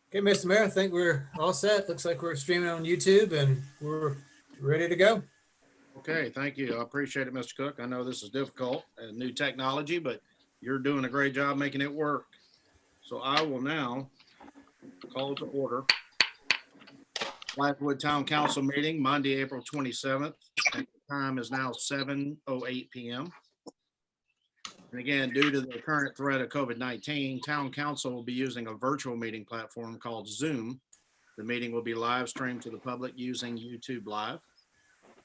Okay, Mr. Mayor, I think we're all set. Looks like we're streaming on YouTube and we're ready to go. Okay, thank you. I appreciate it, Mr. Cook. I know this is difficult and new technology, but you're doing a great job making it work. So I will now call to order Blythewood Town Council meeting, Monday, April 27th. And the time is now 7:08 p.m. And again, due to the current threat of COVID-19, Town Council will be using a virtual meeting platform called Zoom. The meeting will be live streamed to the public using YouTube Live.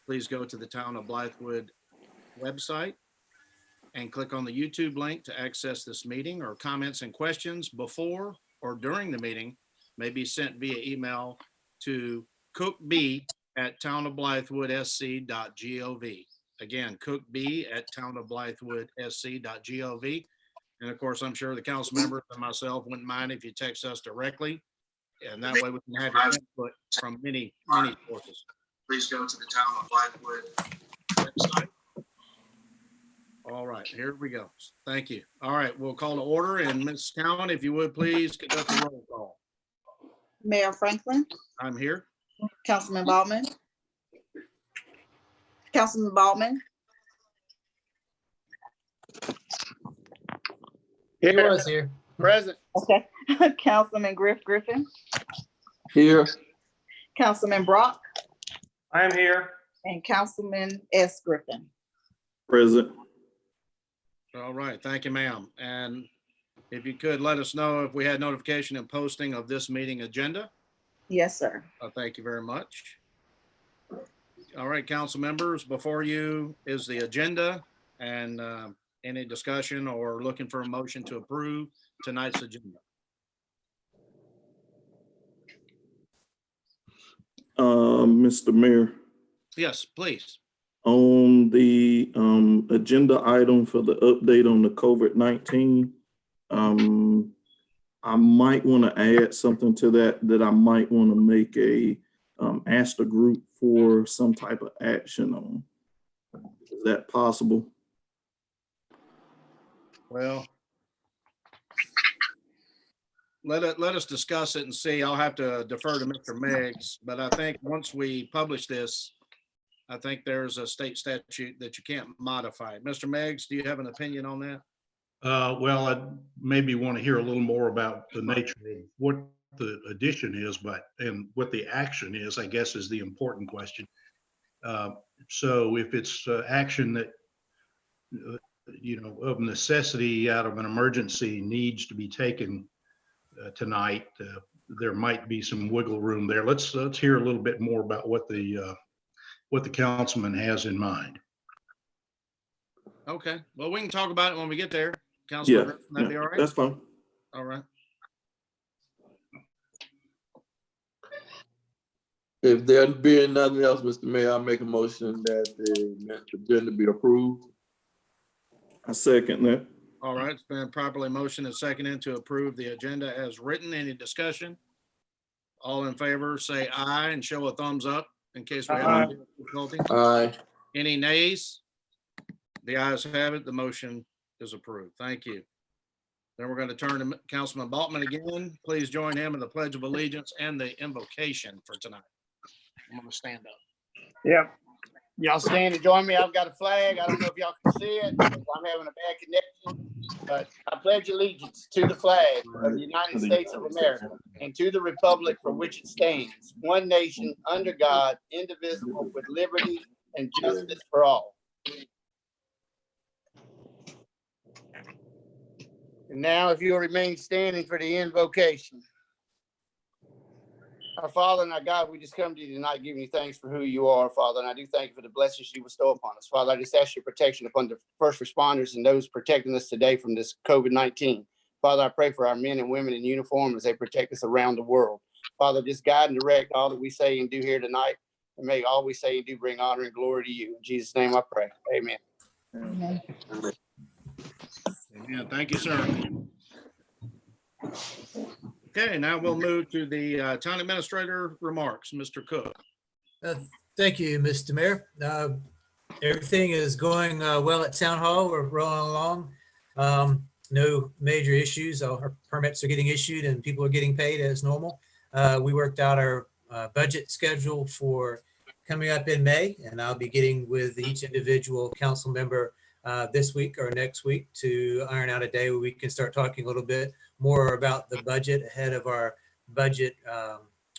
Please go to the Town of Blythewood website and click on the YouTube link to access this meeting. Or comments and questions before or during the meeting may be sent via email to cookb@townofblythewoodsc.gov. Again, cookb@townofblythewoodsc.gov. And of course, I'm sure the council members and myself wouldn't mind if you text us directly. And that way we can have your input from many sources. Please go to the Town of Blythewood website. All right, here we go. Thank you. All right, we'll call to order. And Ms. Cowan, if you would please conduct the roll call. Mayor Franklin, I'm here. Councilman Baldwin. Councilman Baldwin, He was here. Present. okay. Councilman Griffin, Here. Councilman Brock, I am here. and Councilman S. Griffin. Present. All right, thank you, ma'am. And if you could let us know if we had notification and posting of this meeting agenda. Yes, sir. Thank you very much. All right, council members, before you is the agenda and any discussion or looking for a motion to approve tonight's agenda. Mr. Mayor, Yes, please. on the agenda item for the update on the COVID-19, I might want to add something to that I might want to make ask the group for some type of action on. Is that possible? Well, let us discuss it and see. I'll have to defer to Mr. Meggs, but I think once we publish this, I think there's a state statute that you can't modify. Mr. Meggs, do you have an opinion on that? Well, I maybe want to hear a little more about the nature of what the addition is, and what the action is, I guess, is the important question. So if it's action that, of necessity out of an emergency needs to be taken tonight, there might be some wiggle room there. Let's hear a little bit more about what the councilman has in mind. Okay, well, we can talk about it when we get there. Yeah, Councilman, that'd be all right? That's fine. All right. If there be nothing else, Mr. Mayor, I'll make a motion that the agenda be approved. I second that. All right, it's been properly motioned and seconded to approve the agenda as written. Any discussion? All in favor, say aye and show a thumbs up in case we have any difficulty. Aye. Any nays? The ayes have it. The motion is approved. Thank you. Then we're going to turn to Councilman Baltman again. Please join him in the Pledge of Allegiance and the invocation for tonight. I'm going to stand up. Yeah. Y'all stand and join me. I've got a flag. I don't know if y'all can see it. I'm having a bad connection, but I pledge allegiance to the flag of the United States of America and to the republic for which it stands, one nation under God, indivisible, with liberty and justice for all. And now, if you'll remain standing for the invocation. Our Father and our God, we just come to you tonight giving you thanks for who you are, Father. And I do thank you for the blessings you bestow upon us. Father, I just ask your protection upon the first responders and those protecting us today from this COVID-19. Father, I pray for our men and women in uniform as they protect us around the world. Father, just guide and direct all that we say and do here tonight. And may all we say and do bring honor and glory to you. In Jesus' name I pray. Amen. Amen. Amen. Thank you, sir. Okay, now we'll move to the town administrator remarks. Mr. Cook. Thank you, Mr. Mayor. Everything is going well at Town Hall. We're rolling along. no major issues. Our permits are getting issued and people are getting paid as normal. We worked out our budget schedule for coming up in May, and I'll be getting with each individual council member this week or next week to iron out a day where we can start talking a little bit more about the budget ahead of our budget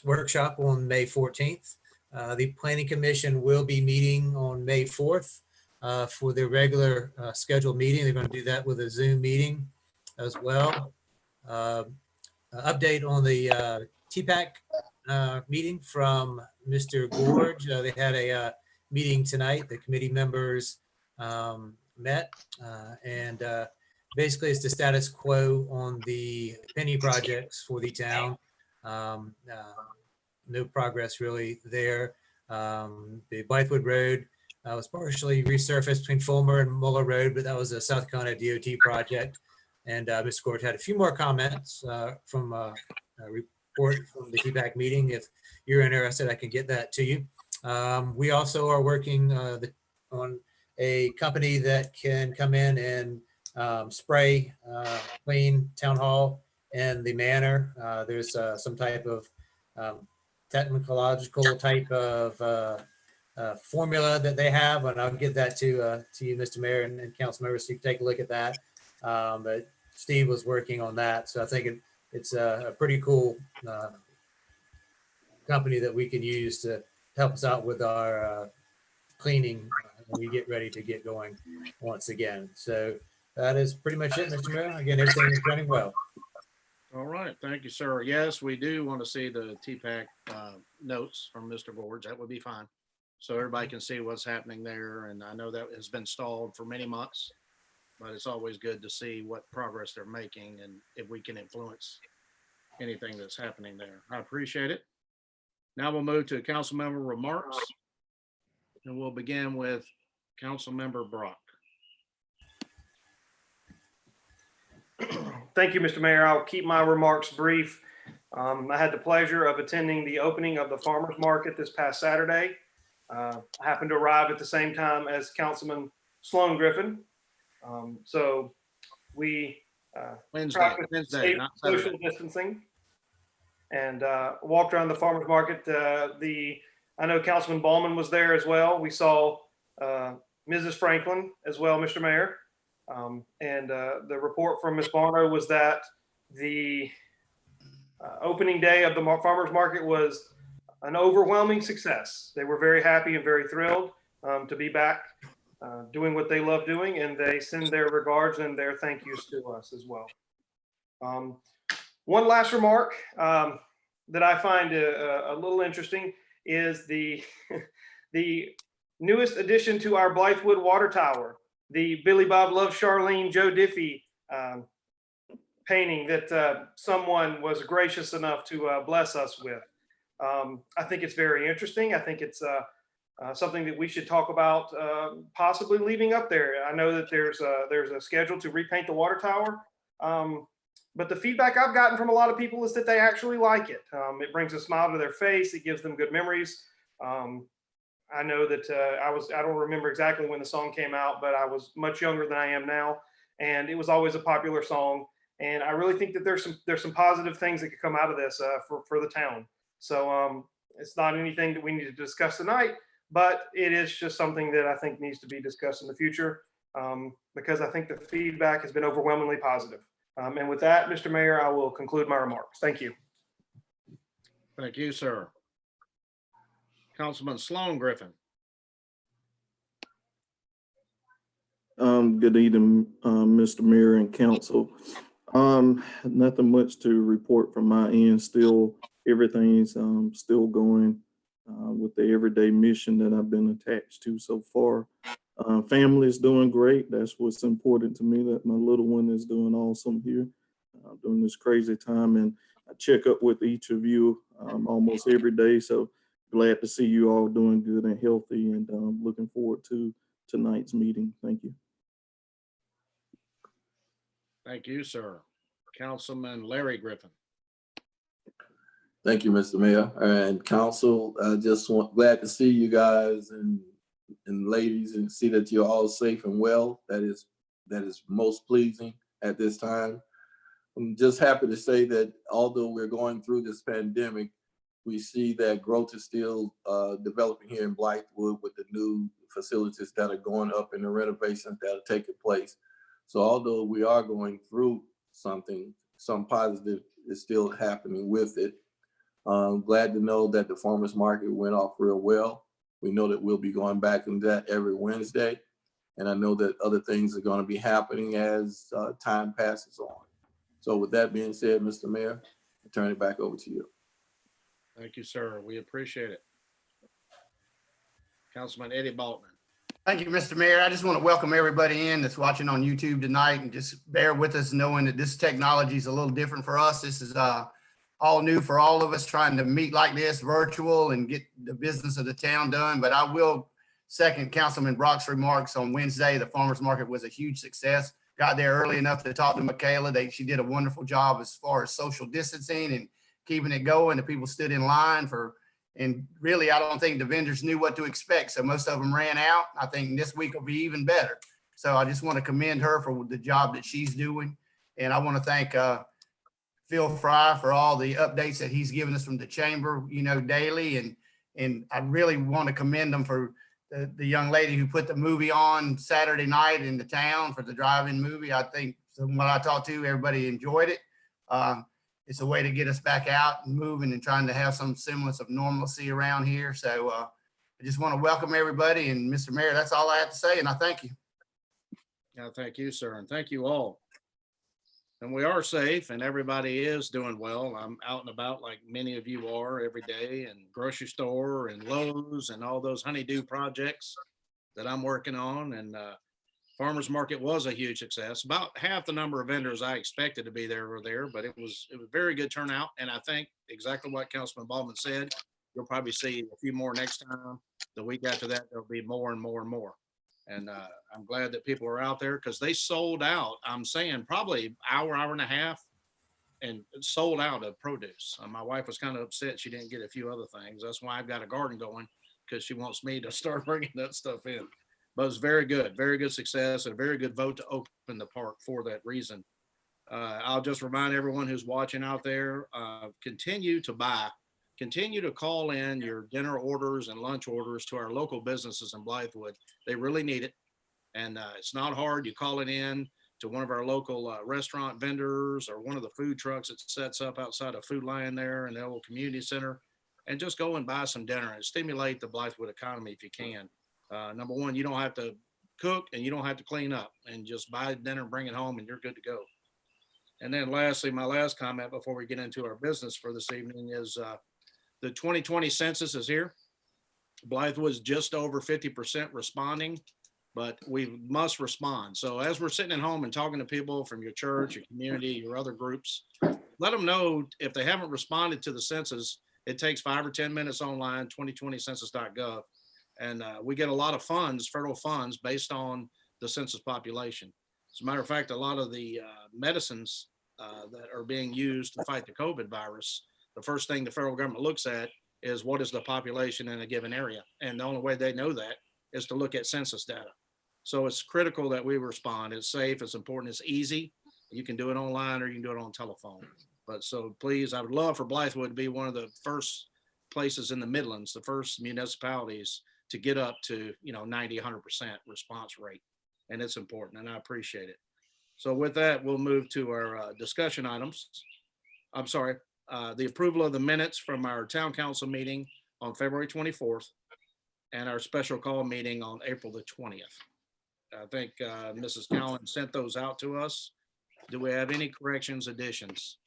workshop on May 14th. The Planning Commission will be meeting on May 4th for their regular scheduled meeting. They're going to do that with a Zoom meeting as well. Update on the TPAC meeting from Mr. Gorge. They had a meeting tonight. The committee members met and basically it's the status quo on the penny projects for the town. No progress really there. The Blythewood Road was partially resurfaced between Fulmer and Muller Road, but that was a South Carolina DOT project. And Mr. Gorge had a few more comments from a report from the TPAC meeting. If you're interested, I can get that to you. We also are working on a company that can come in and spray clean town hall and the manor. There's some type of technological type of formula that they have, and I'll get that to you, Mr. Mayor and council members, so you can take a look at that. But Steve was working on that, so I think it's a pretty cool company that we can use to help us out with our cleaning when we get ready to get going once again. So that is pretty much it, Mr. Mayor. Again, everything is running well. All right, thank you, sir. Yes, we do want to see the TPAC notes from Mr. Gorge. That would be fine. So everybody can see what's happening there. And I know that has been stalled for many months, but it's always good to see what progress they're making and if we can influence anything that's happening there. I appreciate it. Now we'll move to council member remarks. And we'll begin with Council Member Brock. Thank you, Mr. Mayor. I'll keep my remarks brief. I had the pleasure of attending the opening of the farmers market this past Saturday. I happened to arrive at the same time as Councilman Sloan Griffin. So we Wednesday, safe not social Saturday. distancing and walked around the farmers market. I know Councilman Ballman was there as well. We saw Mrs. Franklin as well, Mr. Mayor. And the report from Ms. Barno was that the opening day of the farmers market was an overwhelming success. They were very happy and very thrilled to be back doing what they love doing, and they send their regards and their thank yous to us as well. One last remark that I find a little interesting is the newest addition to our Blythewood water tower, the Billy Bob Loves Charlene Joe Diffie painting that someone was gracious enough to bless us with. I think it's very interesting. I think it's something that we should talk about possibly leaving up there. I know that there's a schedule to repaint the water tower. But the feedback I've gotten from a lot of people is that they actually like it. It brings a smile to their face. It gives them good memories. I know that I don't remember exactly when the song came out, but I was much younger than I am now. And it was always a popular song. And I really think that there's some positive things that could come out of this for the town. So it's not anything that we need to discuss tonight, but it is just something that I think needs to be discussed in the future because I think the feedback has been overwhelmingly positive. And with that, Mr. Mayor, I will conclude my remarks. Thank you. Thank you, sir. Councilman Sloan Griffin. Good evening, Mr. Mayor and council. Nothing much to report from my end. Still, everything's still going with the everyday mission that I've been attached to so far. Family is doing great. That's what's important to me, that my little one is doing awesome here during this crazy time. And I check up with each of you almost every day. So glad to see you all doing good and healthy, and looking forward to tonight's meeting. Thank you. Thank you, sir. Councilman Larry Griffin. Thank you, Mr. Mayor and council. I just glad to see you guys and ladies and see that you're all safe and well. That is most pleasing. at this time. I'm just happy to say that although we're going through this pandemic, we see that growth is still developing here in Blythewood with the new facilities that are going up and the renovations that are taking place. So although we are going through something, some positive is still happening with it. Glad to know that the farmers market went off real well. We know that we'll be going back into that every Wednesday. And I know that other things are going to be happening as time passes on. So with that being said, Mr. Mayor, I turn it back over to you. Thank you, sir. We appreciate it. Councilman Eddie Baltman. Thank you, Mr. Mayor. I just want to welcome everybody in that's watching on YouTube tonight and just bear with us knowing that this technology is a little different for us. This is all new for all of us trying to meet like this virtual and get the business of the town done. But I will second Councilman Brock's remarks on Wednesday. The farmers market was a huge success. Got there early enough to talk to Michaela. She did a wonderful job as far as social distancing and keeping it going. The people stood in line and really, I don't think the vendors knew what to expect. So most of them ran out. I think this week will be even better. So I just want to commend her for the job that she's doing. And I want to thank Phil Fry for all the updates that he's given us from the chamber, daily. And I really want to commend them for the young lady who put the movie on Saturday night in the town for the drive-in movie. I think from what I talked to, everybody enjoyed it. It's a way to get us back out and moving and trying to have some semblance of normalcy around here. So I just want to welcome everybody. And Mr. Mayor, that's all I have to say. And I thank you. Yeah, thank you, sir. And thank you all. And we are safe and everybody is doing well. I'm out and about like many of you are every day, and grocery store and Lowe's and all those honeydew projects that I'm working on. And farmers market was a huge success. About half the number of vendors I expected to be there were there, but it was very good turnout. And I think exactly what Councilman Baldwin said, you'll probably see a few more next time. The week after that, there'll be more and more and more. And I'm glad that people are out there because they sold out. I'm saying probably hour and a half and sold out of produce. My wife was kind of upset she didn't get a few other things. That's why I've got a garden going, because she wants me to start bringing that stuff in. But it's very good success, and a very good vote to open the park for that reason. I'll just remind everyone who's watching out there, continue to buy, continue to call in your dinner orders and lunch orders to our local businesses in Blythewood. They really need it. And it's not hard. You call it in to one of our local restaurant vendors or one of the food trucks that sets up outside of Food Lion there in the old community center, and just go and buy some dinner and stimulate the Blythewood economy if you can. Number one, you don't have to cook and you don't have to clean up, and just buy dinner and bring it home and you're good to go. And then lastly, my last comment before we get into our business for this evening is the 2020 census is here. Blythewood's just over 50% responding, but we must respond. So as we're sitting at home and talking to people from your church, your community, your other groups, let them know if they haven't responded to the census. It takes 5 or 10 minutes online, 2020census.gov. And we get a lot of funds, federal funds, based on the census population. As a matter of fact, a lot of the medicines that are being used to fight the COVID virus, the first thing the federal government looks at is what is the population in a given area. And the only way they know that is to look at census data. So it's critical that we respond. It's safe, it's important, it's easy. You can do it online or you can do it on telephone. But so please, I would love for Blythewood to be one of the first places in the Midlands, the first municipalities to get up to 90, 100% response rate. And it's important, and I appreciate it. So with that, we'll move to our discussion items. I'm sorry, the approval of the minutes from our town council meeting on February 24th and our special call meeting on April the 20th. I think Mrs. Cowan sent those out to us. Do we have any corrections, additions?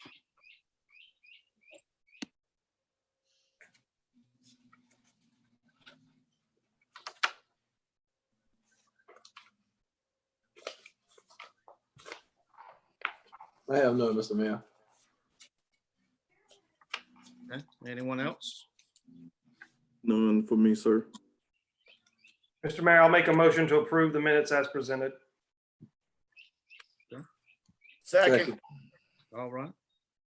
I have none, Mr. Mayor. Okay. Anyone else? None for me, sir. Mr. Mayor, I'll make a motion to approve the minutes as presented. Second. All right.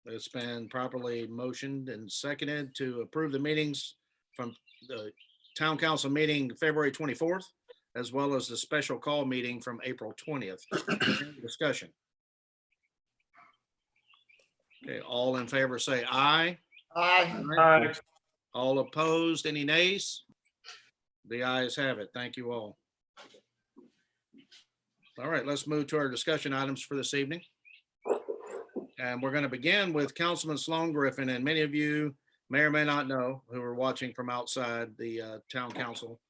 It's been properly motioned and seconded to approve the meetings from the town council meeting February 24th, as well as the special call meeting from April 20th. Discussion. Okay, all in favor say aye. Aye. All opposed, any nays? The ayes have it. Thank you all. All right, let's move to our discussion items for this evening. And we're going to begin with Councilman Sloan Griffin, and many of you may or may not know who are watching from outside the town council.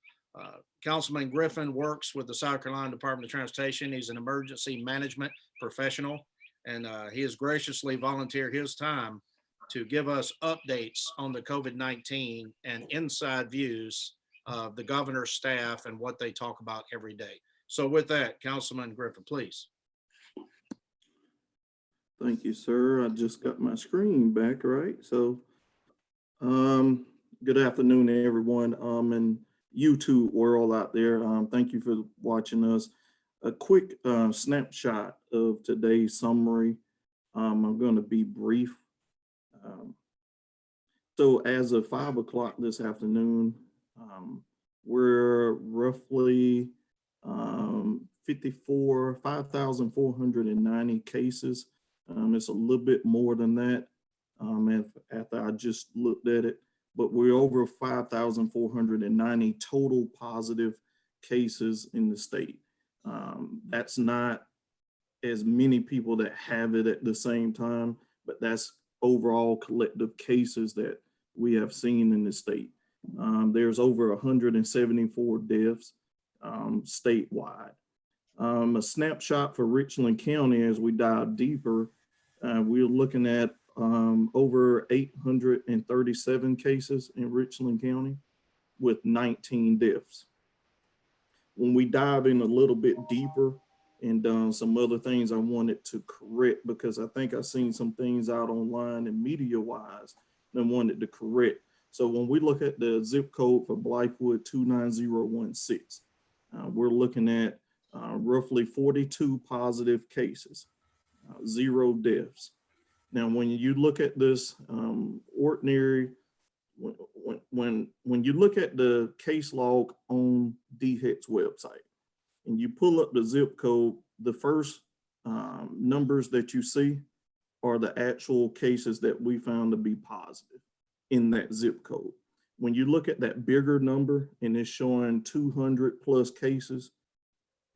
Councilman Griffin works with the South Carolina Department of Transportation. He's an emergency management professional, and he has graciously volunteered his time to give us updates on the COVID-19 and inside views of the governor's staff and what they talk about every day. So with that, Councilman Griffin, please. Thank you, sir. I just got my screen back, right? So, good afternoon, everyone, and YouTube world out there. Thank you for watching us. A quick snapshot of today's summary. I'm going to be brief. So as of 5 o'clock this afternoon, we're roughly 5,490 cases. It's a little bit more than that after I just looked at it, but we're over 5,490 total positive cases in the state. That's not as many people that have it at the same time, but that's overall collective cases that we have seen in the state. There's over 174 deaths statewide. A snapshot for Richland County as we dive deeper, we're looking at over 837 cases in Richland County with 19 deaths. When we dive in a little bit deeper and some other things I wanted to correct, because I think I've seen some things out online and media wise that I wanted to correct. So when we look at the zip code for Blythewood 29016, we're looking at roughly 42 positive cases, 0 deaths. Now, when you look at this ordinary, when you look at the case log on DHEC's website and you pull up the zip code, the first numbers that you see are the actual cases that we found to be positive in that zip code. When you look at that bigger number and it's showing 200 plus cases,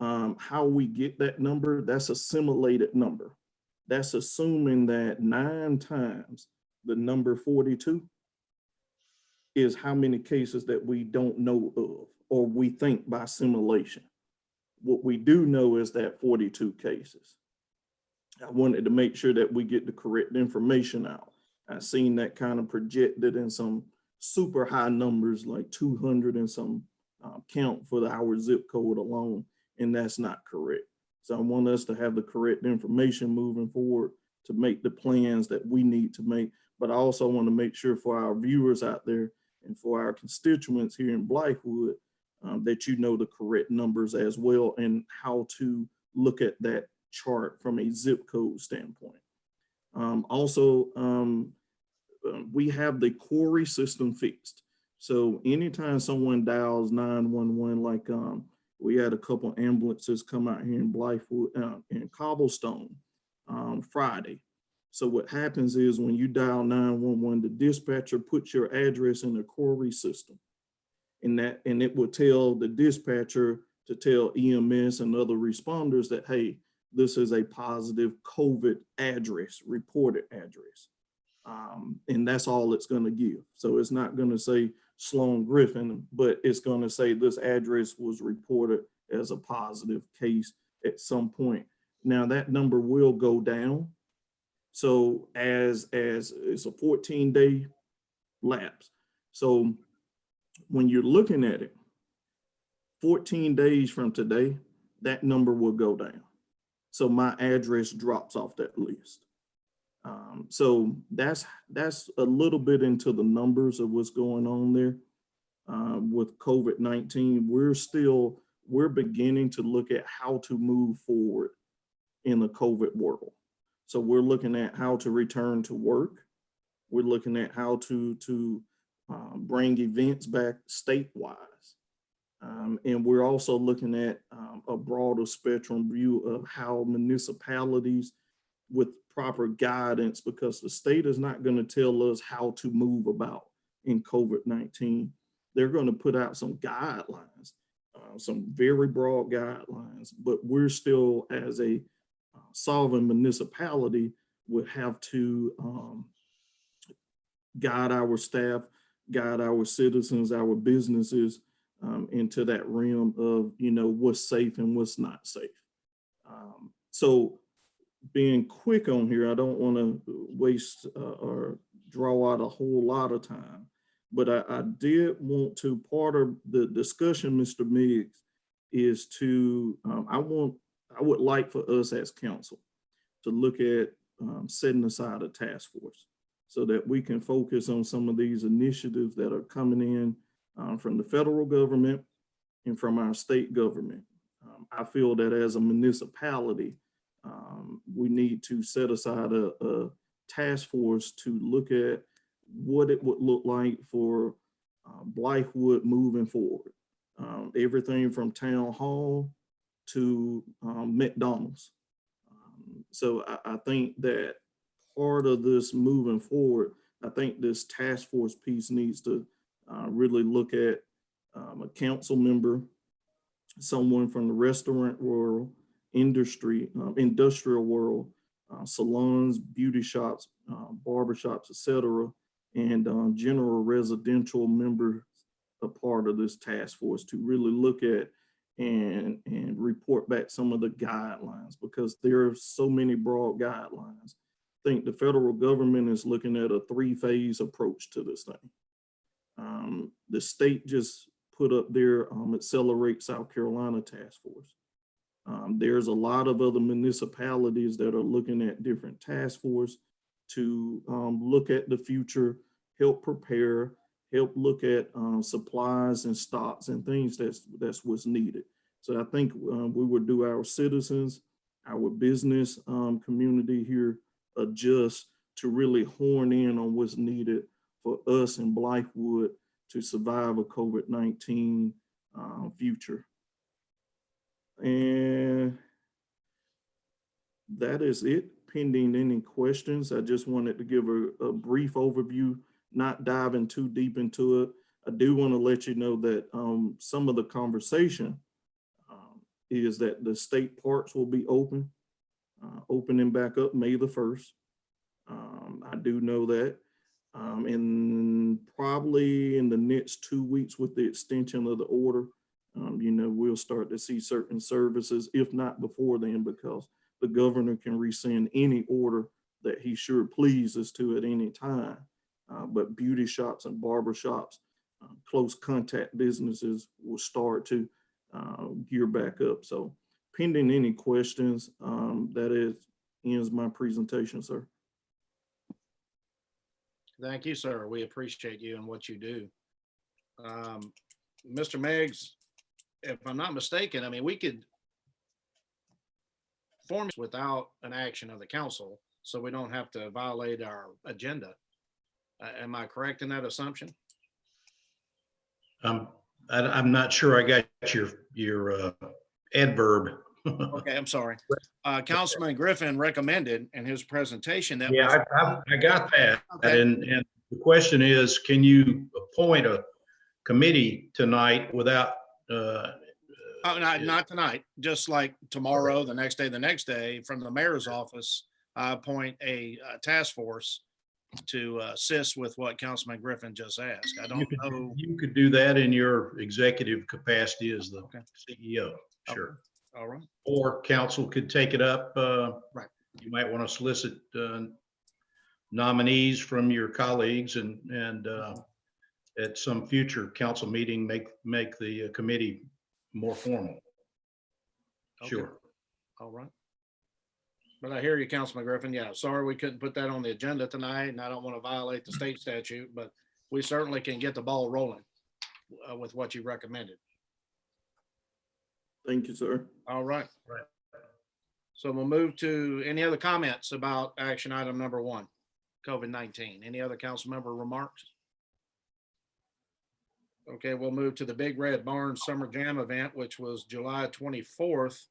how we get that number, that's a simulated number. That's assuming that 9 times the number 42 is how many cases that we don't know of, or we think by simulation. What we do know is that 42 cases. I wanted to make sure that we get the correct information out. I've seen that kind of projected in some super high numbers, like 200 and some count for our zip code alone, and that's not correct. So I want us to have the correct information moving forward to make the plans that we need to make. But I also want to make sure for our viewers out there and for our constituents here in Blythewood that you know the correct numbers as well and how to look at that chart from a zip code standpoint. We have the query system fixed. So anytime someone dials 911, like we had a couple ambulances come out here in Blythewood, in Cobblestone Friday. So what happens is when you dial 911, the dispatcher puts your address in the query system, and it will tell the dispatcher to tell EMS and other responders that, hey, this is a positive COVID address, reported address. And that's all it's going to give. So it's not going to say Sloan Griffin, but it's going to say this address was reported as a positive case at some point. Now that number will go down. So as it's a 14-day lapse. So when you're looking at it, 14 days from today, that number will go down. So my address drops off that list. So that's a little bit into the numbers of what's going on there with COVID-19. We're beginning to look at how to move forward in the COVID world. So we're looking at how to return to work. We're looking at how to bring events back statewide. And we're also looking at a broader spectrum view of how municipalities with proper guidance, because the state is not going to tell us how to move about in COVID-19. They're going to put out some guidelines, some very broad guidelines, but we're still, as a sovereign municipality, would have to guide our staff, guide our citizens, our businesses into that realm of, what's safe and what's not safe. So being quick on here, I don't want to waste or draw out a whole lot of time, but I did want to, part of the discussion, Mr. Miggs, is to, I would like for us as council to look at setting aside a task force so that we can focus on some of these initiatives that are coming in from the federal government and from our state government. I feel that as a municipality, we need to set aside a task force to look at what it would look like for Blythewood moving forward. Everything from town hall to McDonald's. So I think that part of this moving forward, I think this task force piece needs to really look at a council member, someone from the restaurant world, industrial world, salons, beauty shops, barbershops, etc., and general residential members a part of this task force to really look at and report back some of the guidelines, because there are so many broad guidelines. I think the federal government is looking at a 3-phase approach to this thing. The state just put up their Accelerate South Carolina task force. There's a lot of other municipalities that are looking at different task force to look at the future, help prepare, help look at supplies and stocks and things that's what's needed. So I think we would do our citizens, our business community here adjust to really horn in on what's needed for us in Blythewood to survive a COVID-19 future. And that is it, pending any questions. I just wanted to give a brief overview, not diving too deep into it. I do want to let you know that some of the conversation is that the state parks will be opening back up May the 1st. I do know that. And probably in the next 2 weeks with the extension of the order, we'll start to see certain services, if not before then, because the governor can rescind any order that he sure pleases to at any time. But beauty shops and barber shops, close contact businesses will start to gear back up. So pending any questions, ends my presentation, sir. Thank you, sir. We appreciate you and what you do. Mr. Meigs, if I'm not mistaken, I mean, we could form without an action of the council, so we don't have to violate our agenda. Am I correct in that assumption? I'm not sure I got your adverb. Okay, I'm sorry. Councilman Griffin recommended in his presentation that. Yeah, I got that. Okay. And the question is, can you appoint a committee tonight without? Not tonight, just like tomorrow, the next day, from the mayor's office, I appoint a task force to assist with what Councilman Griffin just asked. I don't know. You could do that in your executive capacity as the CEO, sure. All right. Or council could take it up. Right. You might want to solicit nominees from your colleagues and at some future council meeting, make the committee more formal. Okay. Sure. All right. But I hear you, Councilman Griffin. Yeah, sorry we couldn't put that on the agenda tonight, and I don't want to violate the state statute, but we certainly can get the ball rolling with what you recommended. Thank you, sir. All right. Right. So we'll move to any other comments about action item number 1, COVID-19. Any other council member remarks? Okay, we'll move to the Big Red Barn Summer Jam event, which was July 24th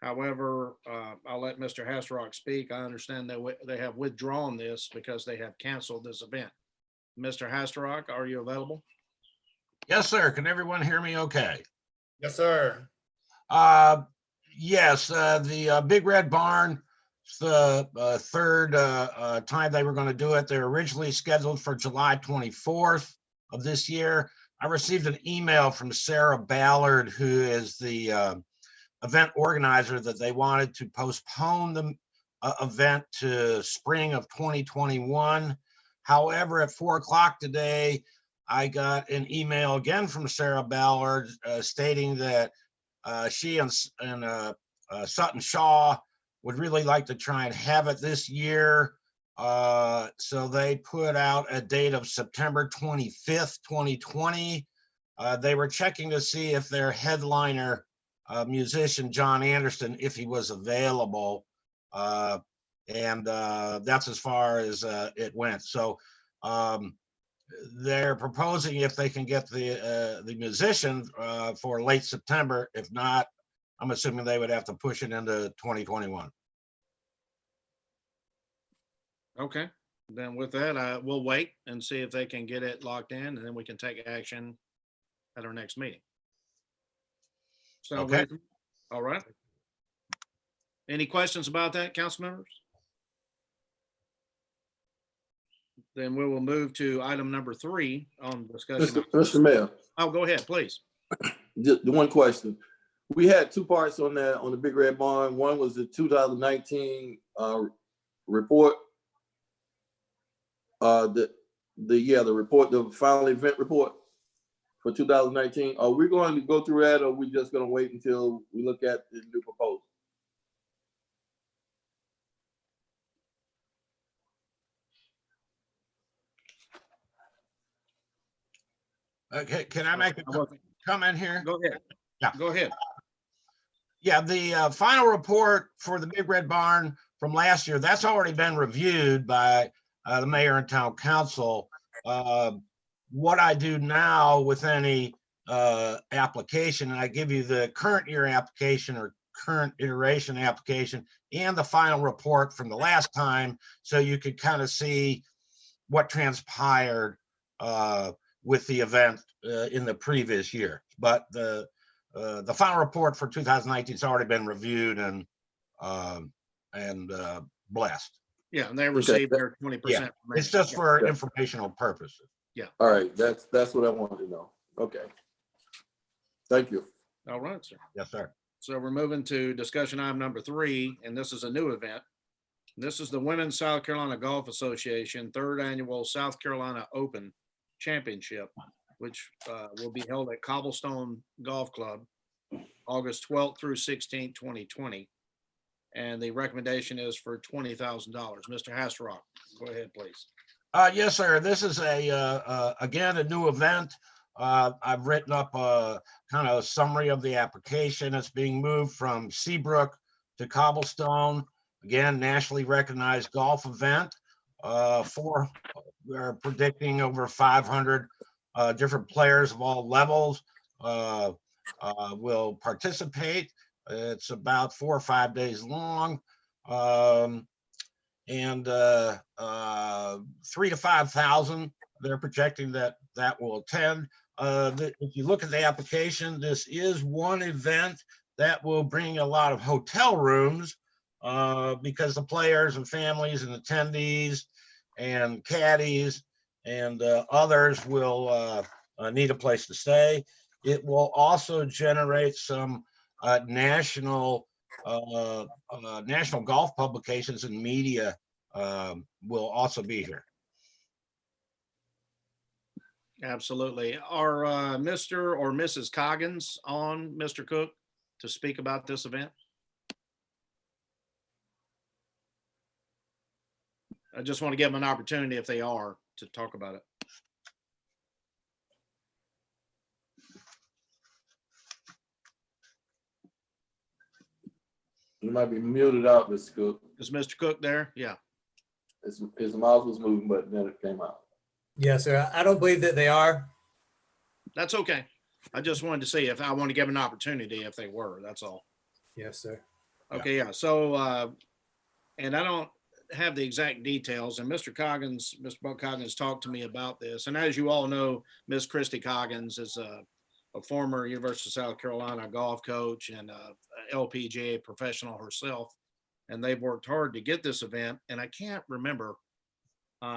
However, I'll let Mr. Hasselrock speak. I understand that they have withdrawn this because they have canceled this event. Mr. Hasselrock, are you available? Yes, sir. Can everyone hear me okay? Yes, sir. Yes, the Big Red Barn, it's the third time they were going to do it. They're originally scheduled for July 24th of this year. I received an email from Sarah Ballard, who is the event organizer, that they wanted to postpone the event to spring of 2021. However, at 4 o'clock today, I got an email again from Sarah Ballard stating that she and Sutton Shaw would really like to try and have it this year. So they put out a date of September 25th, 2020. They were checking to see if their headliner musician, John Anderson, if he was available. And that's as far as it went. So they're proposing if they can get the musician for late September. If not, I'm assuming they would have to push it into 2021. Okay, then with that, we'll wait and see if they can get it locked in, and then we can take action at our next meeting. So, Okay. all right. Any questions about that, council members? Then we will move to item number 3 on discussion. Mr. Mayor, Oh, go ahead, please. just the one question. We had 2 parts on that, on the Big Red Barn. One was the 2019 report. The report, the final event report for 2019. Are we going to go through that, or are we just going to wait until we look at the new proposal? Okay, can I make a comment here? Go ahead. Yeah. Go ahead. Yeah, the final report for the Big Red Barn from last year, that's already been reviewed by the mayor and town council. What I do now with any application, and I give you the current year application or current iteration application and the final report from the last time, so you could kind of see what transpired with the event in the previous year. But the final report for 2019 has already been reviewed and blessed. Yeah, and they received their 20%. Yeah, it's just for informational purposes. Yeah. All right, that's what I wanted to know. Okay. Thank you. All right, sir. Yes, sir. So we're moving to discussion item number 3, and this is a new event. This is the Women's South Carolina Golf Association 3rd Annual South Carolina Open Championship, which will be held at Cobblestone Golf Club, August 12th through 16th, 2020. And the recommendation is for $20,000. Mr. Hasselrock, go ahead, please. Yes, sir. This is again, a new event. I've written up a kind of summary of the application. It's being moved from Seabrook to Cobblestone. Again, nationally recognized golf event. We're predicting over 500 different players of all levels will participate. It's about 4 or 5 days long. And 3,000 to 5,000, they're projecting that will attend. If you look at the application, this is one event that will bring a lot of hotel rooms because the players and families and attendees and caddies and others will need a place to stay. It will also generate some national golf publications and media will also be here. Absolutely. Are Mr. or Mrs. Coggins on, Mr. Cook, to speak about this event? I just want to give them an opportunity, if they are, to talk about it. You might be muted out, Mr. Cook. Is Mr. Cook there? Yeah. His mouth was moving, but then it came out. Yes, sir. I don't believe that they are. That's okay. I just wanted to see if I want to give an opportunity if they were, that's all. Yes, sir. Okay, yeah, so, and I don't have the exact details, and Mr. Buck Coggins talked to me about this, and as you all know, Miss Christy Coggins is a former University of South Carolina golf coach and LPGA professional herself, and they've worked hard to get this event, and I can't remember,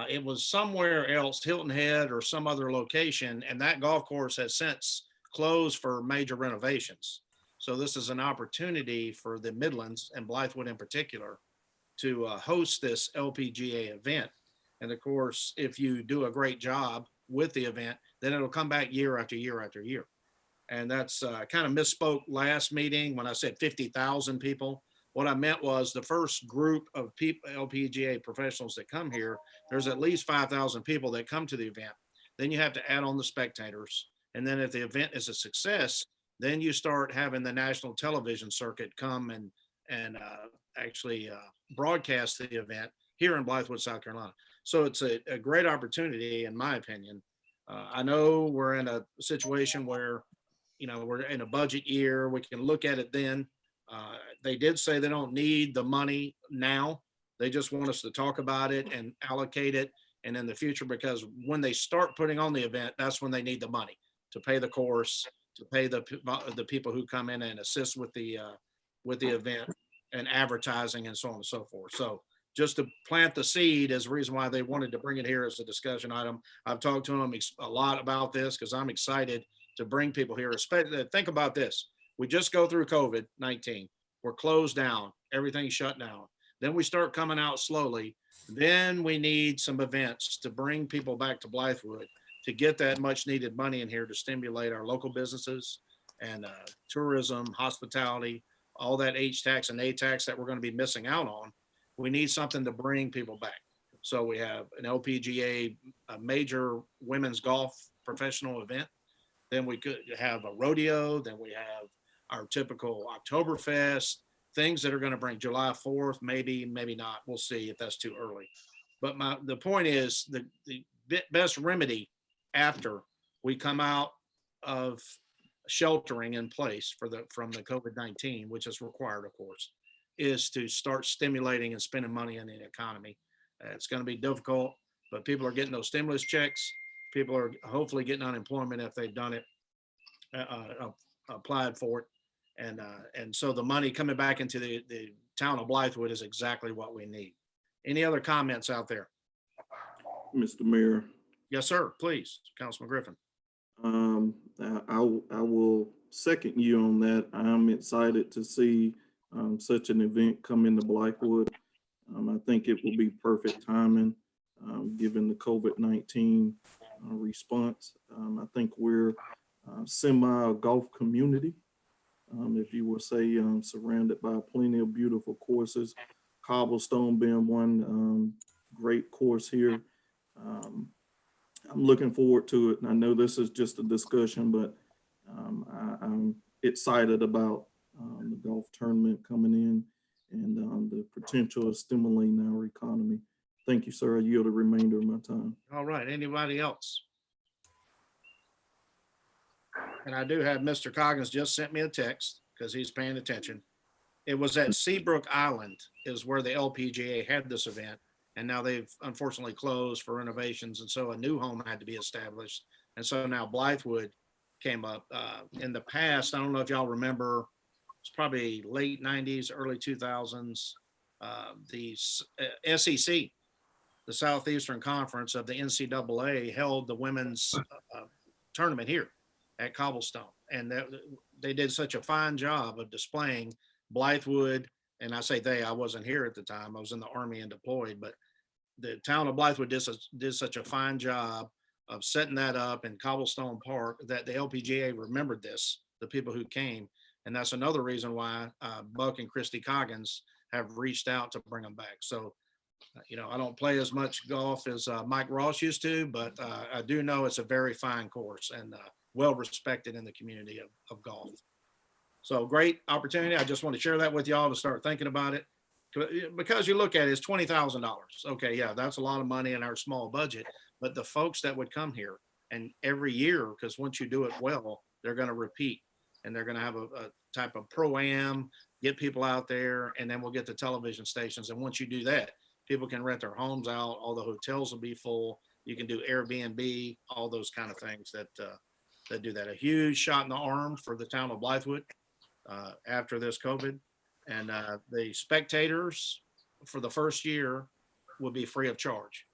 it was somewhere else, Hilton Head or some other location, and that golf course has since closed for major renovations. So this is an opportunity for the Midlands and Blythewood in particular to host this LPGA event. And of course, if you do a great job with the event, then it'll come back year after year after year. And that's kind of misspoke last meeting when I said 50,000 people. What I meant was the first group of people, LPGA professionals that come here, there's at least 5,000 people that come to the event. Then you have to add on the spectators. And then if the event is a success, then you start having the national television circuit come and actually broadcast the event here in Blythewood, South Carolina. So it's a great opportunity, in my opinion. I know we're in a situation where, you know, we're in a budget year. We can look at it then. They did say they don't need the money now. They just want us to talk about it and allocate it. And in the future, because when they start putting on the event, that's when they need the money to pay the course, to pay the people who come in and assist with the event and advertising and so on and so forth. So just to plant the seed is the reason why they wanted to bring it here as a discussion item. I've talked to them a lot about this because I'm excited to bring people here. Especially, think about this. We just go through COVID-19. We're closed down. Everything's shut down. Then we start coming out slowly. Then we need some events to bring people back to Blythewood to get that much needed money in here to stimulate our local businesses and tourism, hospitality, all that H tax and A tax that we're going to be missing out on. We need something to bring people back. So we have an LPGA, a major women's golf professional event. Then we could have a rodeo. Then we have our typical Oktoberfest, things that are going to bring July 4th, maybe not. We'll see if that's too early. But the point is the best remedy after we come out of sheltering in place from the COVID-19, which is required, of course, is to start stimulating and spending money in the economy. It's going to be difficult, but people are getting those stimulus checks. People are hopefully getting unemployment if they've done it, applied for it. And so the money coming back into the town of Blythewood is exactly what we need. Any other comments out there? Mr. Mayor. Yes, sir. Please, Councilman Griffin. I will second you on that. I'm excited to see such an event come into Blythewood. I think it will be perfect timing given the COVID-19 response. I think we're semi golf community, if you will say, surrounded by plenty of beautiful courses, Cobblestone being one great course here. I'm looking forward to it. And I know this is just a discussion, but I'm excited about the golf tournament coming in and the potential of stimulating our economy. Thank you, sir. I yield the remainder of my time. All right. Anybody else? And I do have Mr. Coggins just sent me a text because he's paying attention. It was at Seabrook Island is where the LPGA had this event. And now they've unfortunately closed for renovations. And so a new home had to be established. And so now Blythewood came up. In the past, I don't know if y'all remember, it's probably late 90s, early 2000s, the SEC, the Southeastern Conference of the NCAA, held the women's tournament here at Cobblestone. And they did such a fine job of displaying Blythewood. And I say they, I wasn't here at the time. I was in the Army and deployed, but the town of Blythewood did such a fine job of setting that up in Cobblestone Park that the LPGA remembered this, the people who came. And that's another reason why Buck and Christy Coggins have reached out to bring them back. So, you know, I don't play as much golf as Mike Ross used to, but I do know it's a very fine course and well respected in the community of golf. So great opportunity. I just want to share that with y'all to start thinking about it. Because you look at it, it's $20,000. Okay, yeah, that's a lot of money in our small budget. But the folks that would come here and every year, because once you do it well, they're going to repeat and they're going to have type of pro-am, get people out there, and then we'll get the television stations. And once you do that, people can rent their homes out. All the hotels will be full. You can do Airbnb, all those kind of things that do that. A huge shot in the arm for the town of Blythewood after this COVID. And the spectators for the first year will be free of charge.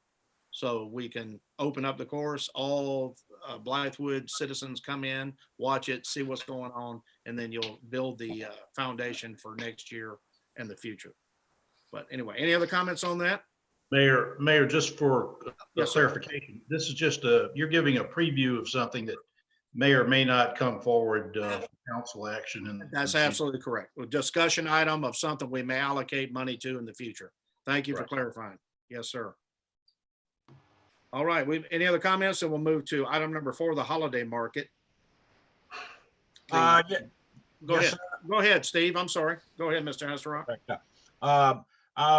So we can open up the course, all Blythewood citizens come in, watch it, see what's going on, and then you'll build the foundation for next year and the future. But anyway, any other comments on that? Mayor, just for Yes, sir. clarification, this is just you're giving a preview of something that may or may not come forward for council action. And That's absolutely correct. A discussion item of something we may allocate money to in the future. Thank you for Right. clarifying. Yes, sir. All right, any other comments? And we'll move to item number 4, the holiday market. Yeah, Go yes, ahead. Go ahead, Steve. I'm sorry. Go ahead, Mr. Hasselrock.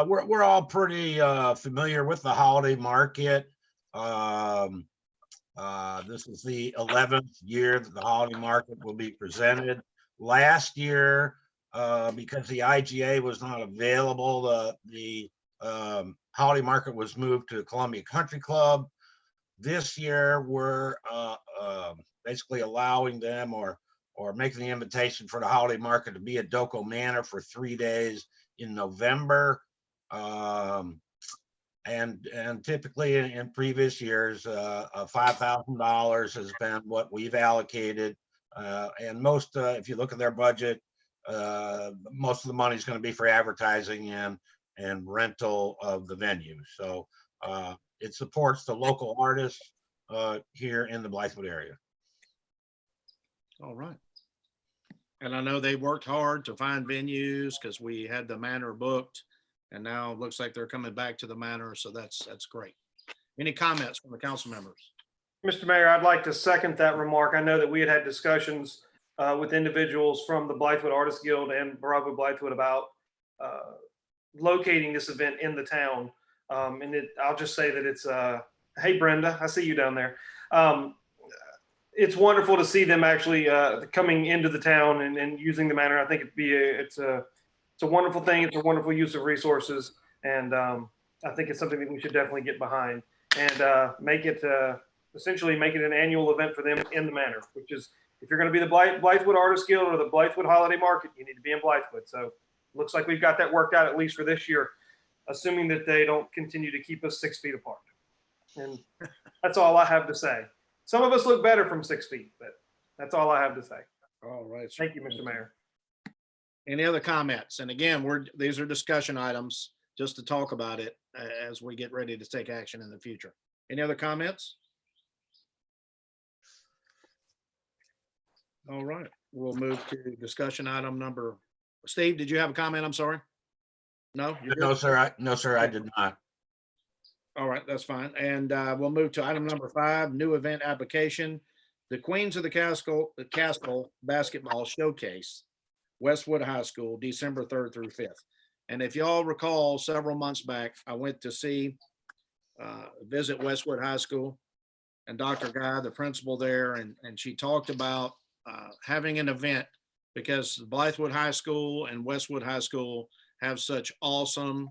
We're all pretty familiar with the holiday market. This is the 11th year that the holiday market will be presented. Last year, because the IGA was not available, the holiday market was moved to Columbia Country Club. This year, we're basically allowing them or making the invitation for the holiday market to be at Doco Manor for 3 days in November. And typically in previous years, $5,000 has been what we've allocated. And most, if you look at their budget, most of the money is going to be for advertising and rental of the venue. So it supports the local artists here in the Blythewood area. All right. And I know they worked hard to find venues because we had the manor booked, and now it looks like they're coming back to the manor. So that's great. Any comments from the council members? Mr. Mayor, I'd like to second that remark. I know that we had discussions with individuals from the Blythewood Artists Guild and Bravo Blythewood about locating this event in the town. I'll just say that it's, hey, Brenda, I see you down there. It's wonderful to see them actually coming into the town and using the manor. I think it's a wonderful thing. It's a wonderful use of resources. And I think it's something that we should definitely get behind and essentially make it an annual event for them in the manor, which is, if you're going to be the Blythewood Artists Guild or the Blythewood Holiday Market, you need to be in Blythewood. So looks like we've got that worked out, at least for this year, assuming that they don't continue to keep us 6 feet apart. And that's all I have to say. Some of us look better from 6 feet, but that's all I have to say. All right. Thank you, Mr. Mayor. Any other comments? And again, these are discussion items just to talk about it as we get ready to take action in the future. Any other comments? All right, we'll move to discussion item number. Steve, did you have a comment? I'm sorry. No? You're good? No, sir, I did not. All right, that's fine. And we'll move to item number 5, new event application. The Queens of the Castle Basketball Showcase, Westwood High School, December 3rd through 5th. And if y'all recall, several months back, I went to visit Westwood High School, and Dr. Guy, the principal there, and she talked about having an event because Blythewood High School and Westwood High School have such awesome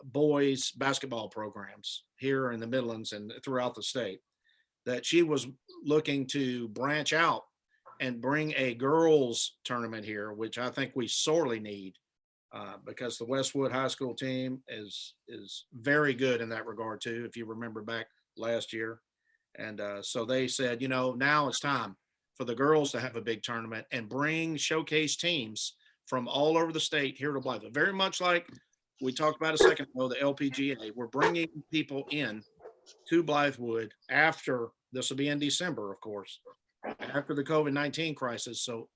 boys basketball programs here in the Midlands and throughout the state, that she was looking to branch out and bring a girls tournament here, which I think we sorely need because the Westwood High School team is very good in that regard too, if you remember back last year. And so they said, now it's time for the girls to have a big tournament and bring showcase teams from all over the state here to Blythewood. Very much like we talked about a second ago, the LPGA. We're bringing people in to Blythewood after, this will be in December, of course, after the COVID-19 crisis. So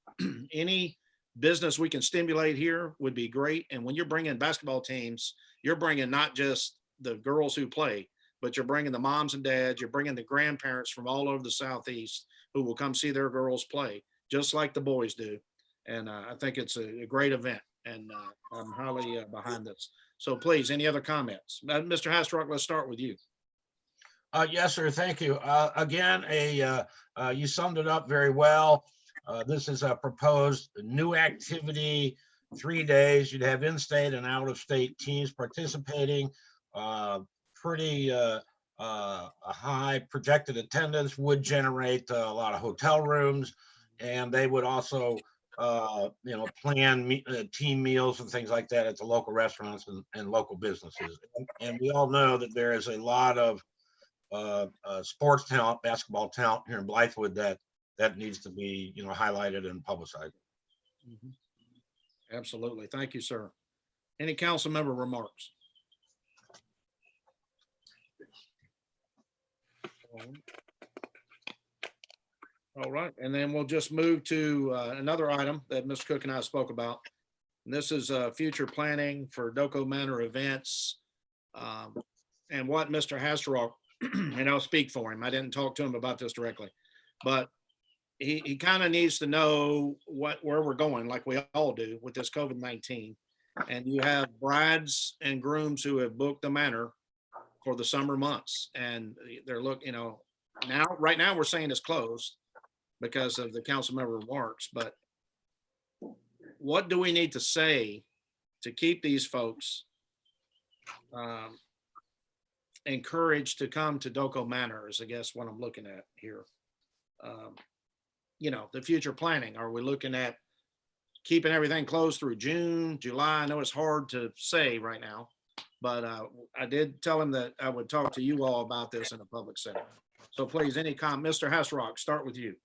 any business we can stimulate here would be great. And when you're bringing basketball teams, you're bringing not just the girls who play, but you're bringing the moms and dads, you're bringing the grandparents from all over the Southeast who will come see their girls play, just like the boys do. And I think it's a great event, and I'm highly behind this. So please, any other comments? Mr. Hasselrock, let's start with you. Yes, sir. Thank you. Again, you summed it up very well. This is a proposed new activity, 3 days. You'd have in-state and out-of-state teams participating. Pretty a high projected attendance, would generate a lot of hotel rooms, and they would also plan team meals and things like that at the local restaurants and local businesses. And we all know that there is a lot of sports talent, basketball talent here in Blythewood that needs to be, highlighted and publicized. Absolutely. Thank you, sir. Any council member remarks? All right, and then we'll just move to another item that Ms. Cook and I spoke about. And this is future planning for Doco Manor events. And what Mr. Hasselrock, and I'll speak for him. I didn't talk to him about this directly, but he kind of needs to know where we're going, like we all do with this COVID-19. And you have brides and grooms who have booked the manor for the summer months, and they're right now we're saying it's closed because of the council member remarks, but what do we need to say to keep these folks encouraged to come to Doco Manor is, I guess, what I'm looking at here. The future planning. Are we looking at keeping everything closed through June, July? I know it's hard to say right now, but I did tell him that I would talk to you all about this in a public setting. So please, any comment, Mr. Hasselrock, start with you.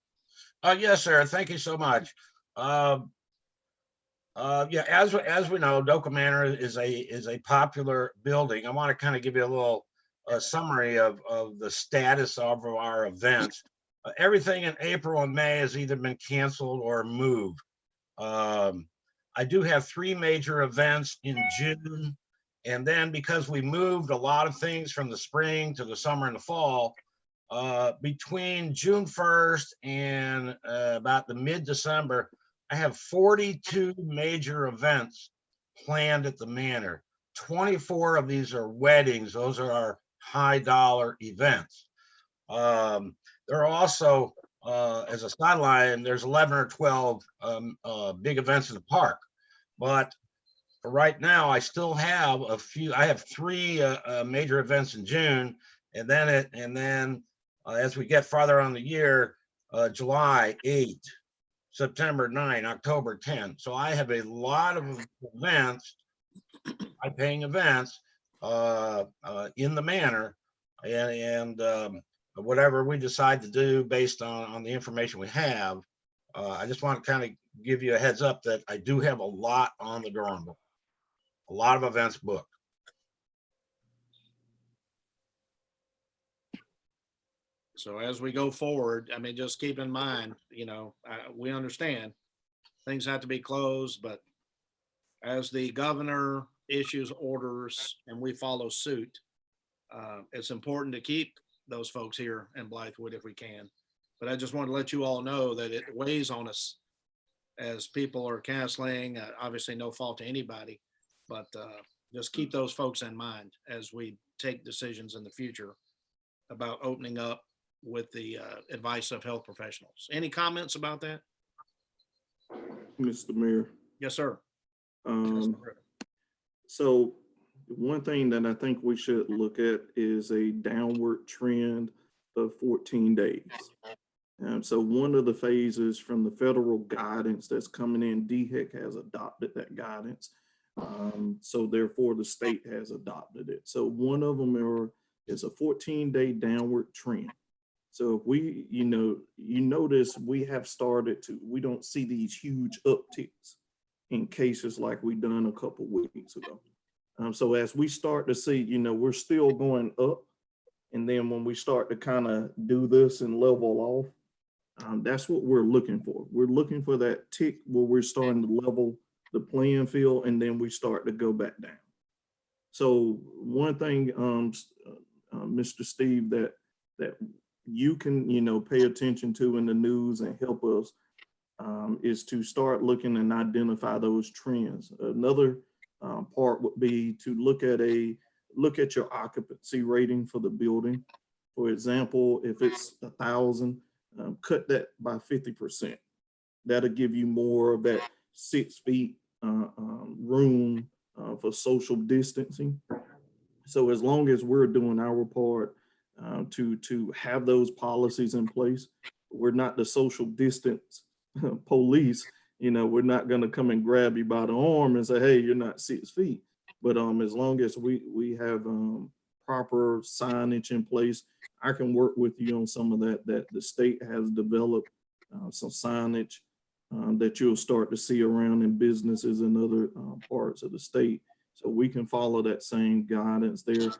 Yes, sir. Thank you so much. Yeah, as we know, Doco Manor is a popular building. I want to kind of give you a little summary of the status of our events. Everything in April and May has either been canceled or moved. I do have 3 major events in June, and then because we moved a lot of things from the spring to the summer and the fall, between June 1st and about the mid-December, I have 42 major events planned at the manor. 24 of these are weddings. Those are our high dollar events. There are also, as a sideline, there's 11 or 12 big events in the park. But for right now, I still have a few. I have 3 major events in June, and then as we get farther on the year, July 8, September 9, October 10. So I have a lot of events, high-paying events in the manor, and whatever we decide to do based on the information we have. I just want to kind of give you a heads up that I do have a lot on the drawing board, a lot of events booked. So as we go forward, I mean, just keep in mind, we understand things have to be closed, but as the governor issues orders and we follow suit, it's important to keep those folks here in Blythewood if we can. But I just want to let you all know that it weighs on us as people are canceling, obviously no fault to anybody, but just keep those folks in mind as we take decisions in the future about opening up with the advice of health professionals. Any comments about that? Mr. Mayor. Yes, sir. So one thing that I think we should look at is a downward trend of 14 days. So one of the phases from the federal guidance that's coming in, DHEC has adopted that guidance. So therefore the state has adopted it. So one of them is a 14-day downward trend. So if we, you notice we have started to, we don't see these huge upticks in cases like we done a couple weeks ago. So as we start to see, we're still going up. And then when we start to kind of do this and level off, that's what we're looking for. We're looking for that tick where we're starting to level the playing field and then we start to go back down. So one thing, Mr. Steve, that you can, pay attention to in the news and help us is to start looking and identify those trends. Another part would be to look at your occupancy rating for the building. For example, if it's 1,000, cut that by 50%. that'll give you more of that 6 feet room for social distancing. So as long as we're doing our part to have those policies in place, we're not the social distance police. You know, we're not going to come and grab you by the arm and say, hey, you're not 6 feet. But as long as we have proper signage in place, I can work with you on some of that the state has developed some signage that you'll start to see around in businesses and other parts of the state. So we can follow that same guidance there.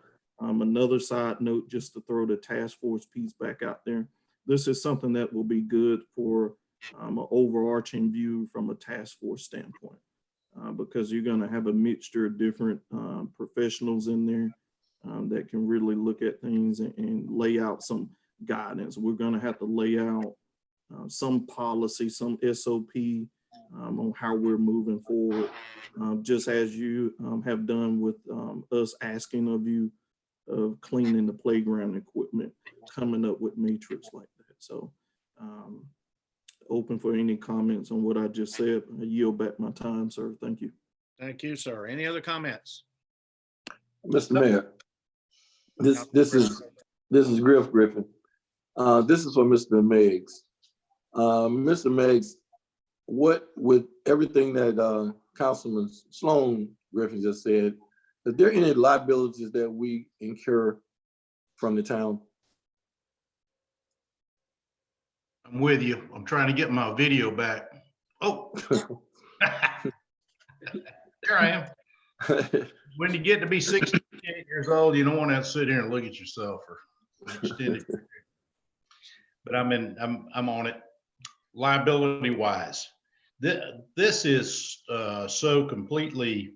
Another side note, just to throw the task force piece back out there. This is something that will be good for an overarching view from a task force standpoint, because you're going to have a mixture of different professionals in there that can really look at things and lay out some guidance. We're going to have to lay out some policy, some SOP on how we're moving forward, just as you have done with us asking of you of cleaning the playground equipment, coming up with matrix like that. So open for any comments on what I just said. I yield back my time, sir. Thank you. Thank you, sir. Any other comments? Mr. Mayor, this is Griffin. This is for Mr. Meggs. Mr. Meggs, what with everything that Councilman Sloan Griffin just said, is there any liabilities that we incur from the town? I'm with you. I'm trying to get my video back. Oh, there I am. When you get to be 68 years old, you don't want to sit here and look at yourself for an extended period. But I'm on it. Liability wise, this is so completely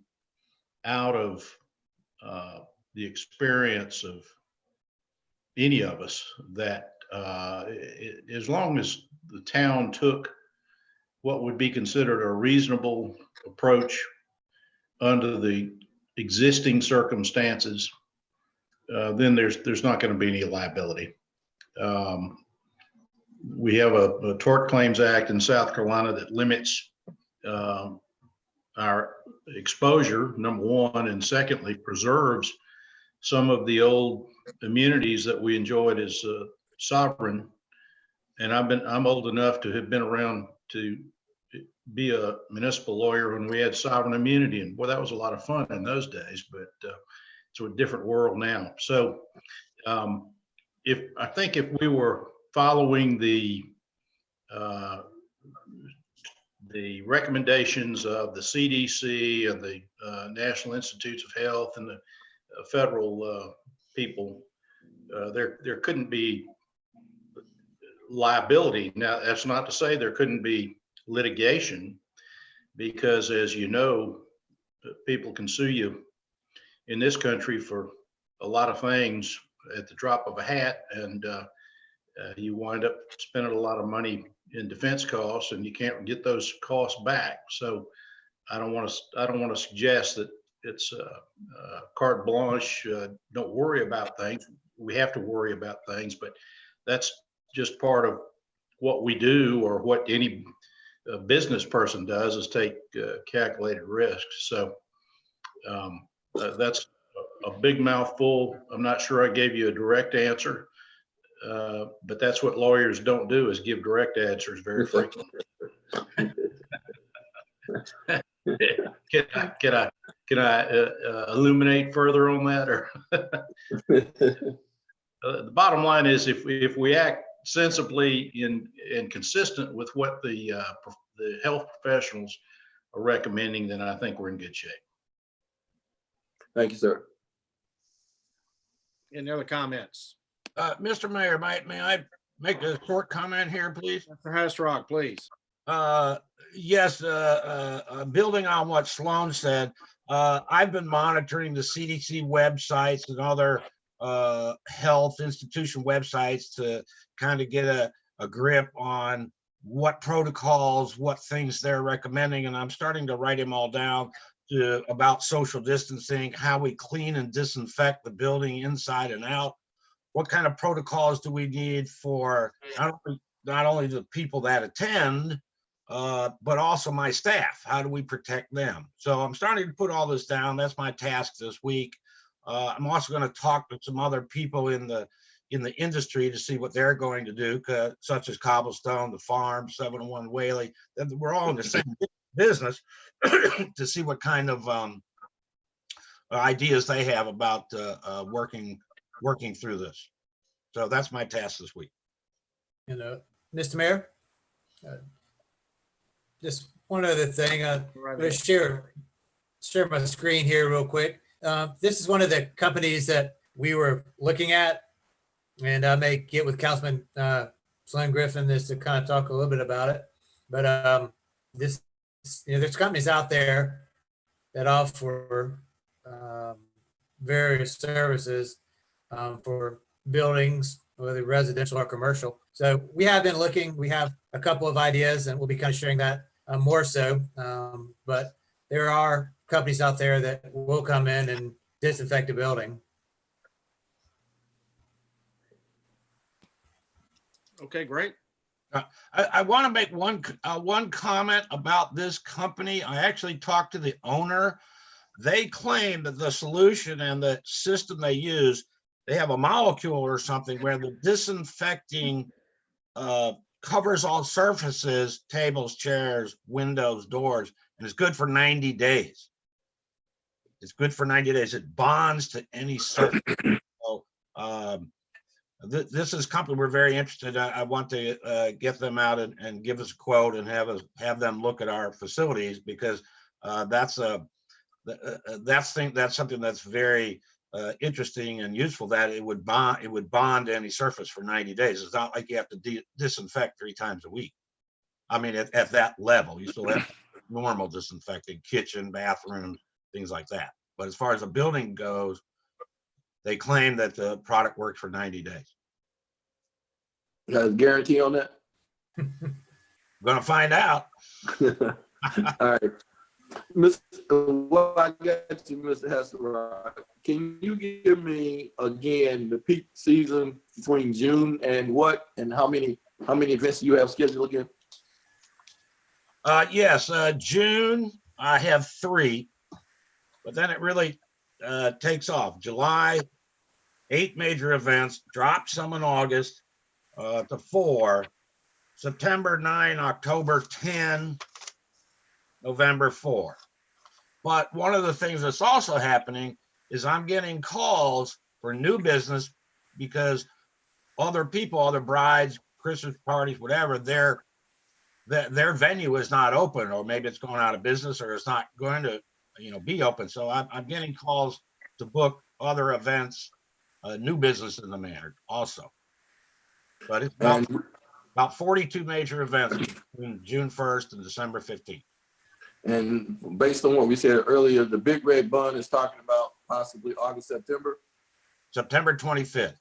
out of the experience of any of us that as long as the town took what would be considered a reasonable approach under the existing circumstances, then there's not going to be any liability. We have a Tort Claims Act in South Carolina that limits our exposure, number one, and secondly, preserves some of the old immunities that we enjoyed as sovereign. And I'm old enough to have been around to be a municipal lawyer when we had sovereign immunity, and boy, that was a lot of fun in those days. But it's a different world now. So if we were following the recommendations of the CDC and the National Institutes of Health and the federal people, there couldn't be liability. Now, that's not to say there couldn't be litigation, because as you know, people can sue you in this country for a lot of things at the drop of a hat, and you wind up spending a lot of money in defense costs, and you can't get those costs back. So I don't want to suggest that it's carte blanche. Don't worry about things. We have to worry about things, but that's just part of what we do, or what any business person does, is take calculated risks. So that's a big mouthful. I'm not sure I gave you a direct answer, but that's what lawyers don't do, is give direct answers very frequently. Can I illuminate further on that? Or the bottom line is, if we act sensibly and consistent with what the health professionals are recommending, then I think we're in good shape. Thank you, sir. Any other comments? Mr. Mayor, may I make a short comment here, please? Mr. Hasrock, please. Yes, building on what Sloan said, I've been monitoring the CDC websites and other health institution websites to kind of get a grip on what protocols, what things they're recommending. And I'm starting to write them all down about social distancing, how we clean and disinfect the building inside and out. What kind of protocols do we need for not only the people that attend, but also my staff. How do we protect them? So I'm starting to put all this down. That's my task this week. I'm also going to talk to some other people in the industry to see what they're going to do, such as Cobblestone, the farm, 701 Whaley. We're all in the same business to see what kind of ideas they have about working through this. So that's my task this week. Mr. Mayor, just one other thing. I'm going to share my screen here real quick. This is one of the companies that we were looking at, and I may get with Councilman Sloan Griffin this to kind of talk a little bit about it. But there's companies out there that offer various services for buildings, whether residential or commercial. So we have been looking. We have a couple of ideas, and we'll be kind of sharing that more so. But there are companies out there that will come in and disinfect a building. Okay, great. I want to make one comment about this company. I actually talked to the owner. They claim that the solution and the system they use, they have a molecule or something where the disinfecting covers all surfaces, tables, chairs, windows, doors, and it's good for 90 days. It's good for 90 days. It bonds to any surface. So, this is a company we're very interested in. I want to get them out and give us a quote and have them look at our facilities, because that's something that's very interesting and useful, that it would bond to any surface for 90 days. It's not like you have to disinfect 3 times a week. I mean, at that level, you still have normal disinfecting, kitchen, bathroom, things like that. But as far as a building goes, they claim that the product works for 90 days. You got a guarantee on that? We're gonna find out. All right. What I got to Mr. Hasselrock, can you give me again the peak season between June and how many events you have scheduled again? Yes, June, I have 3, but then it really takes off. July, 8 major events, drop some in August to 4, September 9, October 10, November 4. But one of the things that's also happening is I'm getting calls for new business because other people, other brides, Christmas parties, whatever, their venue is not open, or maybe it's going out of business, or it's not going to, be open. So I'm getting calls to book other events, new business in the manor also. But it's about 42 major events between June 1st and December 15th. And based on what we said earlier, the Big Red Bun is talking about possibly August, September? September 25th.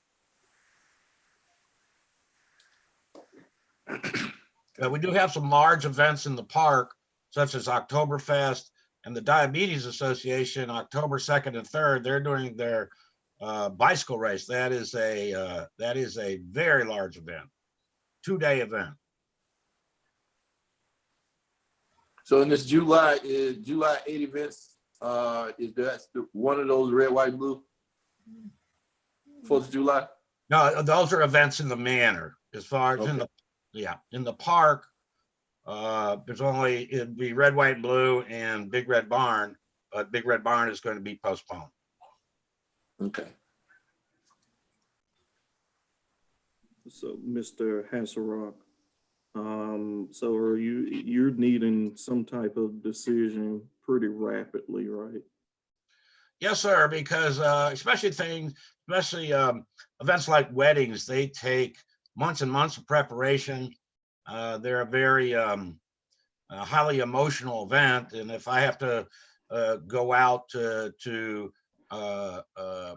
We do have some large events in the park, such as Oktoberfest and the Diabetes Association, October 2nd and 3rd. They're doing their bicycle race. That is a very large event, 2-day event. So in this July 8 events, is that one of those red, white, blue? 4th of July? No, those are events in the manor. As far as Okay. in the park, it'd be red, white, blue and Big Red Barn, but Big Red Barn is going to be postponed. Okay. So, Mr. Hasselrock, so you're needing some type of decision pretty rapidly, right? Yes, sir, because especially events like weddings, they take months and months of preparation. They're a very highly emotional event, and if I have to go out to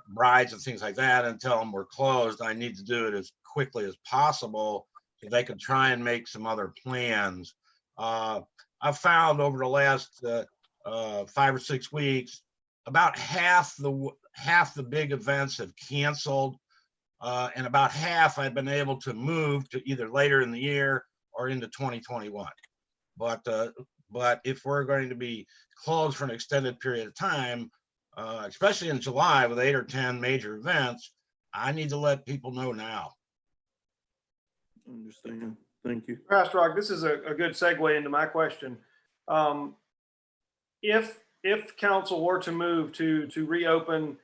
brides and things like that and tell them we're closed, I need to do it as quickly as possible so they can try and make some other plans. I've found over the last 5 or 6 weeks, about half the big events have canceled, and about half I've been able to move to either later in the year or into 2021. But if we're going to be closed for an extended period of time, especially in July with 8 or 10 major events, I need to let people know now. Understand. Thank you. Pastor Rock, this is a good segue into my question. If council were to move to reopen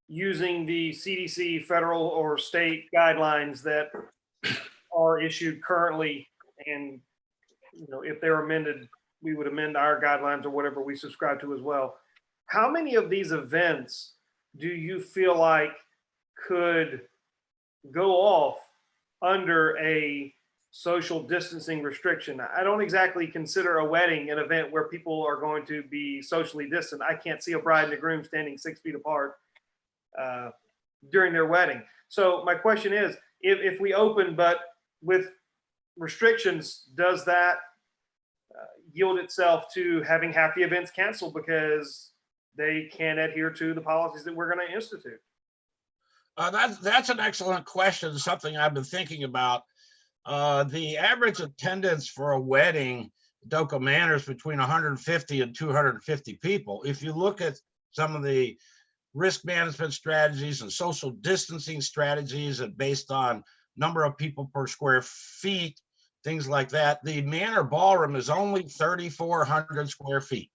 using the CDC federal or state guidelines that are issued currently, and if they're amended, we would amend our guidelines or whatever we subscribe to as well. How many of these events do you feel like could go off under a social distancing restriction? I don't exactly consider a wedding an event where people are going to be socially distant. I can't see a bride and a groom standing 6 feet apart during their wedding. So my question is, if we open but with restrictions, does that yield itself to having half the events canceled because they can't adhere to the policies that we're going to institute? That's an excellent question, something I've been thinking about. The average attendance for a wedding at Doka Manor is between 150 and 250 people. If you look at some of the risk management strategies and social distancing strategies and based on number of people per square feet, things like that, the Manor Ballroom is only 3,400 square feet.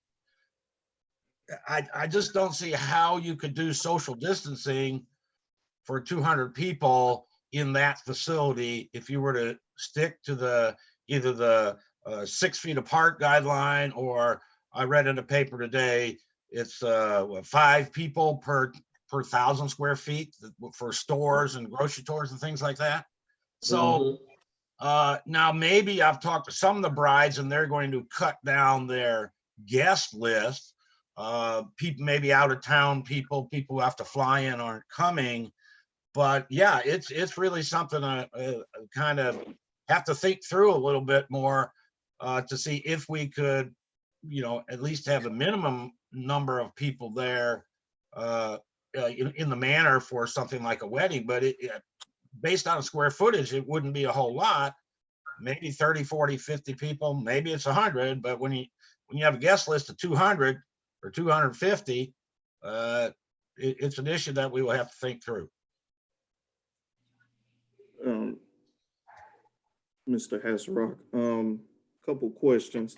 I just don't see how you could do social distancing for 200 people in that facility if you were to stick to either the 6 feet apart guideline, or I read in the paper today, it's 5 people per 1,000 square feet for stores and grocery stores and things like that. So now maybe I've talked to some of the brides and they're going to cut down their guest list. People maybe out of town people who have to fly in aren't coming. But yeah, it's really something I kind of have to think through a little bit more to see if we could, at least have a minimum number of people there in the manor for something like a wedding. But based on square footage, it wouldn't be a whole lot, maybe 30, 40, 50 people, maybe it's 100. But when you have a guest list of 200 or 250, it's an issue that we will have to think through. Mr. Hasrock, couple questions.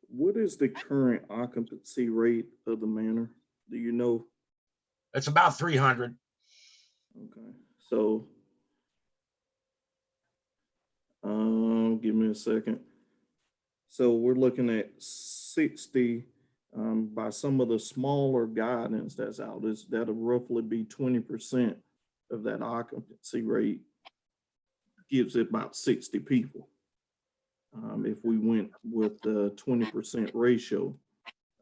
What is the current occupancy rate of the manor? Do you know? It's about 300. Okay, so give me a second. So we're looking at 60 by some of the smaller guidance that's out. That'll roughly be 20% of that occupancy rate. Gives it about 60 people. If we went with the 20% ratio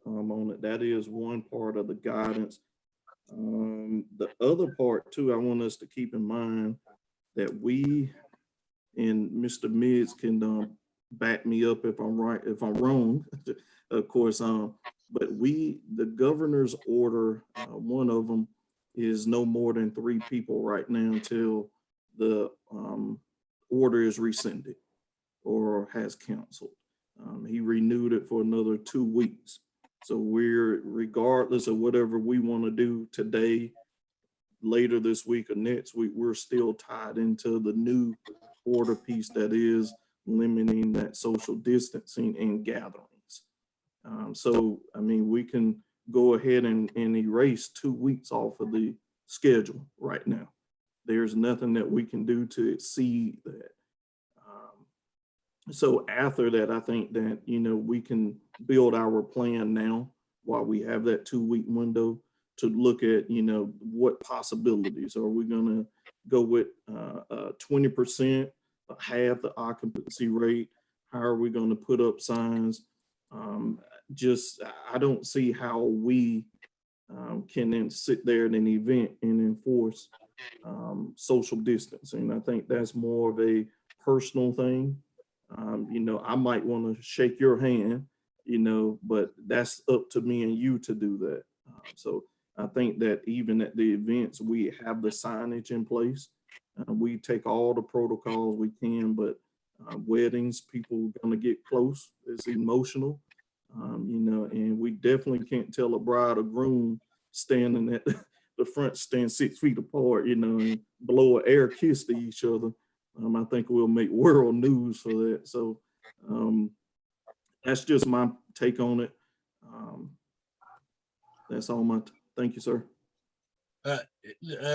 on it, that is one part of the guidance. The other part too, I want us to keep in mind that we, and Mr. Mids can back me up if I'm right, if I'm wrong, of course, but the governor's order, one of them is no more than 3 people right now until the order is rescinded or has canceled. He renewed it for another 2 weeks. So regardless of whatever we want to do today, later this week or next week, we're still tied into the new order piece that is limiting that social distancing and gatherings. So, I mean, we can go ahead and erase 2 weeks off of the schedule right now. There's nothing that we can do to exceed that. So after that, I think that, we can build our plan now while we have that 2 week window to look at, what possibilities. Are we going to go with 20%, half the occupancy rate? How are we going to put up signs? I don't see how we can then sit there at an event and enforce social distancing. I think that's more of a personal thing. I might want to shake your hand, but that's up to me and you to do that. So I think that even at the events, we have the signage in place. We take all the protocols we can, but weddings, people gonna get close. It's emotional, you know, and we definitely can't tell a bride or groom standing at the front, stand 6 feet apart, you know, and blow an air kiss to each other. I think we'll make world news for that. So that's just my take on it. That's all thank you, sir.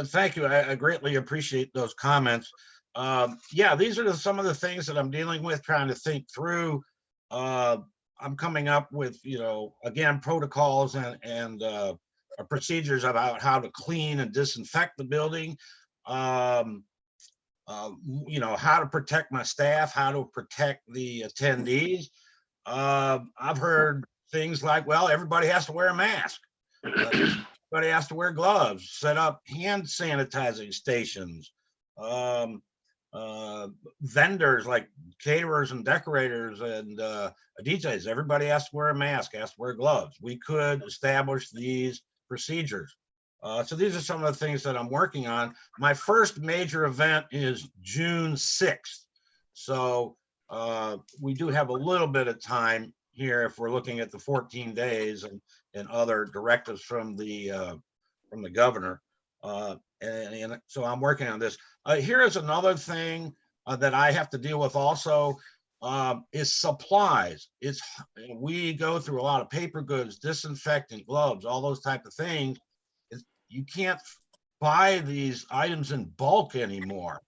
Thank you. I greatly appreciate those comments. Yeah, these are some of the things that I'm dealing with, trying to think through. I'm coming up with, you know, again, protocols and procedures about how to clean and disinfect the building. You know, how to protect my staff, how to protect the attendees. I've heard things like, well, everybody has to wear a mask. Everybody has to wear gloves, set up hand sanitizing stations. Vendors like caterers and decorators and DJs, everybody has to wear a mask, has to wear gloves. We could establish these procedures. So these are some of the things that I'm working on. My first major event is June 6th. So we do have a little bit of time here if we're looking at the 14 days and other directives from the governor. And so I'm working on this. Here is another thing that I have to deal with also is supplies. We go through a lot of paper goods, disinfectant, gloves, all those type of things. You can't buy these items in bulk anymore.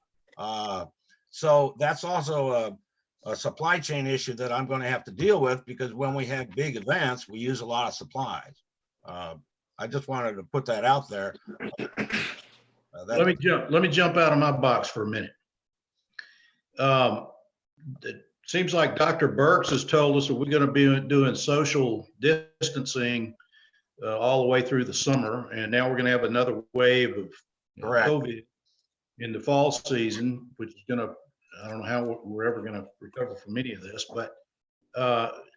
So that's also a supply chain issue that I'm going to have to deal with, because when we have big events, we use a lot of supplies. I just wanted to put that out there. Let me jump out of my box for a minute. It seems like Dr. Burks has told us that we're going to be doing social distancing all the way through the summer, and now we're going to have another wave of COVID in the fall season, which is going to, I don't know how we're ever going to recover from any of this, but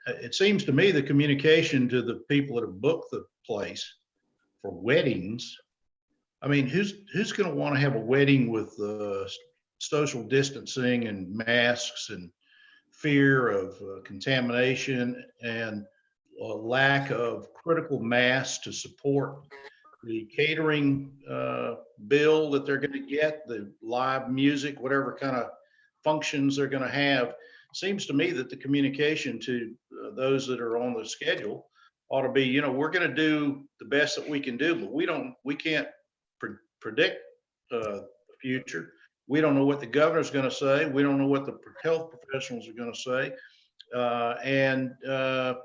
it seems to me the communication to the people that have booked the place for weddings, I mean, who's going to want to have a wedding with social distancing and masks and fear of contamination and a lack of critical mass to support the catering bill that they're going to get, the live music, whatever kind of functions they're going to have? Seems to me that the communication to those that are on the schedule ought to be, you know, we're going to do the best that we can do, but we can't predict the future. We don't know what the governor's going to say. We don't know what the health professionals are going to say. And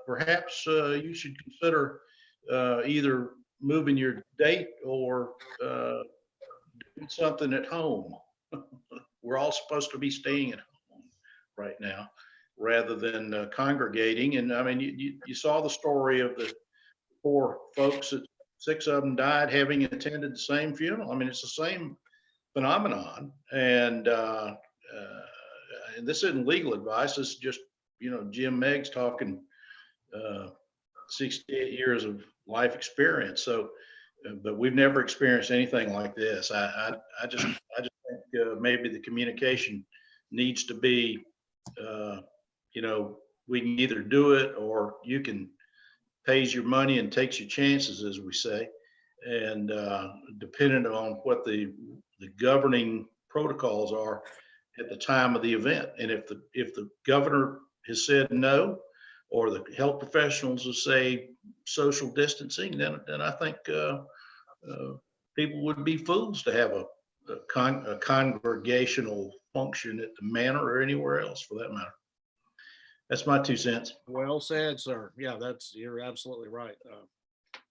perhaps you should consider either moving your date or doing something at home. We're all supposed to be staying at home right now rather than congregating. And I mean, you saw the story of the 4 folks that 6 of them died having attended the same funeral. I mean, it's the same phenomenon. And this isn't legal advice. This is just, you know, Jim Meggs talking 68 years of life experience. So, but we've never experienced anything like this. I just think maybe the communication needs to be, you know, we can either do it or you can pays your money and takes your chances, as we say, and dependent on what the governing protocols are at the time of the event. And if the governor has said no, or the health professionals will say social distancing, then I think people would be fools to have a congregational function at the manor or anywhere else for that matter. That's my 2 cents. Well said, sir. Yeah, you're absolutely right.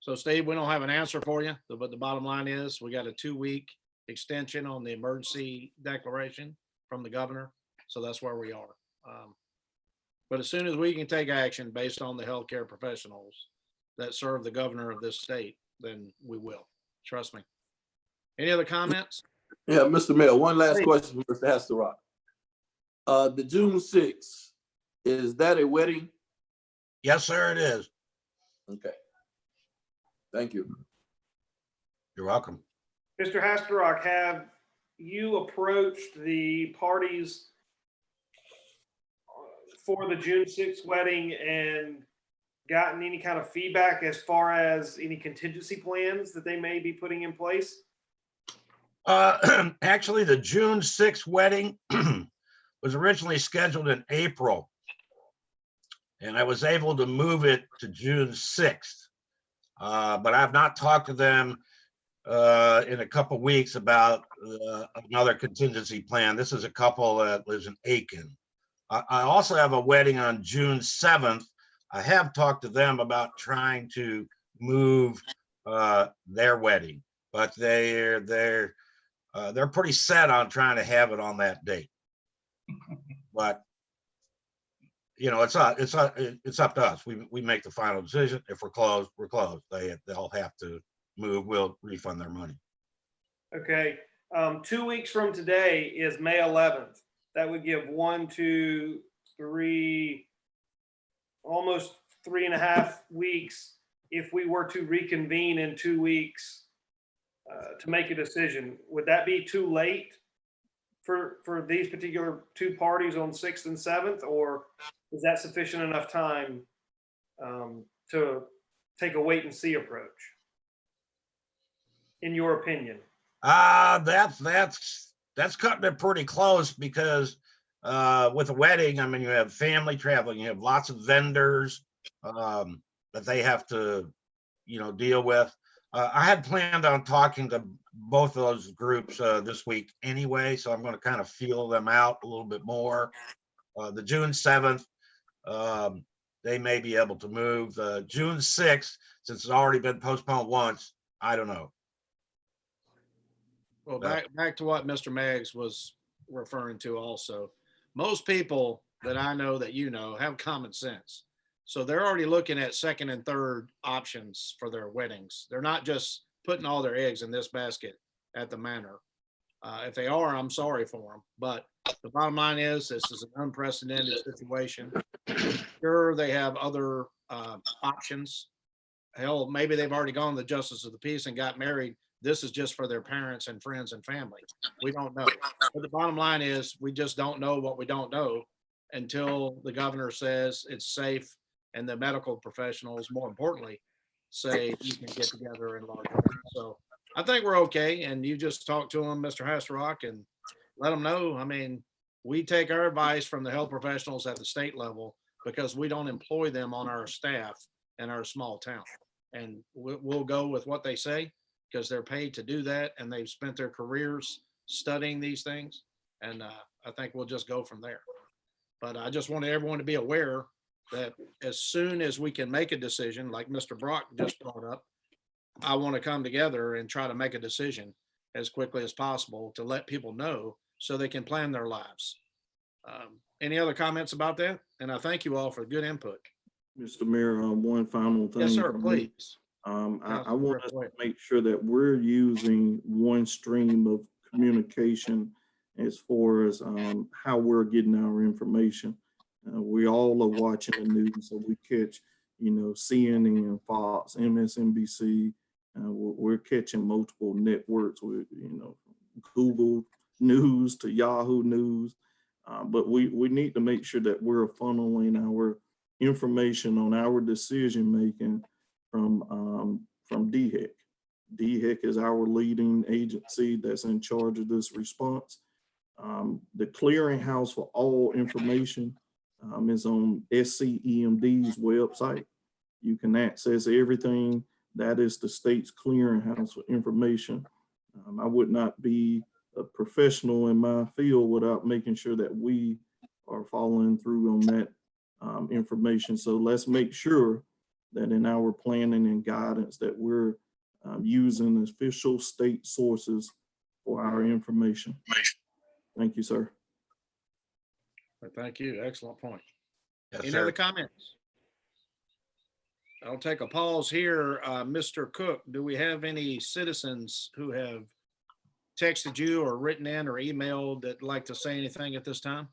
So Steve, we don't have an answer for you, but the bottom line is we got a 2-week extension on the emergency declaration from the governor. So that's where we are. But as soon as we can take action based on the healthcare professionals that serve the governor of this state, then we will. Trust me. Any other comments? Yeah, Mr. Mayor, one last Please. question for Mr. Hasterrock. The June 6th, is that a wedding? Yes, sir, it is. Okay. Thank you. You're welcome. Mr. Hasterrock, have you approached the parties for the June 6th wedding and gotten any kind of feedback as far as any contingency plans that they may be putting in place? Actually, the June 6th wedding was originally scheduled in April. And I was able to move it to June 6th. But I've not talked to them in a couple weeks about another contingency plan. This is a couple that lives in Aiken. I also have a wedding on June 7th. I have talked to them about trying to move their wedding, but they're pretty set on trying to have it on that date. But you know, it's up to us. We make the final decision. If we're closed, we're closed. They'll have to move. We'll refund their money. Okay. 2 weeks from today is May 11th. That would give 1, 2, 3, almost 3.5 weeks if we were to reconvene in 2 weeks to make a decision. Would that be too late for these particular two parties on 6th and 7th, or is that sufficient enough time to take a wait and see approach, in your opinion? That's cutting it pretty close because with a wedding, I mean, you have family traveling, you have lots of vendors that they have to, you know, deal with. I had planned on talking to both of those groups this week anyway, so I'm going to kind of feel them out a little bit more. The June 7th, they may be able to move. The June 6th, since it's already been postponed once, I don't know. Well, back to what Mr. Meggs was referring to also. Most people that I know that you know have common sense. So they're already looking at second and third options for their weddings. They're not just putting all their eggs in this basket at the manor. If they are, I'm sorry for them. But the bottom line is this is an unprecedented situation. Sure, they have other options. Hell, maybe they've already gone to the justice of the peace and got married. This is just for their parents and friends and family. We don't know. But the bottom line is we just don't know what we don't know until the governor says it's safe and the medical professionals, more importantly, say you can get together in large numbers. So I think we're okay. And you just talk to them, Mr. Hasselrock, and let them know. I mean, we take our advice from the health professionals at the state level because we don't employ them on our staff in our small town. And we'll go with what they say because they're paid to do that and they've spent their careers studying these things. And I think we'll just go from there. But I just wanted everyone to be aware that as soon as we can make a decision, like Mr. Brock just brought up, I want to come together and try to make a decision as quickly as possible to let people know so they can plan their lives. Any other comments about that? And I thank you all for good input. Mr. Mayor, one final thing. Yes, sir, from me. please. I want us to make sure that we're using one stream of communication as far as how we're getting our information. We all are watching the news, so we catch, you know, CNN, Fox, MSNBC. We're catching multiple networks with, you know, Google News to Yahoo News. But we need to make sure that we're funneling our information on our decision making from DHEC. DHEC is our leading agency that's in charge of this response. The clearinghouse for all information is on SCEMD's website. You can access everything. That is the state's clearinghouse for information. I would not be a professional in my field without making sure that we are following through on that information. So let's make sure that in our planning and guidance that we're using official state sources for our information. Thank you, sir. Thank you. Excellent point. Yes, Any sir. other comments? I'll take a pause here. Mr. Cook, do we have any citizens who have texted you or written in or emailed that'd like to say anything at this time?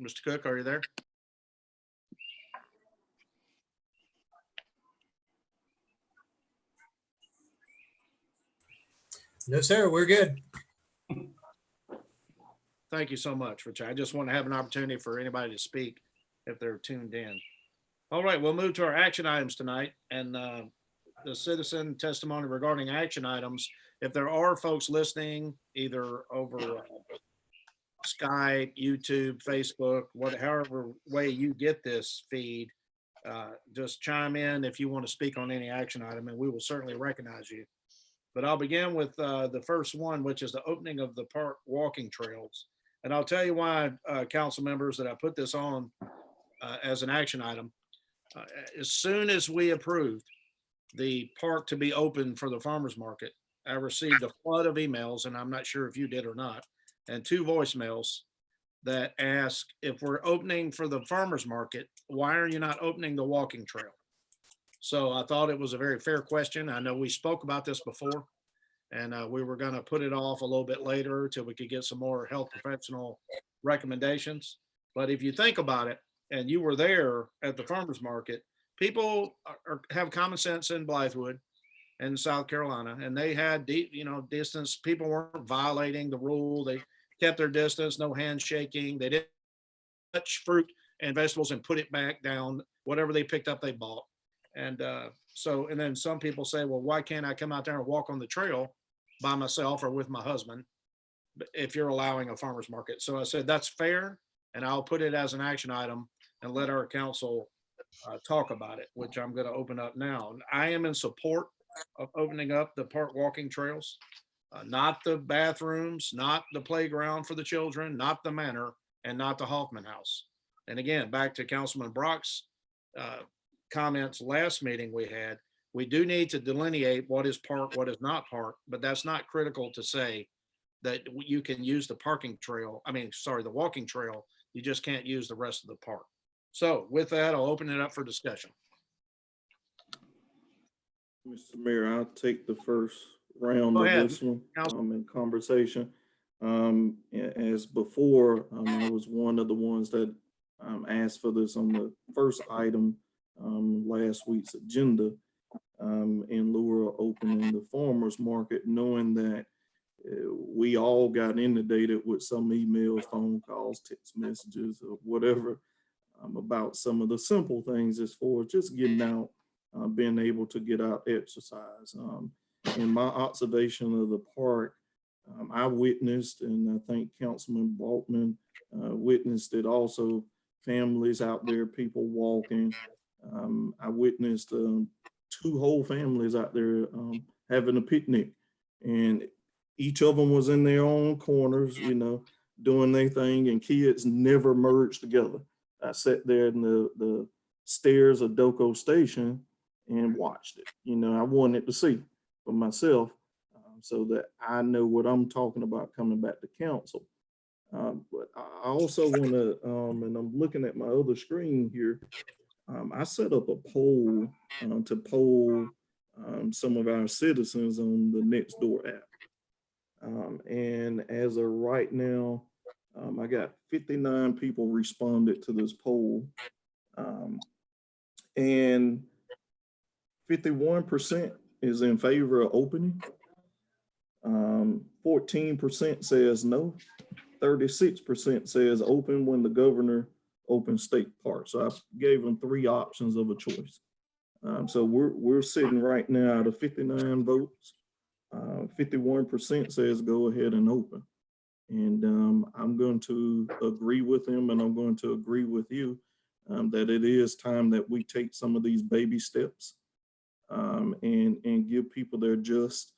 Mr. Cook, are you there? No, sir, we're good. Thank you so much, Rich. I just want to have an opportunity for anybody to speak if they're tuned in. All right, we'll move to our action items tonight, and the citizen testimony regarding action items. If there are folks listening either over Skype, YouTube, Facebook, however way you get this feed, just chime in if you want to speak on any action item, and we will certainly recognize you. But I'll begin with the first one, which is the opening of the park walking trails. And I'll tell you why, council members, that I put this on as an action item. As soon as we approved the park to be open for the farmer's market, I received a flood of emails, and I'm not sure if you did or not, and 2 voicemails that ask, if we're opening for the farmer's market, why are you not opening the walking trail? So I thought it was a very fair question. I know we spoke about this before, and we were going to put it off a little bit later till we could get some more health professional recommendations. But if you think about it, and you were there at the farmer's market, people have common sense in Blythewood and South Carolina, and they had distance. People weren't violating the rule. They kept their distance, no handshaking. They didn't touch fruit and vegetables and put it back down. Whatever they picked up, they bought. And and then some people say, well, why can't I come out there and walk on the trail by myself or with my husband if you're allowing a farmer's market? So I said, that's fair. And I'll put it as an action item and let our council talk about it, which I'm going to open up now. I am in support of opening up the park walking trails, not the bathrooms, not the playground for the children, not the manor, and not the Hoffman House. And again, back to Councilman Brock's comments last meeting we had, we do need to delineate what is park, what is not park, but that's not critical to say that you can use the the walking trail. You just can't use the rest of the park. So with that, I'll open it up for discussion. Mr. Mayor, I'll take the first round Go of ahead, this one Council. in conversation. As before, I was one of the ones that asked for this on the first item last week's agenda, in lieu of opening the farmer's market, knowing that we all got inundated with some emails, phone calls, text messages, or whatever, about some of the simple things as far as just getting out, being able to get out exercise. In my observation of the park, I witnessed, and I think Councilman Baltman witnessed it also, families out there, people walking. I witnessed 2 whole families out there having a picnic, and each of them was in their own corners, doing their thing, and kids never merged together. I sat there in the stairs of Doco Station and watched it. I wanted to see for myself, so that I know what I'm talking about coming back to council. But I also want to, and I'm looking at my other screen here, I set up a poll to poll some of our citizens on the Nextdoor app. And as of right now, I got 59 people responded to this poll, and 51% is in favor of opening. 14% says no. 36% says open when the governor opens state parks. So I gave them 3 options of a choice. So we're sitting right now out of 59 votes. 51% says go ahead and open. And I'm going to agree with him, and I'm going to agree with you that it is time that we take some of these baby steps and give people their just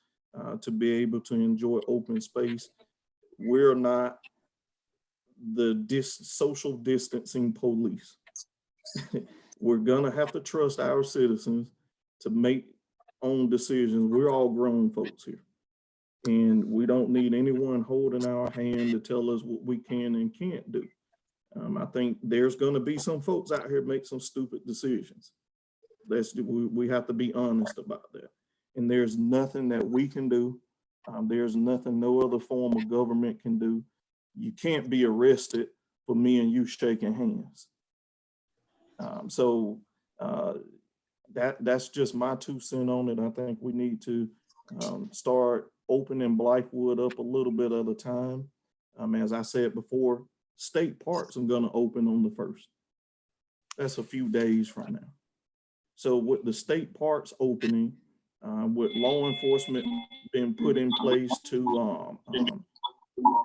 to be able to enjoy open space. We're not the social distancing police. We're gonna have to trust our citizens to make own decisions. We're all grown folks here, and we don't need anyone holding our hand to tell us what we can and can't do. I think there's gonna be some folks out here make some stupid decisions. We have to be honest about that. And there's nothing that we can do. There's nothing no other form of government can do. You can't be arrested for me and you shaking hands. That's just my 2 cents on it. I think we need to start opening Blythewood up a little bit at a time. As I said before, state parks are gonna open on the 1st. That's a few days from now. So with the state parks opening, with law enforcement being put in place to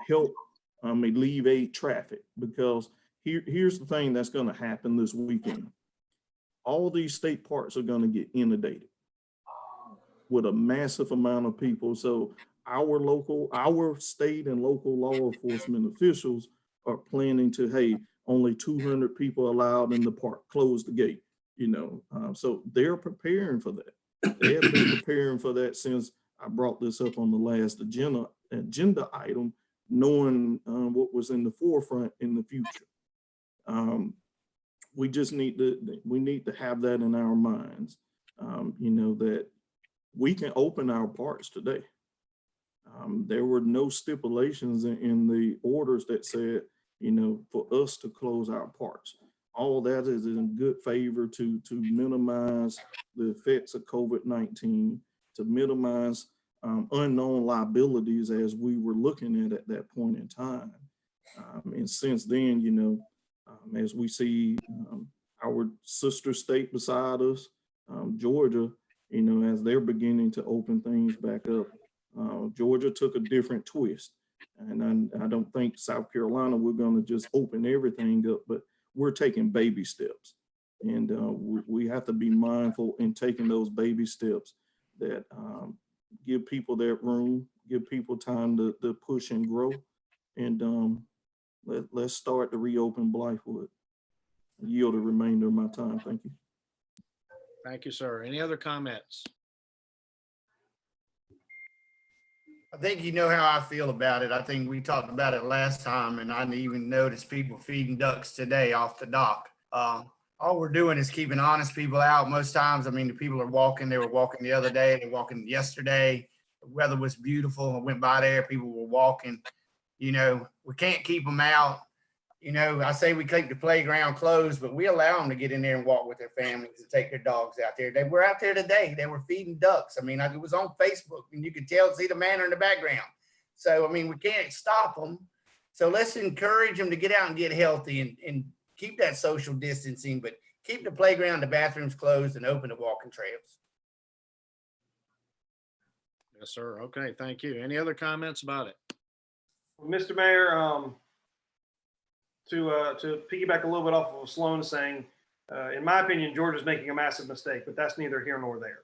help alleviate traffic, because here's the thing that's going to happen this weekend. All these state parks are going to get inundated with a massive amount of people. So our state and local law enforcement officials are planning to, hey, only 200 people allowed in the park, close the gate, so they're preparing for that. They have been preparing for that since I brought this up on the last agenda item, knowing what was in the forefront in the future. We just need to have that in our minds, that we can open our parks today. There were no stipulations in the orders that said, for us to close our parks. All that is in good favor to minimize the effects of COVID-19, to minimize unknown liabilities as we were looking at that point in time. And since then, as we see our sister state beside us, Georgia, as they're beginning to open things back up, Georgia took a different twist. And I don't think South Carolina, we're going to just open everything up, but we're taking baby steps. And we have to be mindful in taking those baby steps that give people that room, give people time to push and grow. And let's start to reopen Blythewood. I yield the remainder of my time. Thank you. Thank you, sir. Any other comments? I think you know how I feel about it. I think we talked about it last time, and I didn't even notice people feeding ducks today off the dock. All we're doing is keeping honest people out most times. I mean, the people are walking. They were walking the other day. They were walking yesterday. The weather was beautiful. I went by there. People were walking. We can't keep them out. I say we keep the playground closed, but we allow them to get in there and walk with their families and take their dogs out there. They were out there today. They were feeding ducks. I mean, it was on Facebook, and you could see the manor in the background. So, I mean, we can't stop them. So let's encourage them to get out and get healthy and keep that social distancing, but keep the playground, the bathrooms closed, and open the walking trails. Yes, sir. Okay, thank you. Any other comments about it? Mr. Mayor, to piggyback a little bit off of Sloan saying, in my opinion, Georgia's making a massive mistake, but that's neither here nor there.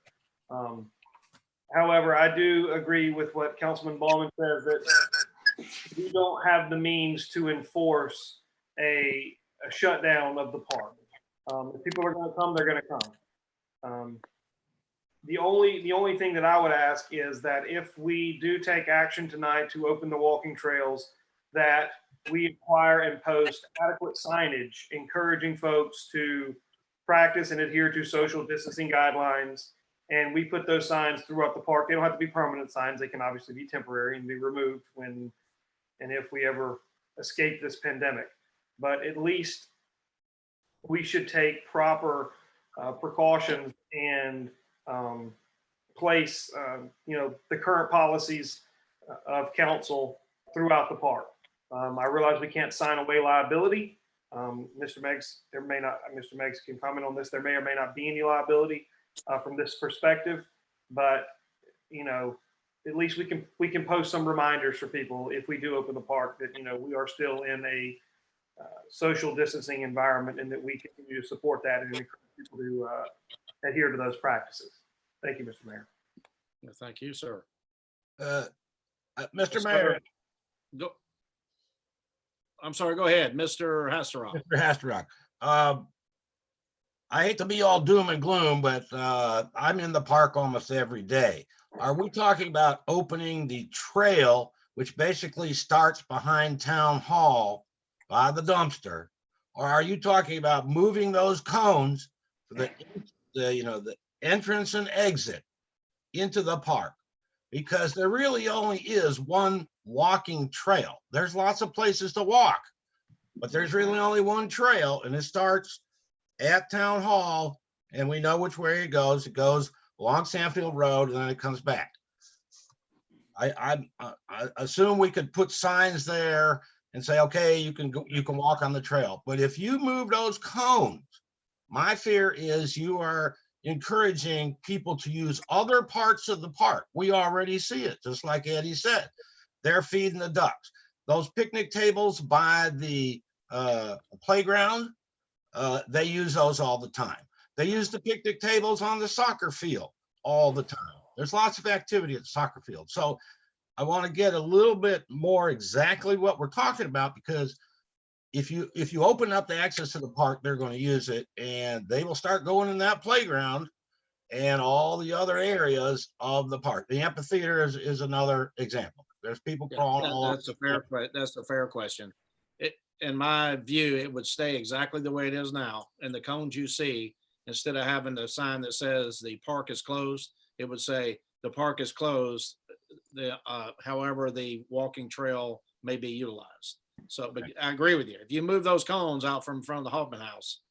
However, I do agree with what Councilman Ballman says, that we don't have the means to enforce a shutdown of the park. If people are going to come, they're going to come. The only thing that I would ask is that if we do take action tonight to open the walking trails, that we acquire and post adequate signage encouraging folks to practice and adhere to social distancing guidelines. And we put those signs throughout the park. They don't have to be permanent signs. They can obviously be temporary and be removed when and if we ever escape this pandemic. But at least we should take proper precautions and place the current policies of council throughout the park. I realize we can't sign away liability. Mr. Meggs can comment on this. There may or may not be any liability from this perspective, but at least we can post some reminders for people if we do open the park that we are still in a social distancing environment and that we continue to support that and encourage people to adhere to those practices. Thank you, Mr. Mayor. Thank you, sir. Mr. Mayor. I'm sorry, go ahead, Mr. Hasterock. Mr. Hasterock. I hate to be all doom and gloom, but I'm in the park almost every day. Are we talking about opening the trail, which basically starts behind Town Hall by the dumpster? Or are you talking about moving those cones for the entrance and exit into the park? Because there really only is one walking trail. There's lots of places to walk, but there's really only one trail, and it starts at Town Hall, and we know which way it goes. It goes along Sanfield Road, and then it comes back. I assume we could put signs there and say, okay, you can go, you can walk on the trail. But if you move those cones, my fear is you are encouraging people to use other parts of the park. We already see it, just like Eddie said. They're feeding the ducks. Those picnic tables by the playground, they use those all the time. They use the picnic tables on the soccer field all the time. There's lots of activity at the soccer field. So I want to get a little bit more exactly what we're talking about, because if you open up the access to the park, they're going to use it, and they will start going in that playground and all the other areas of the park. The amphitheater is another example. There's people crawling all That's a fair question. In my view, it would stay exactly the way it is now. And the cones you see, instead of having the sign that says the park is closed, it would say the park is closed. However, the walking trail may be utilized. So, but I agree with you. If you move those cones out from front of the Hoffman House,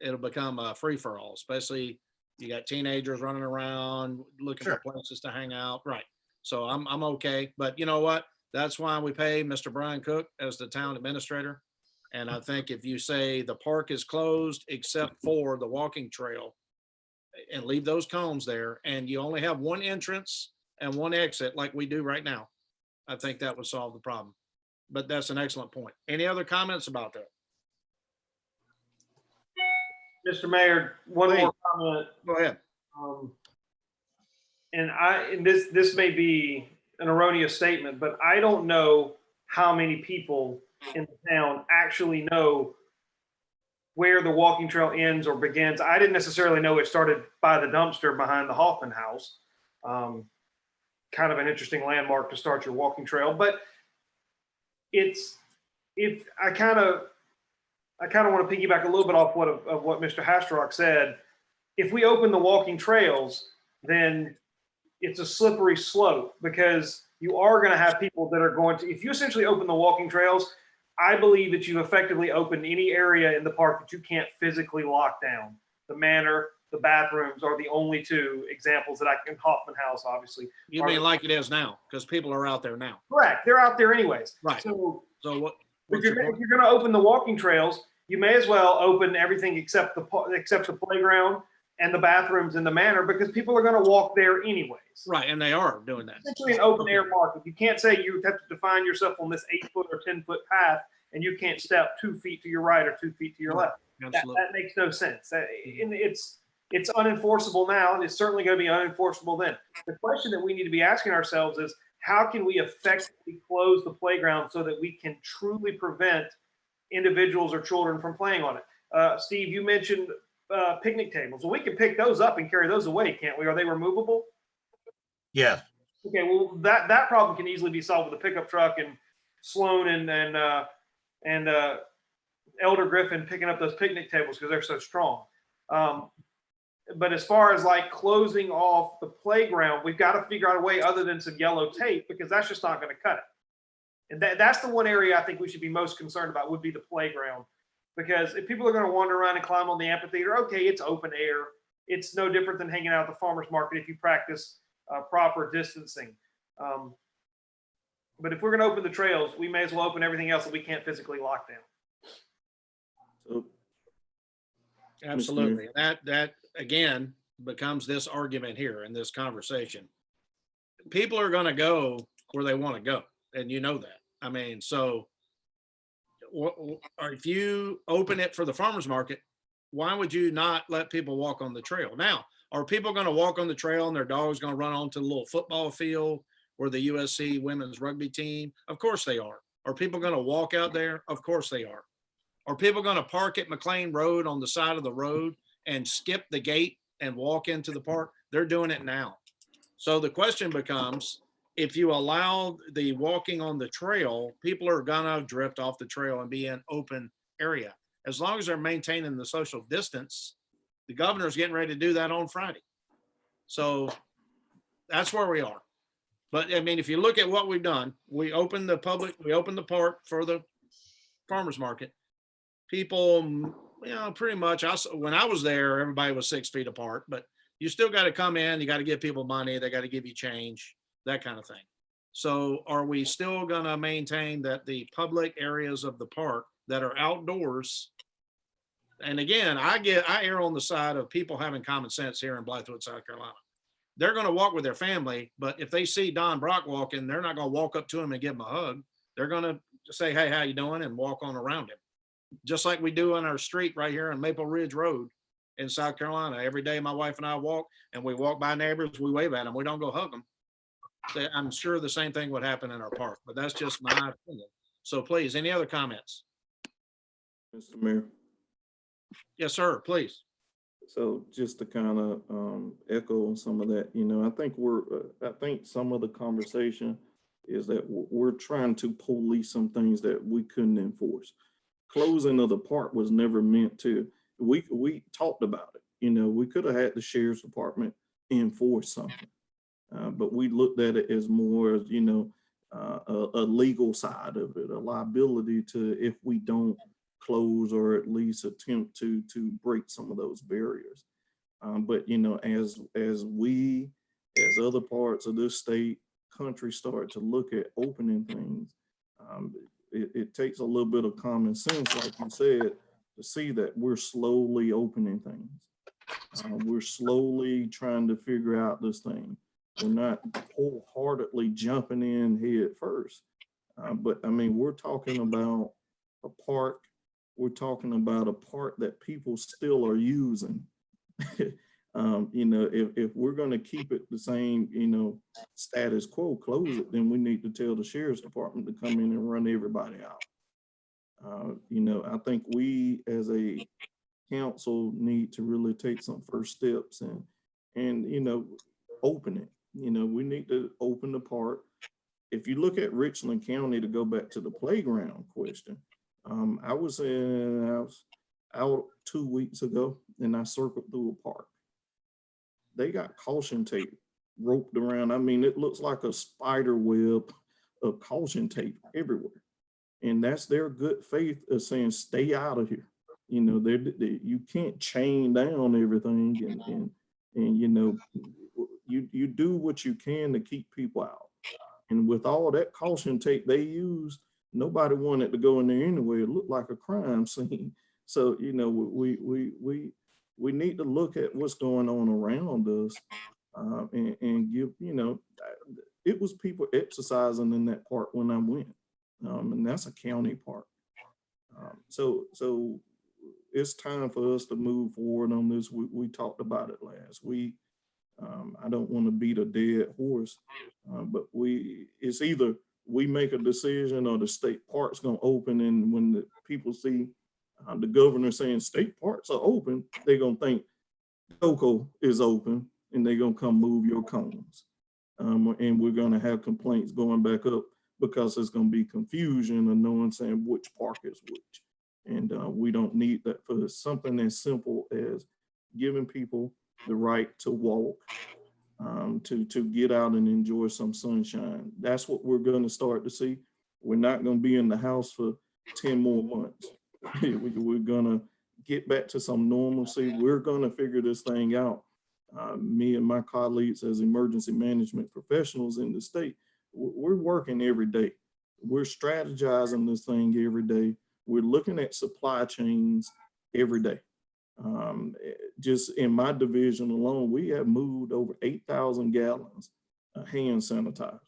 it'll become a free for all. Especially you got teenagers running around looking for places to hang out. Right. So I'm okay. But you know what? That's why we pay Mr. Brian Cook as the town administrator. And I think if you say the park is closed except for the walking trail and leave those cones there, and you only have one entrance and one exit like we do right now, I think that would solve the problem. But that's an excellent point. Any other comments about that? Mr. Mayor, one more comment. Go ahead. And this may be an erroneous statement, but I don't know how many people in the town actually know where the walking trail ends or begins. I didn't necessarily know it started by the dumpster behind the Hoffman House. Kind of an interesting landmark to start your walking trail, but I kind of want to piggyback a little bit off of what Mr. Hastrock said. If we open the walking trails, then it's a slippery slope, because you are going to have people that are going to, if you essentially open the walking trails, I believe that you've effectively opened any area in the park that you can't physically lock down. The manor, the bathrooms are the only two examples that I can, Hoffman House, obviously. You mean like it is now, because people are out there now. Correct. They're out there anyways. Right. So what? if you're going to open the walking trails, you may as well open everything except the playground and the bathrooms in the manor, because people are going to walk there anyways. Right, and they are doing that. Essentially an open air market. You can't say you have to define yourself on this 8-foot or 10-foot path, and you can't step 2 feet to your right or 2 feet to your left. Absolutely. That makes no sense. It's unenforceable now, and it's certainly going to be unenforceable then. The question that we need to be asking ourselves is, how can we effectively close the playground so that we can truly prevent individuals or children from playing on it? Steve, you mentioned picnic tables. Well, we can pick those up and carry those away, can't we? Are they removable? Yes. Okay, well, that problem can easily be solved with a pickup truck and Sloan and Elder Griffin picking up those picnic tables because they're so strong. But as far as like closing off the playground, we've got to figure out a way other than some yellow tape, because that's just not going to cut it. And that's the one area I think we should be most concerned about, would be the playground. Because if people are going to wander around and climb on the amphitheater, okay, it's open air. It's no different than hanging out at the farmer's market if you practice proper distancing. But if we're going to open the trails, we may as well open everything else that we can't physically lock down. So, Absolutely. That again becomes this argument here in this conversation. People are going to go where they want to go, and you know that. I mean, so if you open it for the farmer's market, why would you not let people walk on the trail? Now, are people going to walk on the trail and their dog's going to run onto the little football field where the USC women's rugby team? Of course they are. Are people going to walk out there? Of course they are. Are people going to park at McLean Road on the side of the road and skip the gate and walk into the park? They're doing it now. So the question becomes, if you allow the walking on the trail, people are going to drift off the trail and be in open area. As long as they're maintaining the social distance, the governor's getting ready to do that on Friday. So that's where we are. But I mean, if you look at what we've done, we opened the park for the farmer's market. People, you know, pretty much, when I was there, everybody was 6 feet apart, but you still got to come in, you got to give people money, they got to give you change, that kind of thing. So are we still gonna maintain that the public areas of the park that are outdoors? And again, I err on the side of people having common sense here in Blythewood, South Carolina. They're gonna walk with their family, but if they see Don Brock walking, they're not gonna walk up to him and give him a hug. They're gonna say, hey, how you doing? And walk on around him. Just like we do on our street right here on Maple Ridge Road in South Carolina. Every day my wife and I walk, and we walk by neighbors, we wave at them. We don't go hug them. So I'm sure the same thing would happen in our park, but that's just my opinion. So please, any other comments? Mr. Mayor. Yes, sir, please. So just to kind of echo on some of that, I think I think some of the conversation is that we're trying to police some things that we couldn't enforce. Closing of the park was never meant to, we talked about it, we could have had the sheriff's department enforce something. But we looked at it as more, a legal side of it, a liability to if we don't close or at least attempt to break some of those barriers. But as we, as other parts of this state, country start to look at opening things, it takes a little bit of common sense, like you said, to see that we're slowly opening things. We're slowly trying to figure out this thing. We're not wholeheartedly jumping in head first. But I mean, we're talking about a park. We're talking about a park that people still are using. If we're going to keep it the same, status quo, close it, then we need to tell the sheriff's department to come in and run everybody out. I think we as a council need to really take some first steps and open it. We need to open the park. If you look at Richland County, to go back to the playground question, I was out 2 weeks ago and I circled through a park. They got caution tape roped around. I mean, it looks like a spider web of caution tape everywhere. And that's their good faith of saying, stay out of here. You can't chain down everything and you do what you can to keep people out. And with all that caution tape they used, nobody wanted to go in there anyway. It looked like a crime scene. So, we need to look at what's going on around us and give, it was people exercising in that park when I went. And that's a county park. So it's time for us to move forward on this. We talked about it last week. I don't want to beat a dead horse, but it's either we make a decision or the state park's gonna open, and when the people see the governor saying state parks are open, they're gonna think Coco is open and they're gonna come move your cones. And we're gonna have complaints going back up because there's gonna be confusion of no one saying which park is which. And we don't need that for something as simple as giving people the right to walk, to get out and enjoy some sunshine. That's what we're going to start to see. We're not going to be in the house for 10 more months. We're going to get back to some normalcy. We're going to figure this thing out. Me and my colleagues as emergency management professionals in the state, we're working every day. We're strategizing this thing every day. We're looking at supply chains every day. Just in my division alone, we have moved over 8,000 gallons of hand sanitizer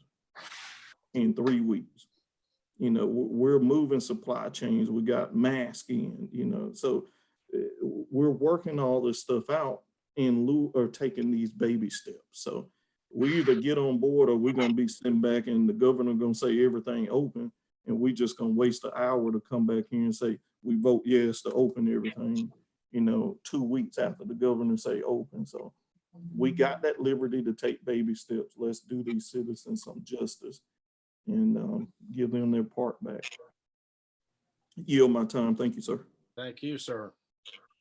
in 3 weeks. We're moving supply chains. We got masking, so we're working all this stuff out in lieu of taking these baby steps. So we either get on board or we're going to be sitting back and the governor going to say everything open, and we just going to waste an hour to come back here and say we vote yes to open everything, 2 weeks after the governor say open. So we got that liberty to take baby steps. Let's do these citizens some justice and give them their park back. Yield my time. Thank you, sir. Thank you, sir.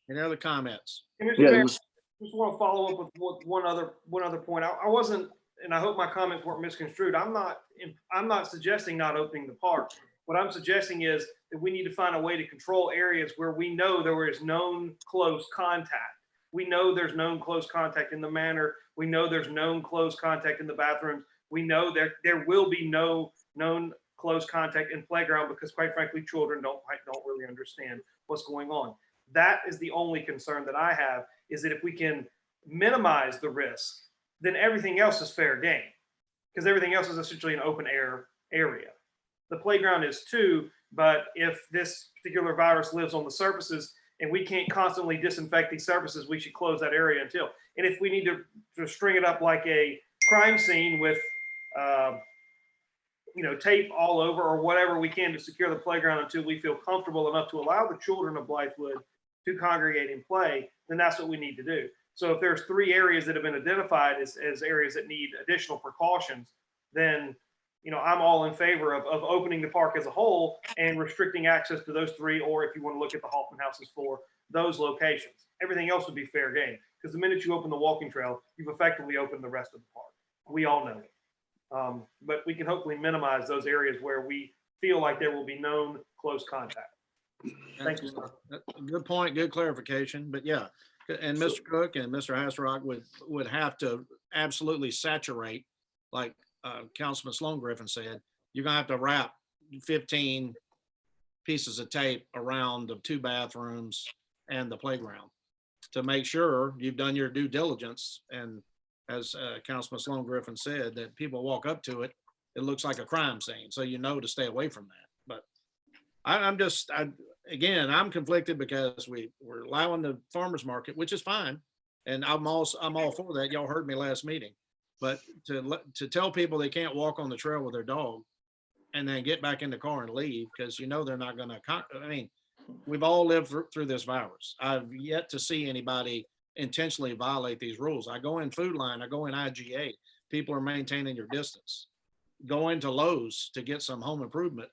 Any other comments? And Mr. Yeah, Mayor, just want to follow up with one other point. I wasn't, and I hope my comments weren't misconstrued. I'm not suggesting not opening the park. What I'm suggesting is that we need to find a way to control areas where we know there is known close contact. We know there's known close contact in the manor. We know there's known close contact in the bathrooms. We know there will be no known close contact in playground because, quite frankly, children don't really understand what's going on. That is the only concern that I have, is that if we can minimize the risk, then everything else is fair game, because everything else is essentially an open air area. The playground is too, but if this particular virus lives on the surfaces and we can't constantly disinfect these surfaces, we should close that area until. And if we need to string it up like a crime scene with, tape all over or whatever we can to secure the playground until we feel comfortable enough to allow the children of Blythewood to congregate and play, then that's what we need to do. So if there's 3 areas that have been identified as areas that need additional precautions, then I'm all in favor of opening the park as a whole and restricting access to those 3, or if you want to look at the Hoffman houses, for those locations. Everything else would be fair game, because the minute you open the walking trail, you've effectively opened the rest of the park. We all know it. But we can hopefully minimize those areas where we feel like there will be known close contact. Thank you, sir. Good point, good clarification, but yeah. And Mr. Cook and Mr. Hasselrock would have to absolutely saturate, like Councilman Sloan Griffin said, you're gonna have to wrap 15 pieces of tape around the 2 bathrooms and the playground to make sure you've done your due diligence. And as Councilman Sloan Griffin said, that people walk up to it, it looks like a crime scene. So to stay away from that. But I'm conflicted because we're allowing the farmer's market, which is fine. And I'm all for that. Y'all heard me last meeting. But to tell people they can't walk on the trail with their dog and then get back in the car and leave because they're not going to, we've all lived through this virus. I've yet to see anybody intentionally violate these rules. I go in Food Line, I go in IGA, people are maintaining your distance. Go into Lowe's to get some home improvement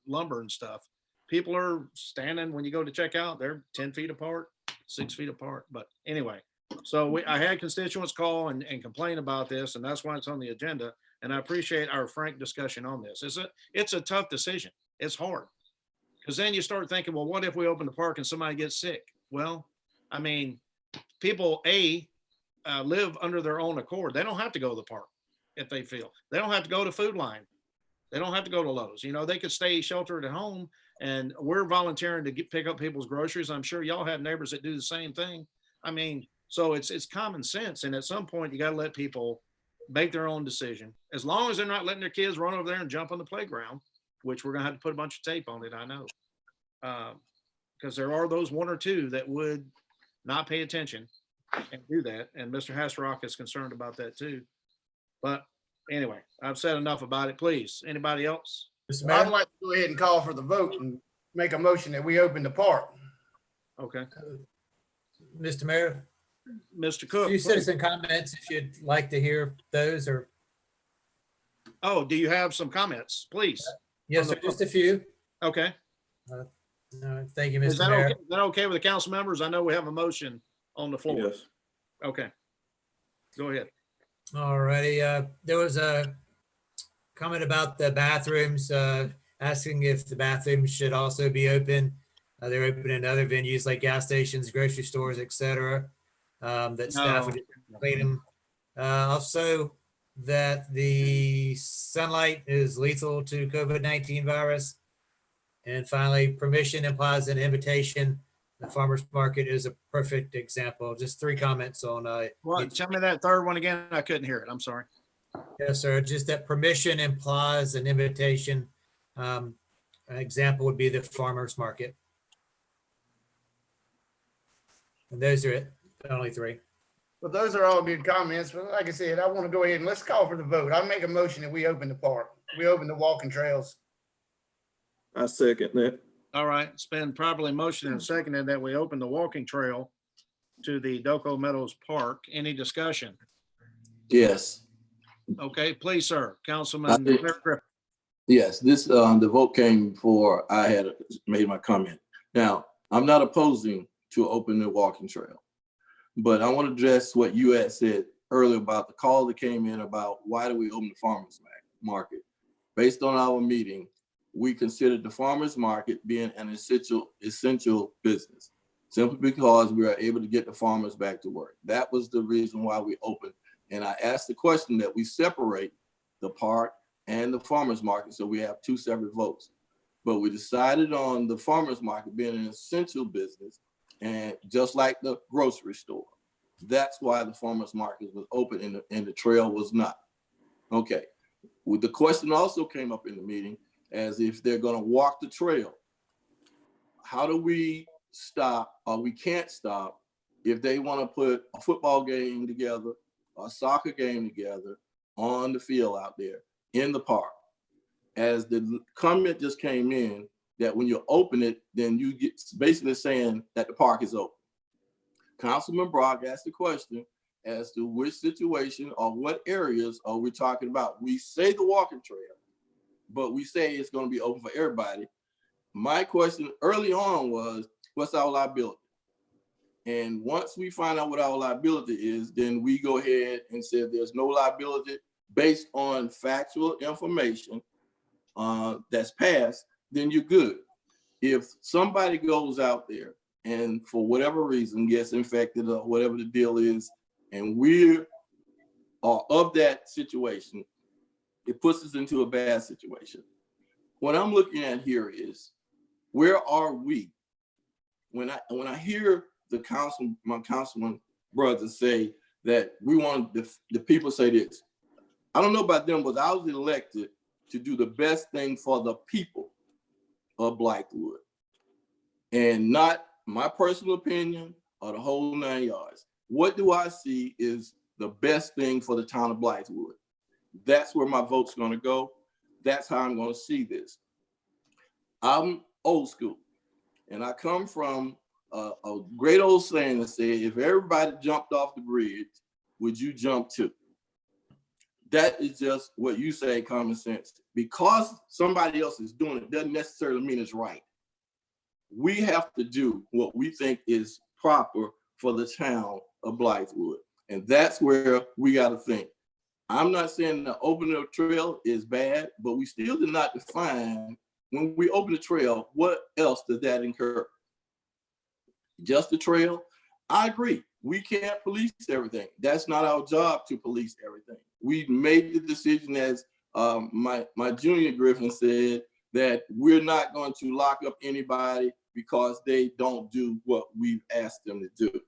lumber and stuff. People are standing, when you go to check out, they're 10 feet apart, 6 feet apart. But anyway, so I had constituents call and complain about this, and that's why it's on the agenda. And I appreciate our frank discussion on this. It's a tough decision. It's hard. Because then you start thinking, well, what if we open the park and somebody gets sick? Well, people live under their own accord. They don't have to go to the park if they feel. They don't have to go to Food Line. They don't have to go to Lowe's. They could stay sheltered at home, and we're volunteering to pick up people's groceries. I'm sure y'all have neighbors that do the same thing. So it's common sense. And at some point, you got to let people make their own decision, as long as they're not letting their kids run over there and jump on the playground, which we're going to have to put a bunch of tape on it. I know. Because there are those 1 or 2 that would not pay attention and do that. And Mr. Hasselrock is concerned about that too. But anyway, I've said enough about it. Please, anybody else? Mr. I'd Mayor? like to go ahead and call for the vote and make a motion that we open the park. Okay. Mr. Mayor, Mr. a Cook. few please. citizen comments if you'd like to hear those, or Oh, do you have some comments, please? yes, sir, just a few. Okay. Thank you, Is Mr. that Mayor. okay? Is that okay with the council members? I know we have a motion on the floor. Yes. Okay. Go ahead. All righty. There was a comment about the bathrooms, asking if the bathrooms should also be open. They're open in other venues like gas stations, grocery stores, etc. That staff would clean them. Also, that the sunlight is lethal to COVID-19 virus. And finally, permission implies an invitation. The farmer's market is a perfect example. Just 3 comments on Well, tell me that third one again. I couldn't hear it. I'm sorry. yes, sir. Just that permission implies an invitation. An example would be the farmer's market. And those are it, only 3. But those are all good comments. But like I said, I want to go ahead and let's call for the vote. I'll make a motion that we open the park. We open the walking trails. I second that. All right. It's been properly motioned and seconded that we open the walking trail to the Doco Meadows Park. Any discussion? Yes, Okay, please, sir. Councilman Griffin. yes, the vote came before I had made my comment. Now, I'm not opposing to open the walking trail, but I want to address what you had said earlier about the call that came in about why do we open the farmer's market? Based on our meeting, we considered the farmer's market being an essential business, simply because we are able to get the farmers back to work. That was the reason why we opened. And I asked the question that we separate the park and the farmer's market. So we have two separate votes. But we decided on the farmer's market being an essential business, and just like the grocery store. That's why the farmer's market was open and the trail was not. Okay. Well, the question also came up in the meeting as if they're going to walk the trail. How do we stop, or we can't stop, if they want to put a football game together, a soccer game together on the field out there in the park? As the comment just came in, that when you open it, then you get basically saying that the park is open. Councilman Brock asked the question as to which situation or what areas are we talking about. We say the walking trail, but we say it's going to be open for everybody. My question early on was, what's our liability? And once we find out what our liability is, then we go ahead and say there's no liability based on factual information that's passed, then you're good. If somebody goes out there and for whatever reason gets infected or whatever the deal is, and we are of that situation, it puts us into a bad situation. What I'm looking at here is, where are we? When I hear my councilman brothers say that we want the people say this, I don't know about them, but I was elected to do the best thing for the people of Blythewood, and not my personal opinion or the whole 9 yards. What do I see is the best thing for the town of Blythewood? That's where my vote's going to go. That's how I'm going to see this. I'm old school, and I come from a great old saying that said, if everybody jumped off the bridge, would you jump too? That is just what you say, common sense. Because somebody else is doing it doesn't necessarily mean it's right. We have to do what we think is proper for the town of Blythewood. And that's where we got to think. I'm not saying the opening of the trail is bad, but we still did not define, when we open the trail, what else does that incur? Just the trail? I agree. We can't police everything. That's not our job to police everything. We made the decision, as my junior Griffin said, that we're not going to lock up anybody because they don't do what we've asked them to do.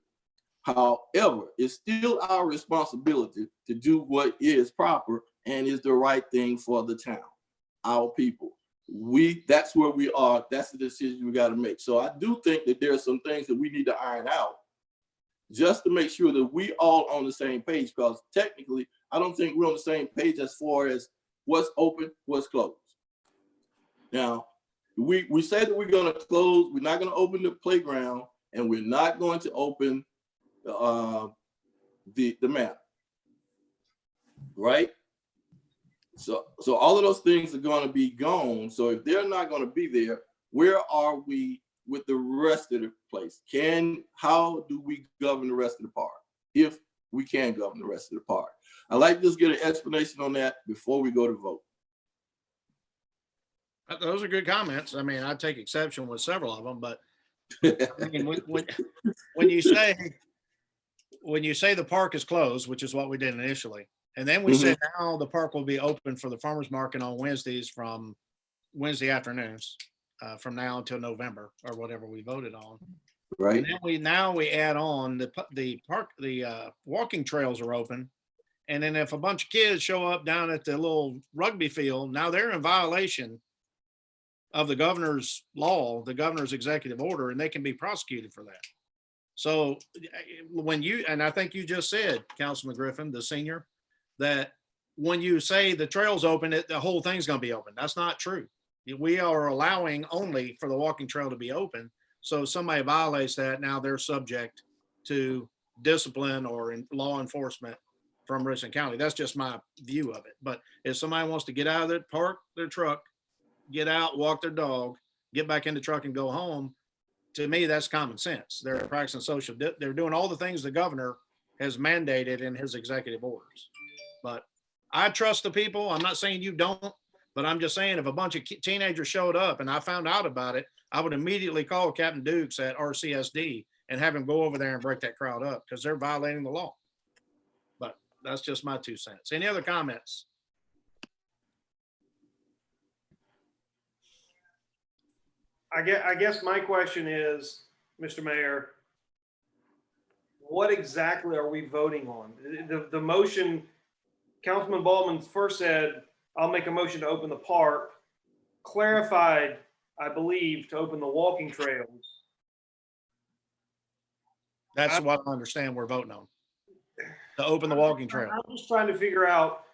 However, it's still our responsibility to do what is proper and is the right thing for the town, our people. That's where we are. That's the decision we got to make. So I do think that there are some things that we need to iron out just to make sure that we all on the same page, because technically, I don't think we're on the same page as far as what's open, what's closed. Now, we say that we're going to close, we're not going to open the playground, and we're not going to open the map, right? So all of those things are going to be gone. So if they're not going to be there, where are we with the rest of the place? How do we govern the rest of the park? If we can govern the rest of the park. I'd like to just get an explanation on that before we go to vote. Those are good comments. I mean, I take exception with several of them, but I mean, when you say the park is closed, which is what we did initially, and then we said now the park will be open for the farmers market on Wednesdays from Wednesday afternoons from now until November or whatever we voted on. Right. And then we add on the walking trails are open. And then if a bunch of kids show up down at the little rugby field, now they're in violation of the governor's law, the governor's executive order, and they can be prosecuted for that. So and I think you just said, Councilman Griffin, the senior, that when you say the trail's open, the whole thing's going to be open. That's not true. We are allowing only for the walking trail to be open. So if somebody violates that, now they're subject to discipline or law enforcement from Richland County. That's just my view of it. But if somebody wants to get out of it, park their truck, get out, walk their dog, get back in the truck and go home, to me, that's common sense. They're practicing they're doing all the things the governor has mandated in his executive orders. But I trust the people. I'm not saying you don't, but I'm just saying if a bunch of teenagers showed up and I found out about it, I would immediately call Captain Dukes at RCSD and have him go over there and break that crowd up because they're violating the law. But that's just my 2 cents. Any other comments? I guess my question is, Mr. Mayor, what exactly are we voting on? The motion, Councilman Baldwin first said, I'll make a motion to open the park, clarified, I believe, to open the walking trails. That's what I understand we're voting on. To open the walking trail. I'm just trying to figure out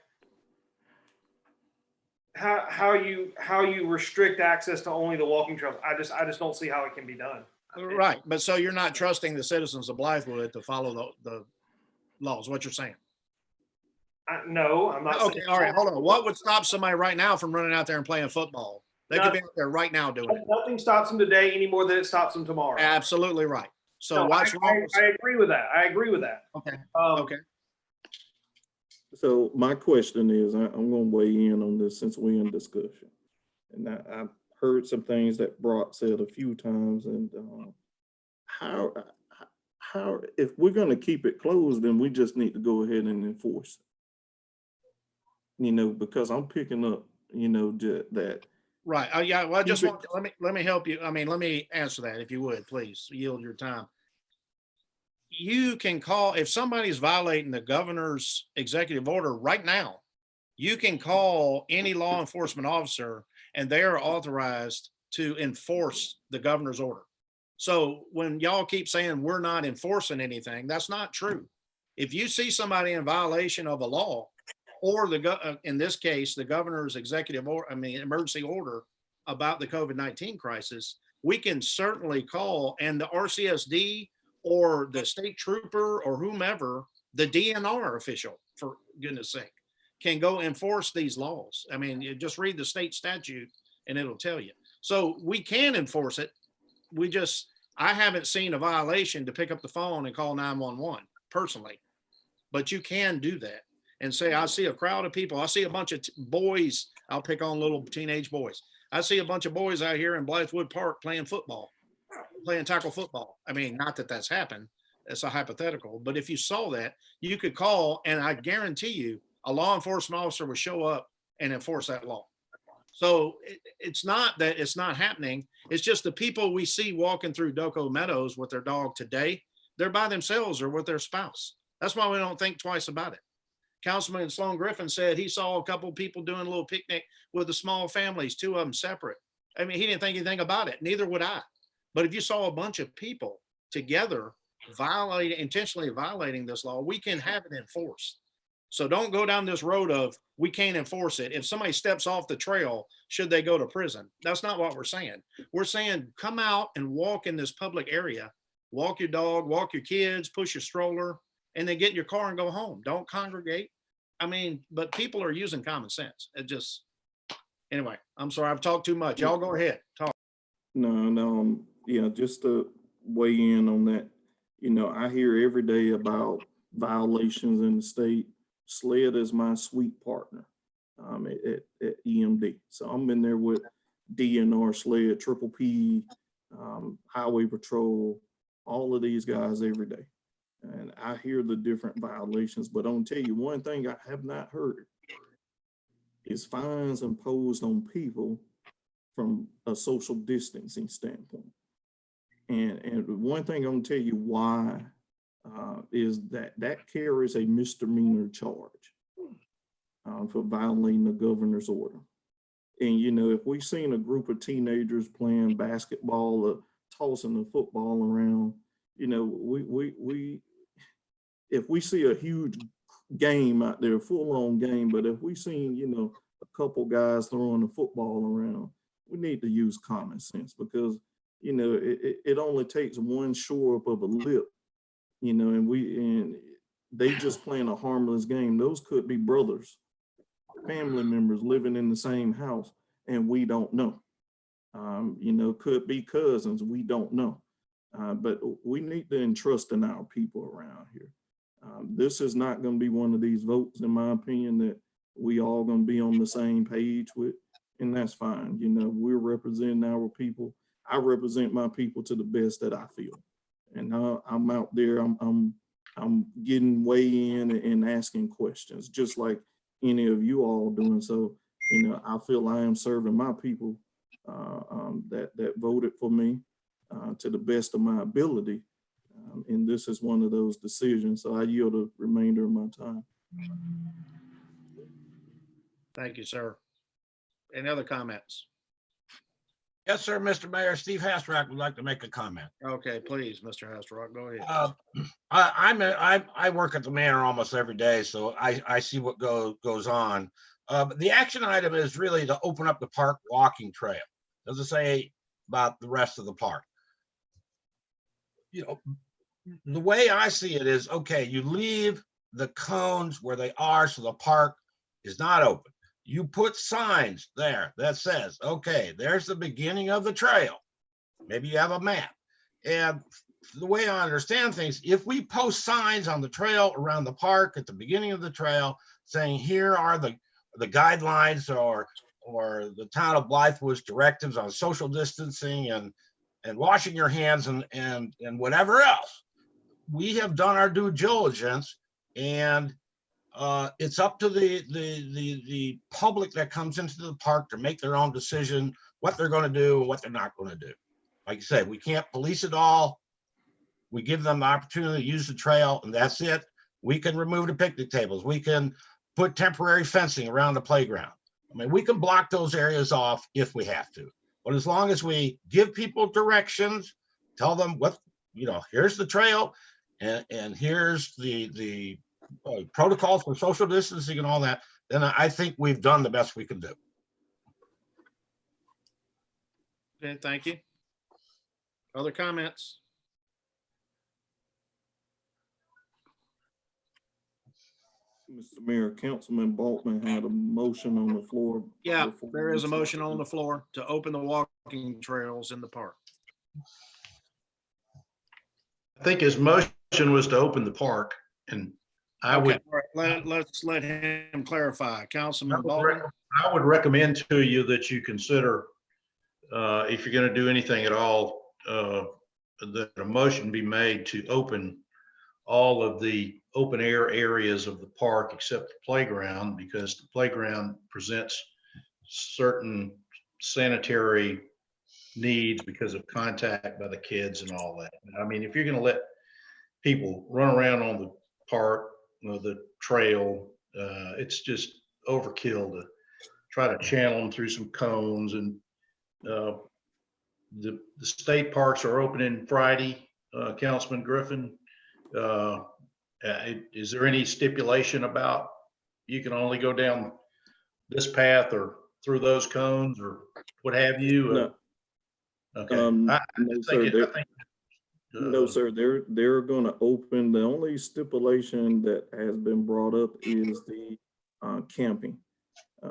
how you restrict access to only the walking trails. I just don't see how it can be done. Right, but so you're not trusting the citizens of Blythewood to follow the laws, what you're saying? No, I'm not. Okay, all right, hold on. What would stop somebody right now from running out there and playing football? They could be out there right now doing it. Nothing stops them today any more than it stops them tomorrow. Absolutely right. So No, what's wrong? I agree with that. I agree with that. Okay, Um, okay. So my question is, I'm going to weigh in on this since we're in discussion. And I've heard some things that Brock said a few times, and how, if we're going to keep it closed, then we just need to go ahead and enforce it. You know, because I'm picking up, you know, that. Right. Yeah. Well, I just want, let me help you. I mean, let me answer that if you would, please yield your time. You can call, if somebody's violating the governor's executive order right now, you can call any law enforcement officer and they are authorized to enforce the governor's order. So when y'all keep saying we're not enforcing anything, that's not true. If you see somebody in violation of a law, or in this case, the governor's executive order, emergency order about the COVID-19 crisis, we can certainly call, and the RCSD or the state trooper or whomever, the DNR official, for goodness sake, can go enforce these laws. I mean, you just read the state statute and it'll tell you. So we can enforce it. I haven't seen a violation to pick up the phone and call 911 personally, but you can do that and say, I see a crowd of people. I see a bunch of boys. I'll pick on little teenage boys. I see a bunch of boys out here in Blythewood Park playing football, playing tackle football. I mean, not that that's happened. It's a hypothetical, but if you saw that, you could call, and I guarantee you a law enforcement officer would show up and enforce that law. So it's not that it's not happening. It's just the people we see walking through Doco Meadows with their dog today, they're by themselves or with their spouse. That's why we don't think twice about it. Councilman Sloan Griffin said he saw a couple of people doing a little picnic with the small families, 2 of them separate. I mean, he didn't think anything about it. Neither would I. But if you saw a bunch of people together intentionally violating this law, we can have it enforced. So don't go down this road of we can't enforce it. If somebody steps off the trail, should they go to prison? That's not what we're saying. We're saying come out and walk in this public area, walk your dog, walk your kids, push your stroller, and then get in your car and go home. Don't congregate. I mean, but people are using common sense. Anyway, I'm sorry, I've talked too much. Y'all go ahead, talk. No, yeah, just to weigh in on that, you know, I hear every day about violations in the state. SLED is my sweet partner at EMD. So I'm in there with DNR, SLED, Triple P, Highway Patrol, all of these guys every day. And I hear the different violations, but I'm gonna tell you one thing I have not heard is fines imposed on people from a social distancing standpoint. And one thing I'm gonna tell you why is that carries a misdemeanor charge for violating the governor's order. And you know, if we've seen a group of teenagers playing basketball or tossing the football around, you know, if we see a huge game out there, full-on game, but if we seen, you know, a couple guys throwing the football around, we need to use common sense because, you know, it only takes one shore up of a lip, you know, and they just playing a harmless game. Those could be brothers, family members living in the same house, and we don't know. You know, could be cousins, we don't know. But we need to entrust in our people around here. This is not going to be one of these votes, in my opinion, that we all going to be on the same page with, and that's fine. You know, we're representing our people. I represent my people to the best that I feel, and I'm out there. I'm getting way in and asking questions, just like any of you all doing. So, you know, I feel I am serving my people that voted for me to the best of my ability. And this is one of those decisions. So I yield the remainder of my time. Thank you, sir. Any other comments? Yes, sir, Mr. Mayor. Steve Hasrock would like to make a comment. Okay, please, Mr. Hasselrock, go ahead. I work at the manor almost every day, so I see what goes on. But the action item is really to open up the park walking trail. Doesn't say about the rest of the park. You know, the way I see it is, okay, you leave the cones where they are, so the park is not open. You put signs there that says, okay, there's the beginning of the trail. Maybe you have a map. And the way I understand things, if we post signs on the trail around the park at the beginning of the trail saying, here are the guidelines or the town of Blythewood's directives on social distancing and washing your hands and whatever else, we have done our due diligence, and it's up to the public that comes into the park to make their own decision what they're going to do and what they're not going to do. Like I said, we can't police it all. We give them the opportunity to use the trail, and that's it. We can remove the picnic tables. We can put temporary fencing around the playground. I mean, we can block those areas off if we have to. But as long as we give people directions, tell them what, here's the trail, and here's the protocols for social distancing and all that, then I think we've done the best we can do. Okay, thank you. Other comments? Mr. Mayor, Councilman Balkman had a motion on the floor. Yeah, before there is a we motion on started. the floor to open the walking trails in the park. I think his motion was to open the park, and I Okay, would, all right, let's let him clarify. Councilman I Baldwin? would recommend to you that you consider, if you're going to do anything at all, that a motion be made to open all of the open air areas of the park except the playground, because the playground presents certain sanitary needs because of contact by the kids and all that. I mean, if you're going to let people run around on the park, the trail, it's just overkill to try to channel them through some cones. And the state parks are opening Friday, Councilman Griffin. Is there any stipulation about you can only go down this path or through those cones or what have you? No. Okay. No, sir. No, Uh, sir. They're going to open. The only stipulation that has been brought up is the camping.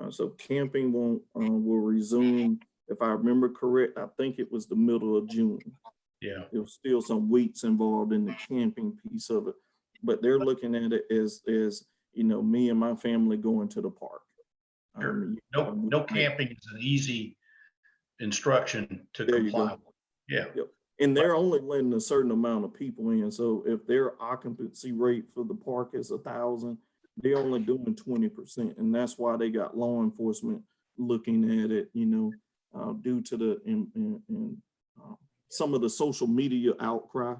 So camping will resume. If I remember correct, I think it was the middle of June. Yeah. There was still some weeks involved in the camping piece of it, but they're looking at it as me and my family going to the park. Sure. No camping is an easy instruction to There you comply go. with. Yeah. Yep. And they're only letting a certain amount of people in. So if their occupancy rate for the park is 1,000, they're only doing 20%. And that's why they got law enforcement looking at it, due to the some of the social media outcry.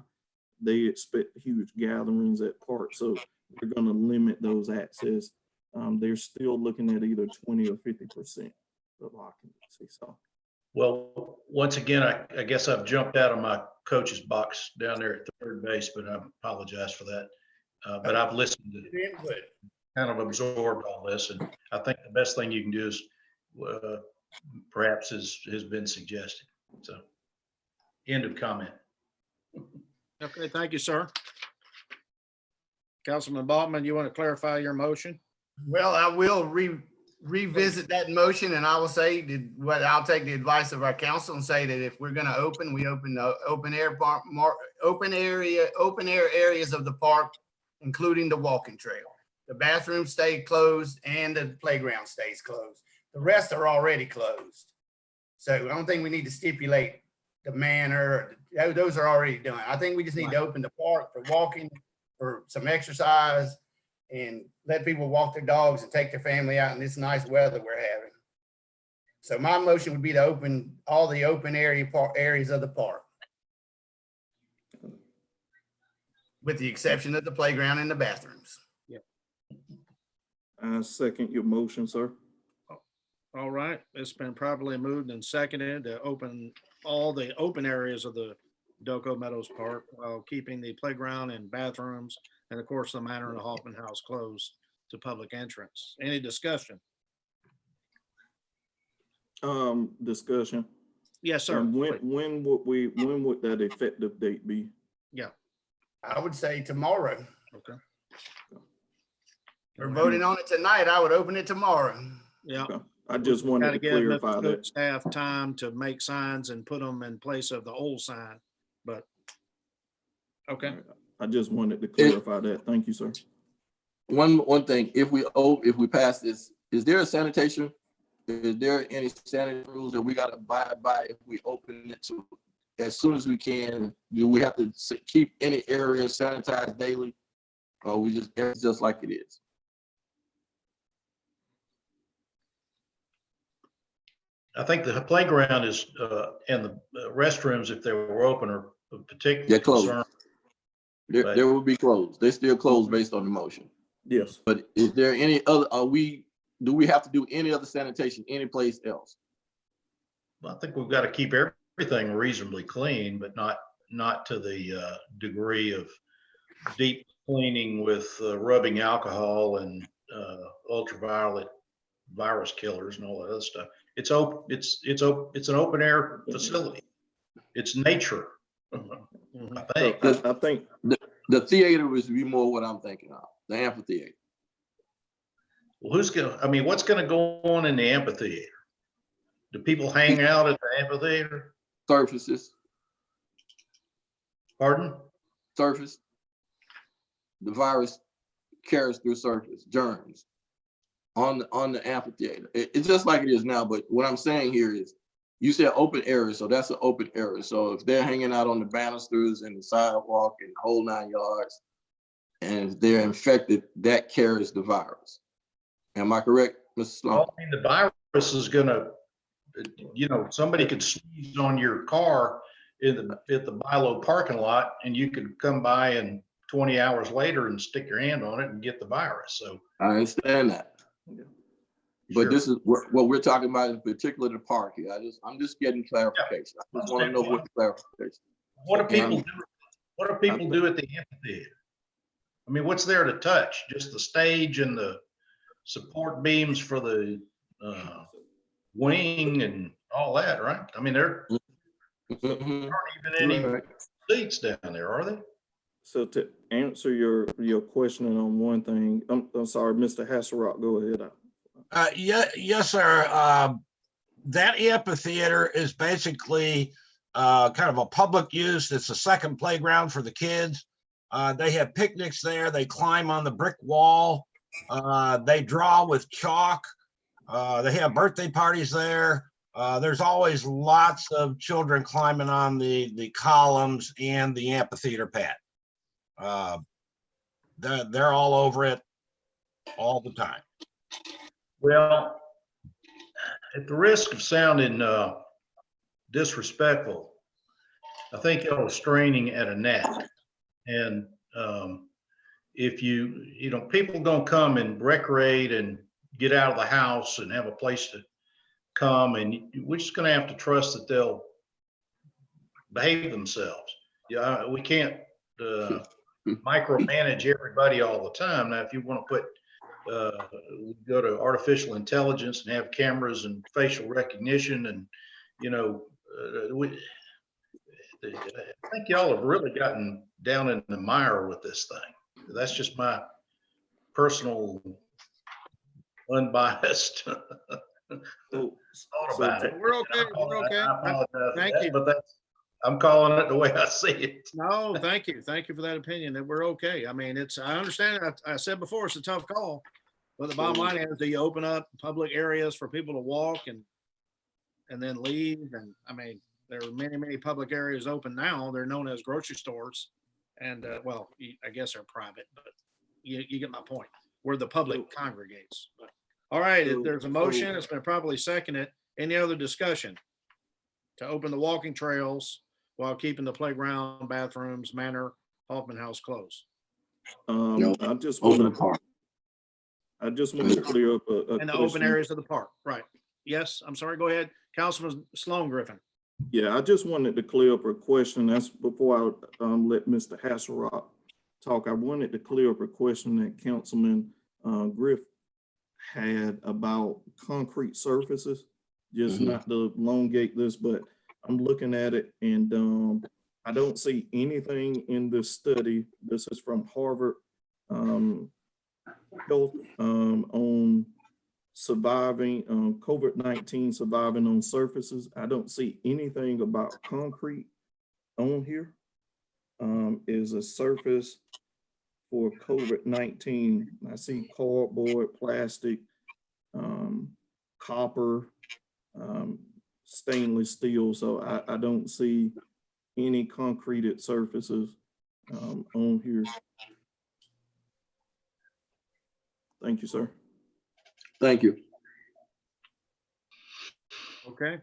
They expect huge gatherings at parks. So they're going to limit those access. They're still looking at either 20 or 50% of occupancy. So. Well, once again, I guess I've jumped out of my coach's box down there at third base, but I apologize for that. But I've listened to kind of absorbed all this, and I think the best thing you can do is perhaps has been suggested. So, end of comment. Okay, thank you, sir. Councilman Baldwin, you want to clarify your motion? Well, I will revisit that motion, and I will say that I'll take the advice of our council and say that if we're going to open, we open the open air areas of the park, including the walking trail. The bathrooms stay closed and the playground stays closed. The rest are already closed. So I don't think we need to stipulate the manner. Those are already done. I think we just need to open the park for walking, for some exercise, and let people walk their dogs and take their family out in this nice weather we're having. So my motion would be to open all the open areas of the park. With the exception of the playground and the bathrooms. I second your motion, sir. All right, it's been properly moved and seconded to open all the open areas of the Delco Meadows Park while keeping the playground and bathrooms and of course the Manor and the Hoffman House closed to public entrance. Any discussion? Discussion. Yes, sir. When would that effective date be? Yeah, I would say tomorrow. okay. We're voting on it tonight. I would open it tomorrow. Yeah. Okay. I just wanted Gotta to give clarify Mr. that. Cook staff time to make signs and put them in place of the old sign, but okay. I just wanted to clarify that. Thank you, sir. One thing, if we pass this, is there a sanitation? Is there any sanitary rules that we gotta abide by if we open it to as soon as we can? Do we have to keep any area sanitized daily? Or it's just like it is? I think the playground is, and the restrooms, if they were open, are particularly They're closed. concerned. They will be closed. They're still closed based on the motion. Yes. But is there any other, do we have to do any other sanitation anyplace else? I think we've got to keep everything reasonably clean, but not to the degree of deep cleaning with rubbing alcohol and ultraviolet virus killers and all that other stuff. It's open. It's an open air facility. It's nature. I think. So I think the theater would be more what I'm thinking of, the amphitheater. Well, what's gonna go on in the amphitheater? Do people hang out at the amphitheater? Surfaces, Pardon? surface. The virus carries through surface, germs on the amphitheater. It's just like it is now, but what I'm saying here is, you said open area, so that's an open area. So if they're hanging out on the banisters and the sidewalk and the whole 9 yards, and if they're infected, that carries the virus. Am I correct, Mr. Sloan? Well, I mean, the virus is gonna, somebody could sneeze on your car at the Bilo parking lot, and you could come by and 20 hours later and stick your hand on it and get the virus. So I understand that. But sure. this is what we're talking about, in particular the park here. I'm just getting clarification. I just want to know what the clarification. What do people do? What do people do at the amphitheater? I mean, what's there to touch? Just the stage and the support beams for the wing and all that, right? I mean, there Mhm. aren't even any seats down there, are they? so. To answer your question on one thing, I'm sorry, Mr. Hasselrock, go ahead. Yes, sir. That amphitheater is basically kind of a public use. It's a second playground for the kids. They have picnics there. They climb on the brick wall. They draw with chalk. They have birthday parties there. There's always lots of children climbing on the columns and the amphitheater pad. They're all over it all the time. Well, at the risk of sounding disrespectful, I think y'all are straining at a gnat. And if people gonna come and recreate and get out of the house and have a place to come, and we're just gonna have to trust that they'll behave themselves. Yeah, we can't micromanage everybody all the time. Now, if you want to go to artificial intelligence and have cameras and facial recognition, and I think y'all have really gotten down in the mire with this thing. That's just my personal, unbiased thought about it. We're okay. We're okay. I apologize for Thank that, you. but I'm calling it the way I see it. No, thank you. Thank you for that opinion that we're okay. I mean, I understand. I said before, it's a tough call, but the bottom line is, do you open up public areas for people to walk and then leave? And I mean, there are many, many public areas open now. They're known as grocery stores. And well, I guess they're private, but you get my point, where the public congregates. But, all right, if there's a motion, it's been properly seconded Any other discussion to open the walking trails while keeping the playground, bathrooms, manor, Hoffman House closed? No, I just open the want park. I just want to clear up a In the open question. areas of the park, right? Yes, I'm sorry, go ahead. Councilman Sloan Griffin. Yeah, I just wanted to clear up a question. That's before I let Mr. Hasselrock talk. I wanted to clear up a question that Councilman Griff had about concrete surfaces, just Mhm. not to elongate this, but I'm looking at it and I don't see anything in this study. This is from Harvard Health on surviving COVID-19, surviving on surfaces. I don't see anything about concrete on here. Is a surface for COVID-19. I see cardboard, plastic, copper, stainless steel. So I don't see any concreted surfaces on here. Thank you, sir. Thank you. Okay,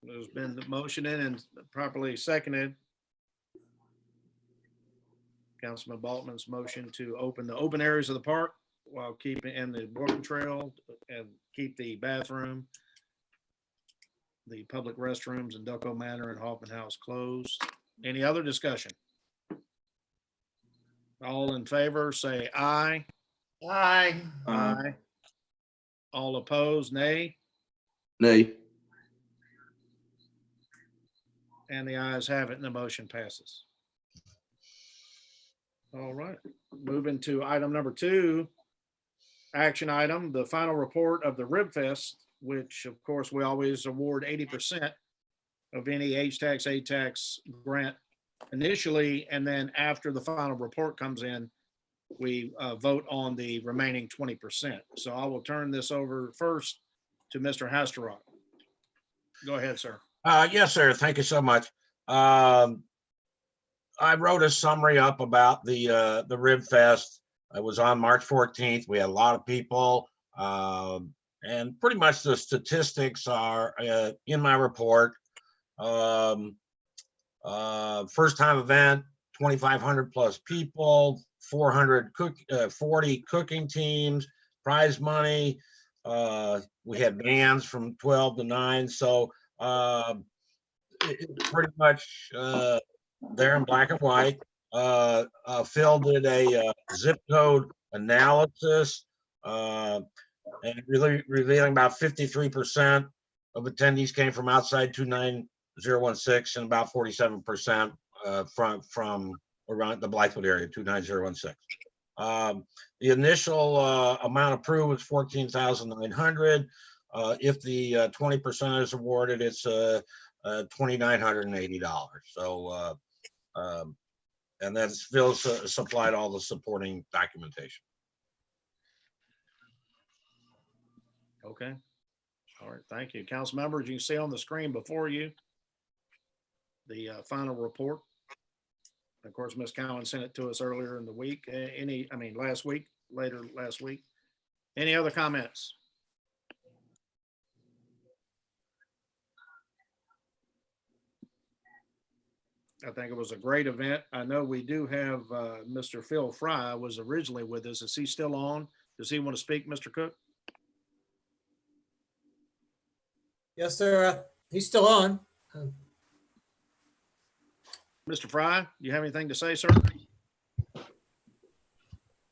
there's been the motion in and properly seconded. Councilman Baltman's motion to open the open areas of the park while keeping in the walking trail and keep the bathroom, the public restrooms in Ducko Manor and Hoffman House closed. Any other discussion? All in favor, say aye. Aye. Aye. All opposed, nay. Nay. And the ayes have it and the motion passes. All right, moving to item number 2, action item, the final report of the Rib Fest, which of course we always award 80% of any H-Tax, A-Tax grant initially, and then after the final report comes in, we vote on the remaining 20%. So I will turn this over first to Mr. Hasselrock. Go ahead, sir. Yes, sir. Thank you so much. I wrote a summary up about the Rib Fest. It was on March 14th. We had a lot of people, and pretty much the statistics are in my report. First time event, 2,500 plus people, 40 cooking teams, prize money. We had bands from 12 to 9. So it's pretty much there in black and white. Phil did a zip code analysis and really revealing about 53% of attendees came from outside 29016 and about 47% from around the Blythewood area, 29016. The initial amount approved was 14,900. If the 20% is awarded, it's $2,980. So, and that's Phil supplied all the supporting documentation. Okay. All right, thank you. Council members, you can see on the screen before you the final report. Of course, Ms. Cowan sent it to us earlier in the week. Last week. Any other comments? I think it was a great event. I know we do have Mr. Phil Fry was originally with us. Is he still on? Does he want to speak, Mr. Cook? Yes, sir. He's still on. Mr. Fry, you have anything to say, sir?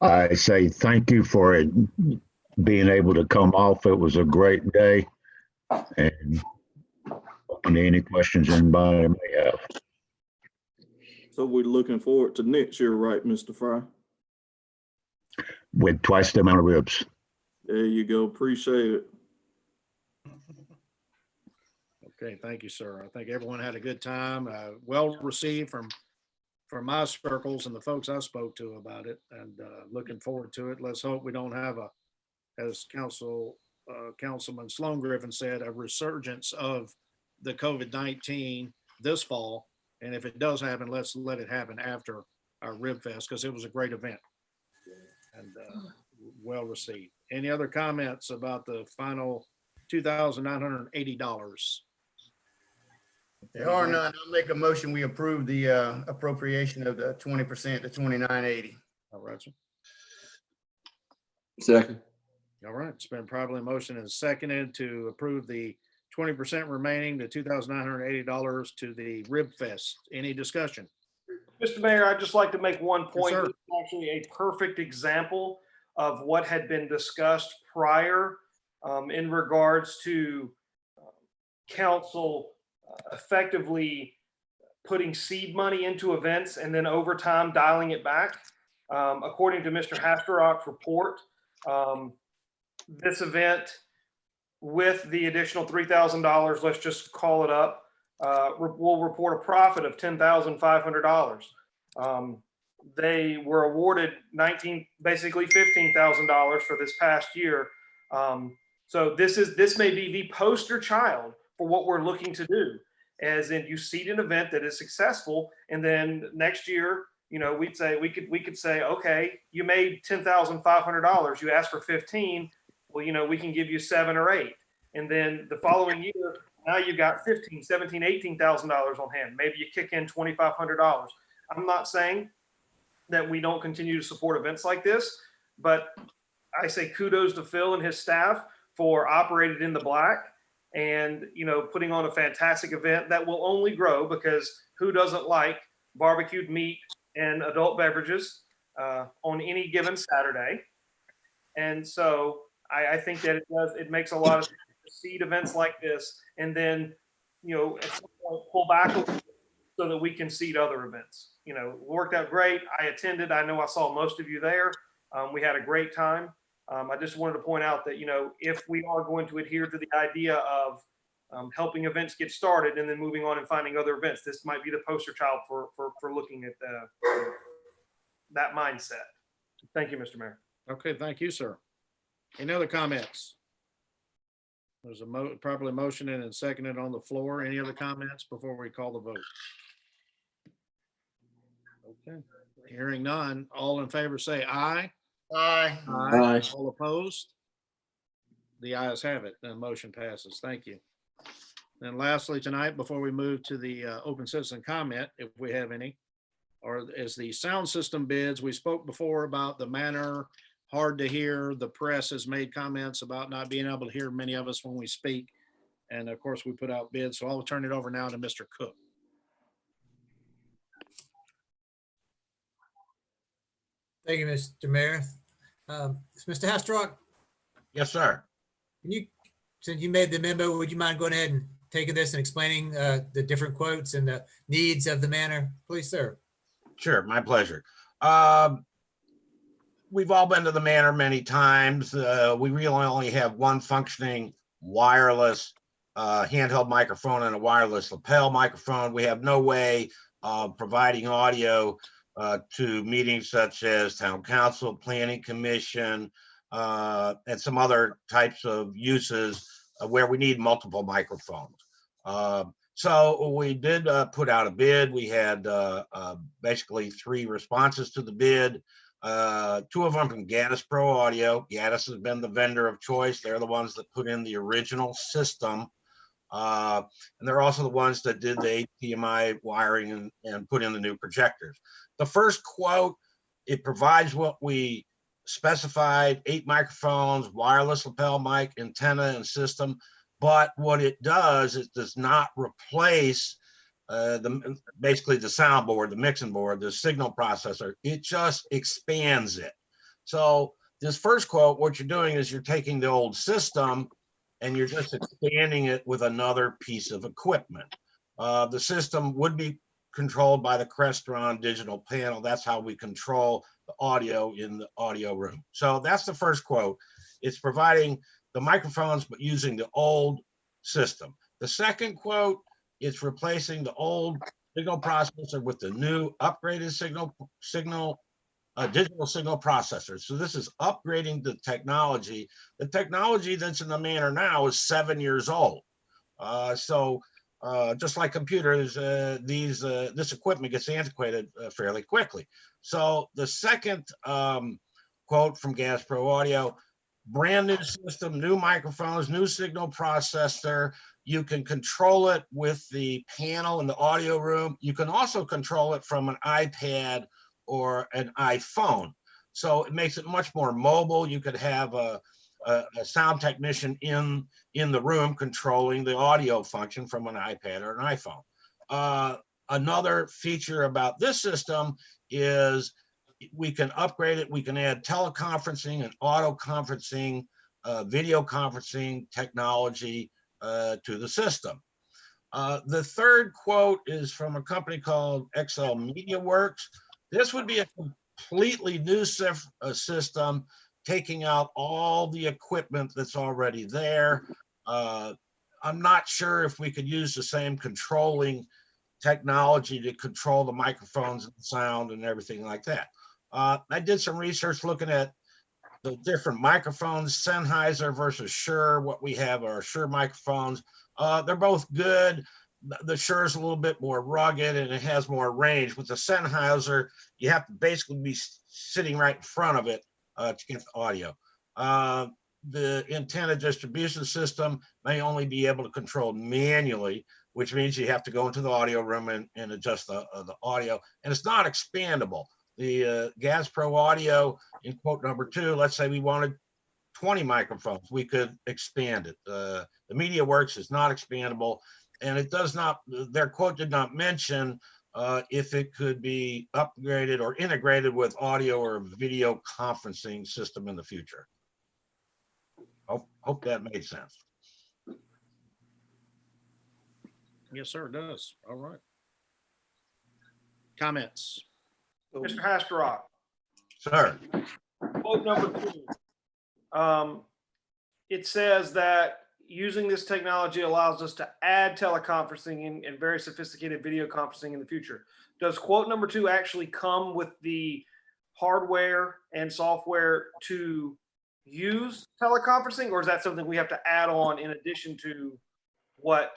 I say thank you for it being able to come off. It was a great day. And open to any questions anybody may have. So we're looking forward to next year, right, Mr. Fry? With twice the amount of ribs. There you go. Appreciate it. Okay, thank you, sir. I think everyone had a good time, well received from my circles and the folks I spoke to about it, and looking forward to it. Let's hope we don't have as Councilman Sloan Griffin said, a resurgence of the COVID-19 this fall. And if it does happen, let's let it happen after our Rib Fest, because it was a great event and well received. Any other comments about the final $2,980. There are none. I'll make a motion. We approve the appropriation of the 20% to 2980. All right, sir. Second. All right, it's been probably motioned and seconded to approve the 20% remaining, the $2,980 to the Rib Fest. Any discussion? Mr. Mayor, I'd just like to make one point. sir. This is actually a perfect example of what had been discussed prior in regards to council effectively putting seed money into events and then over time dialing it back. According to Mr. Hasterock's report, this event with the additional $3,000, let's just call it up, will report a profit of $10,500. They were awarded basically $15,000 for this past year. So this may be the poster child for what we're looking to do, as in you seed an event that is successful, and then next year, you know, we could say, okay, you made $10,500, you asked for 15. Well, you know, we can give you 7 or 8. And then the following year, now you've got $15,000, $17,000, $18,000 on hand. Maybe you kick in $2,500. I'm not saying that we don't continue to support events like this, but I say kudos to Phil and his staff for operating in the black and, you know, putting on a fantastic event that will only grow, because who doesn't like barbecued meat and adult beverages on any given Saturday? And so I think that it makes a lot of sense to seed events like this, and then, you know, at some point pull back so that we can seed other events. You know, it worked out great. I attended. I know I saw most of you there. We had a great time. I just wanted to point out that, you know, if we are going to adhere to the idea of helping events get started and then moving on and finding other events, this might be the poster child for looking at that mindset. Thank you, Mr. Mayor. Okay, thank you, sir. Any other comments? There's a properly motioned and seconded on the floor. Any other comments before we call the vote? Okay, hearing none. All in favor say aye. Aye. Aye. All opposed? The ayes have it. The motion passes. Thank you. And lastly, tonight, before we move to the open citizen comment, if we have any, or as the sound system bids, we spoke before about the manner, hard to hear. The press has made comments about not being able to hear many of us when we speak. And of course, we put out bids. So I'll turn it over now to Mr. Cook. Thank you, Mr. Mayor. Mr. Hastrock, Yes, sir. since you made the memo, would you mind going ahead and taking this and explaining the different quotes and the needs of the manor, please, sir? Sure, my pleasure. We've all been to the manor many times. We really only have one functioning wireless handheld microphone and a wireless lapel microphone. We have no way of providing audio to meetings such as town council, planning commission, and some other types of uses where we need multiple microphones. So we did put out a bid. We had basically 3 responses to the bid. 2 of them from Gaddis Pro Audio. Gaddis has been the vendor of choice. They're the ones that put in the original system. And they're also the ones that did the HDMI wiring and put in the new projectors. The first quote, it provides what we specified: 8 microphones, wireless lapel mic, antenna, and system. But what it does, it does not replace basically the soundboard, the mixing board, the signal processor. It just expands it. So this first quote, what you're doing is you're taking the old system and you're just expanding it with another piece of equipment. The system would be controlled by the Crestron digital panel. That's how we control the audio in the audio room. So that's the first quote. It's providing the microphones, but using the old system. The second quote, it's replacing the old signal processor with the new upgraded digital signal processor. So this is upgrading the technology. The technology that's in the manor now is 7 years old. Just like computers, this equipment gets antiquated fairly quickly. So the second quote from Gaddis Pro Audio, brand new system, new microphones, new signal processor. You can control it with the panel in the audio room. You can also control it from an iPad or an iPhone. So it makes it much more mobile. You could have a sound technician in the room controlling the audio function from an iPad or an iPhone. Another feature about this system is we can upgrade it. We can add teleconferencing and auto conferencing, video conferencing technology to the system. The third quote is from a company called XL Media Works. This would be a completely new system, taking out all the equipment that's already there. I'm not sure if we could use the same controlling technology to control the microphones and the sound and everything like that. I did some research looking at the different microphones, Sennheiser versus Shure. What we have are Shure microphones. They're both good. The Shure is a little bit more rugged and it has more range. With the Sennheiser, you have to basically be sitting right in front of it to get the audio. The antenna distribution system may only be able to control manually, which means you have to go into the audio room and adjust the audio, and it's not expandable. The Gas Pro Audio in quote number 2, let's say we wanted 20 microphones, we could expand it. The MediaWorks is not expandable, and it does not, their quote did not mention if it could be upgraded or integrated with audio or video conferencing system in the future. Hope that made sense. Yes, sir, it does. All right. Comments? Mr. Hastrock, Sir, quote number 2. It says that using this technology allows us to add teleconferencing and very sophisticated video conferencing in the future. Does quote number 2 actually come with the hardware and software to use teleconferencing, or is that something we have to add on in addition to what?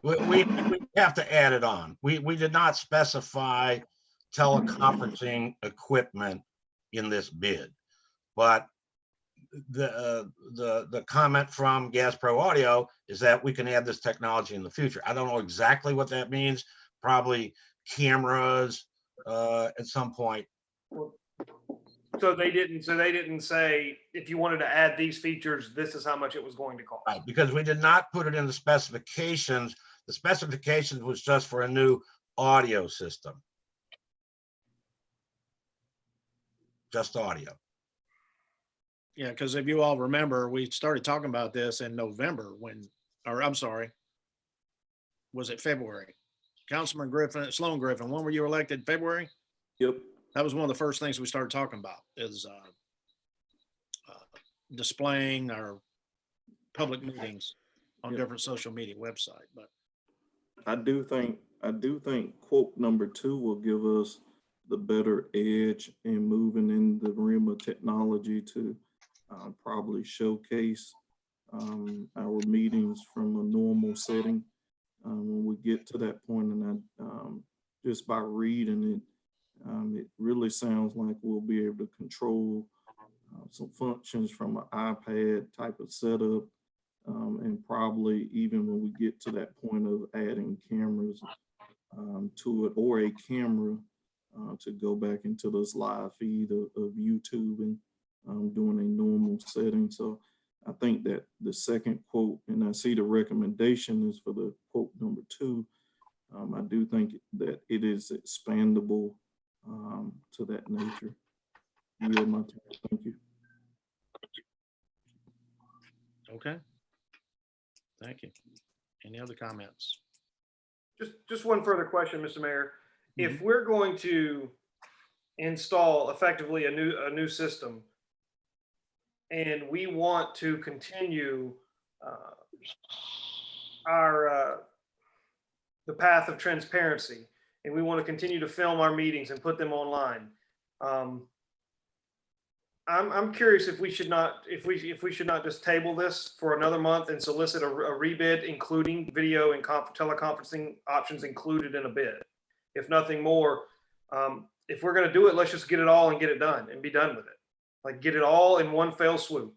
we have to add it on. We did not specify teleconferencing equipment in this bid, but the comment from Gas Pro Audio is that we can add this technology in the future. I don't know exactly what that means. Probably cameras at some point. So they didn't say if you wanted to add these features, this is how much it was going to cost. Right, because we did not put it in the specifications. The specifications was just for a new audio system. Just audio. Yeah, because if you all remember, we started talking about this in November or I'm sorry, was it February? Councilman Griffin, Sloan Griffin, when were you elected? February? Yep. That was one of the first things we started talking about is displaying our public meetings on different social media website. But I do think quote number 2 will give us the better edge in moving in the realm of technology to probably showcase our meetings from a normal setting when we get to that point. And just by reading it, it really sounds like we'll be able to control some functions from an iPad type of setup, and probably even when we get to that point of adding cameras to it, or a camera to go back into this live feed of YouTube and doing a normal setting. So I think that the second quote, and I see the recommendation is for the quote number 2. I do think that it is expandable to that nature. Yeah, my turn. Thank you. okay. Thank you. Any other comments? Just one further question, Mr. Mayor. If we're going to install effectively a new system, and we want to continue the path of transparency, and we want to continue to film our meetings and put them online, I'm curious if we should not just table this for another month and solicit a rebid, including video and teleconferencing options included in a bid. If nothing more, if we're going to do it, let's just get it all and get it done and be done with it. like get it all in one fell swoop.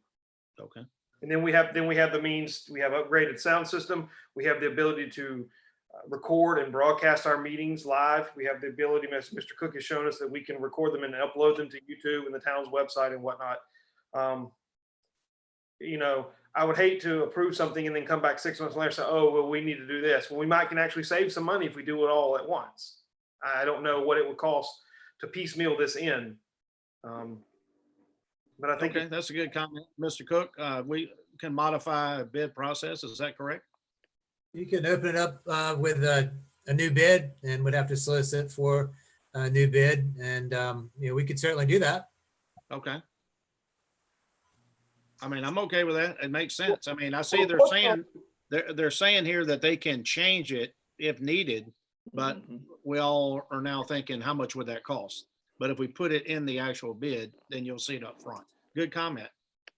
Okay. And then we have the means, we have upgraded sound system. We have the ability to record and broadcast our meetings live. We have the ability, as Mr. Cook has shown us, that we can record them and upload them to YouTube and the town's website and whatnot. You know, I would hate to approve something and then come back 6 months later and say, oh, well, we need to do this. Well, we might can actually save some money if we do it all at once. I don't know what it would cost to piecemeal this in. But I think Okay, that's a good comment. Mr. Cook, we can modify a bid process. Is that correct? You can open it up with a new bid and would have to solicit for a new bid. And, you know, we could certainly do that. Okay. I mean, I'm okay with that. It makes sense. I mean, I see they're saying here that they can change it if needed, but we all are now thinking, how much would that cost? But if we put it in the actual bid, then you'll see it up front. Good comment.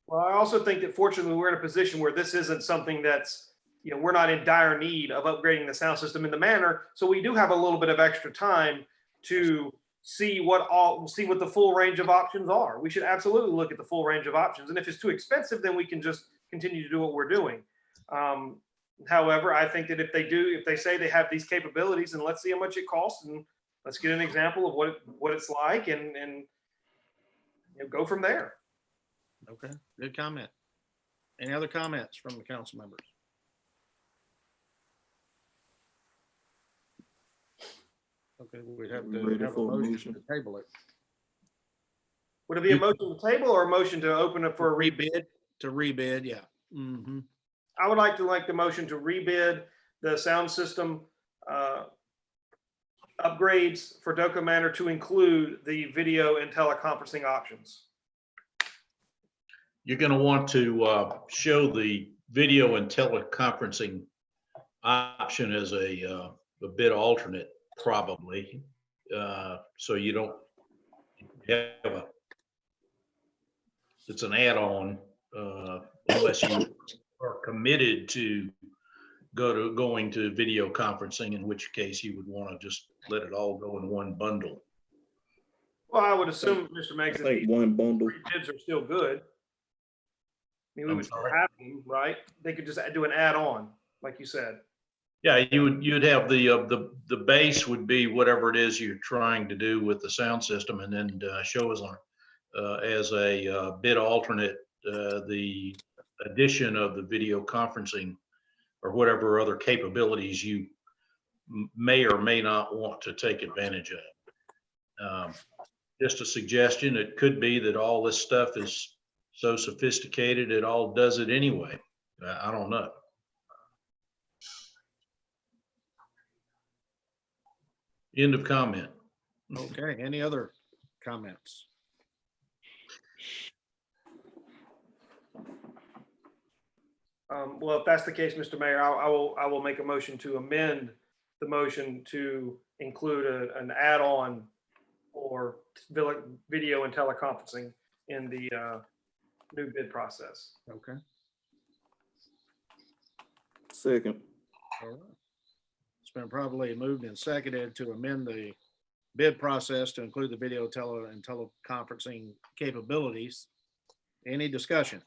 Well, I also think that fortunately we're in a position where this isn't something that's, you know, we're not in dire need of upgrading the sound system in the manner. So we do have a little bit of extra time to see what the full range of options are. We should absolutely look at the full range of options. And if it's too expensive, then we can just continue to do what we're doing. However, I think that if they say they have these capabilities, and let's see how much it costs, and let's get an example of what it's like, and you know, go from there. Okay, good comment. Any other comments from the council members? Okay, we'd have to Ready have a for a motion motion? to table it. Would it be a motion to table or a motion to open up for a rebid? Rebid, to rebid, yeah. Mm-hmm. I would like the motion to rebid the sound system upgrades for Doka Manor to include the video and teleconferencing options. You're going to want to show the video and teleconferencing option as a bid alternate, probably. So you don't have it's an add-on unless you are committed to going to video conferencing, in which case you would want to just let it all go in one bundle. Well, I would assume, Mr. Meggs, I that think these one bundle. bids are still good. I mean, we I'm would still sorry? have them, right? They could just do an add-on, like you said. Yeah, you'd have the base would be whatever it is you're trying to do with the sound system, and then show us on as a bid alternate the addition of the video conferencing or whatever other capabilities you may or may not want to take advantage of. Just a suggestion, it could be that all this stuff is so sophisticated it all does it anyway. I don't know. End of comment. Okay, any other comments? Well, if that's the case, Mr. Mayor, I will make a motion to amend the motion to include an add-on for video and teleconferencing in the new bid process. Okay. Second. All right. It's been probably moved and seconded to amend the bid process to include the video and teleconferencing capabilities. Any discussion?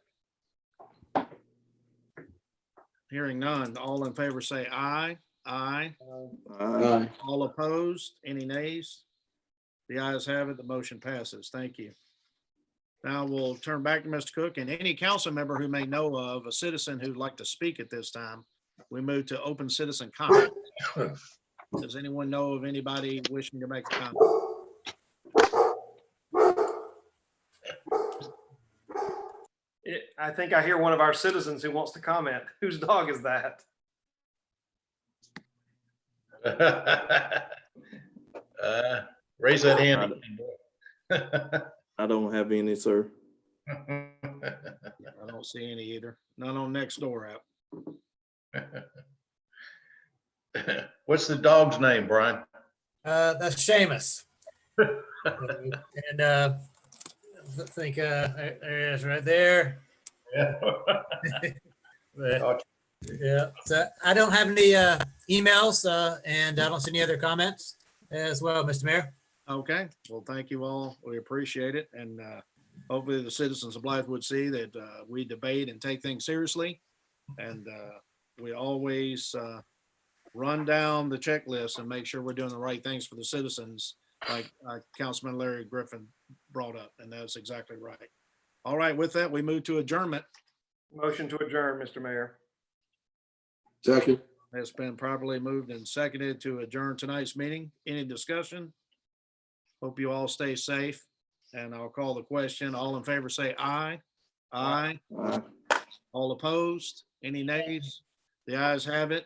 Hearing none, all in favor say aye. Aye. Aye. All opposed? Any nays? The ayes have it. The motion passes. Thank you. Now we'll turn back to Mr. Cook, and any council member who may know of a citizen who'd like to speak at this time, we move to open citizen comment. Does anyone know of anybody wishing to make a comment? I think I hear one of our citizens who wants to comment. Whose dog is that? Raise that hand. I don't have any, sir. I don't see any either. None on Nextdoor app. What's the dog's name, Brian? That's Seamus. And I think there it is right there. Yeah. But, yeah, so I don't have any emails and I don't see any other comments as well, Mr. Mayor. Okay, well, thank you all. We appreciate it. And hopefully the citizens of Blythewood see that we debate and take things seriously. And we always run down the checklist and make sure we're doing the right things for the citizens, like Councilman Larry Griffin brought up, and that's exactly right. All right, with that, we move to adjournment. Motion to adjourn, Mr. Mayor. Second. It's been properly moved and seconded to adjourn tonight's meeting. Any discussion? Hope you all stay safe, and I'll call the question. All in favor, say aye. Aye. All opposed? Any nays? The ayes have it,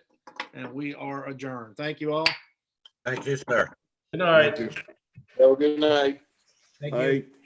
and we are adjourned. Thank you all. Thank you, sir. Good night. Have a good night. Thank you. Aye.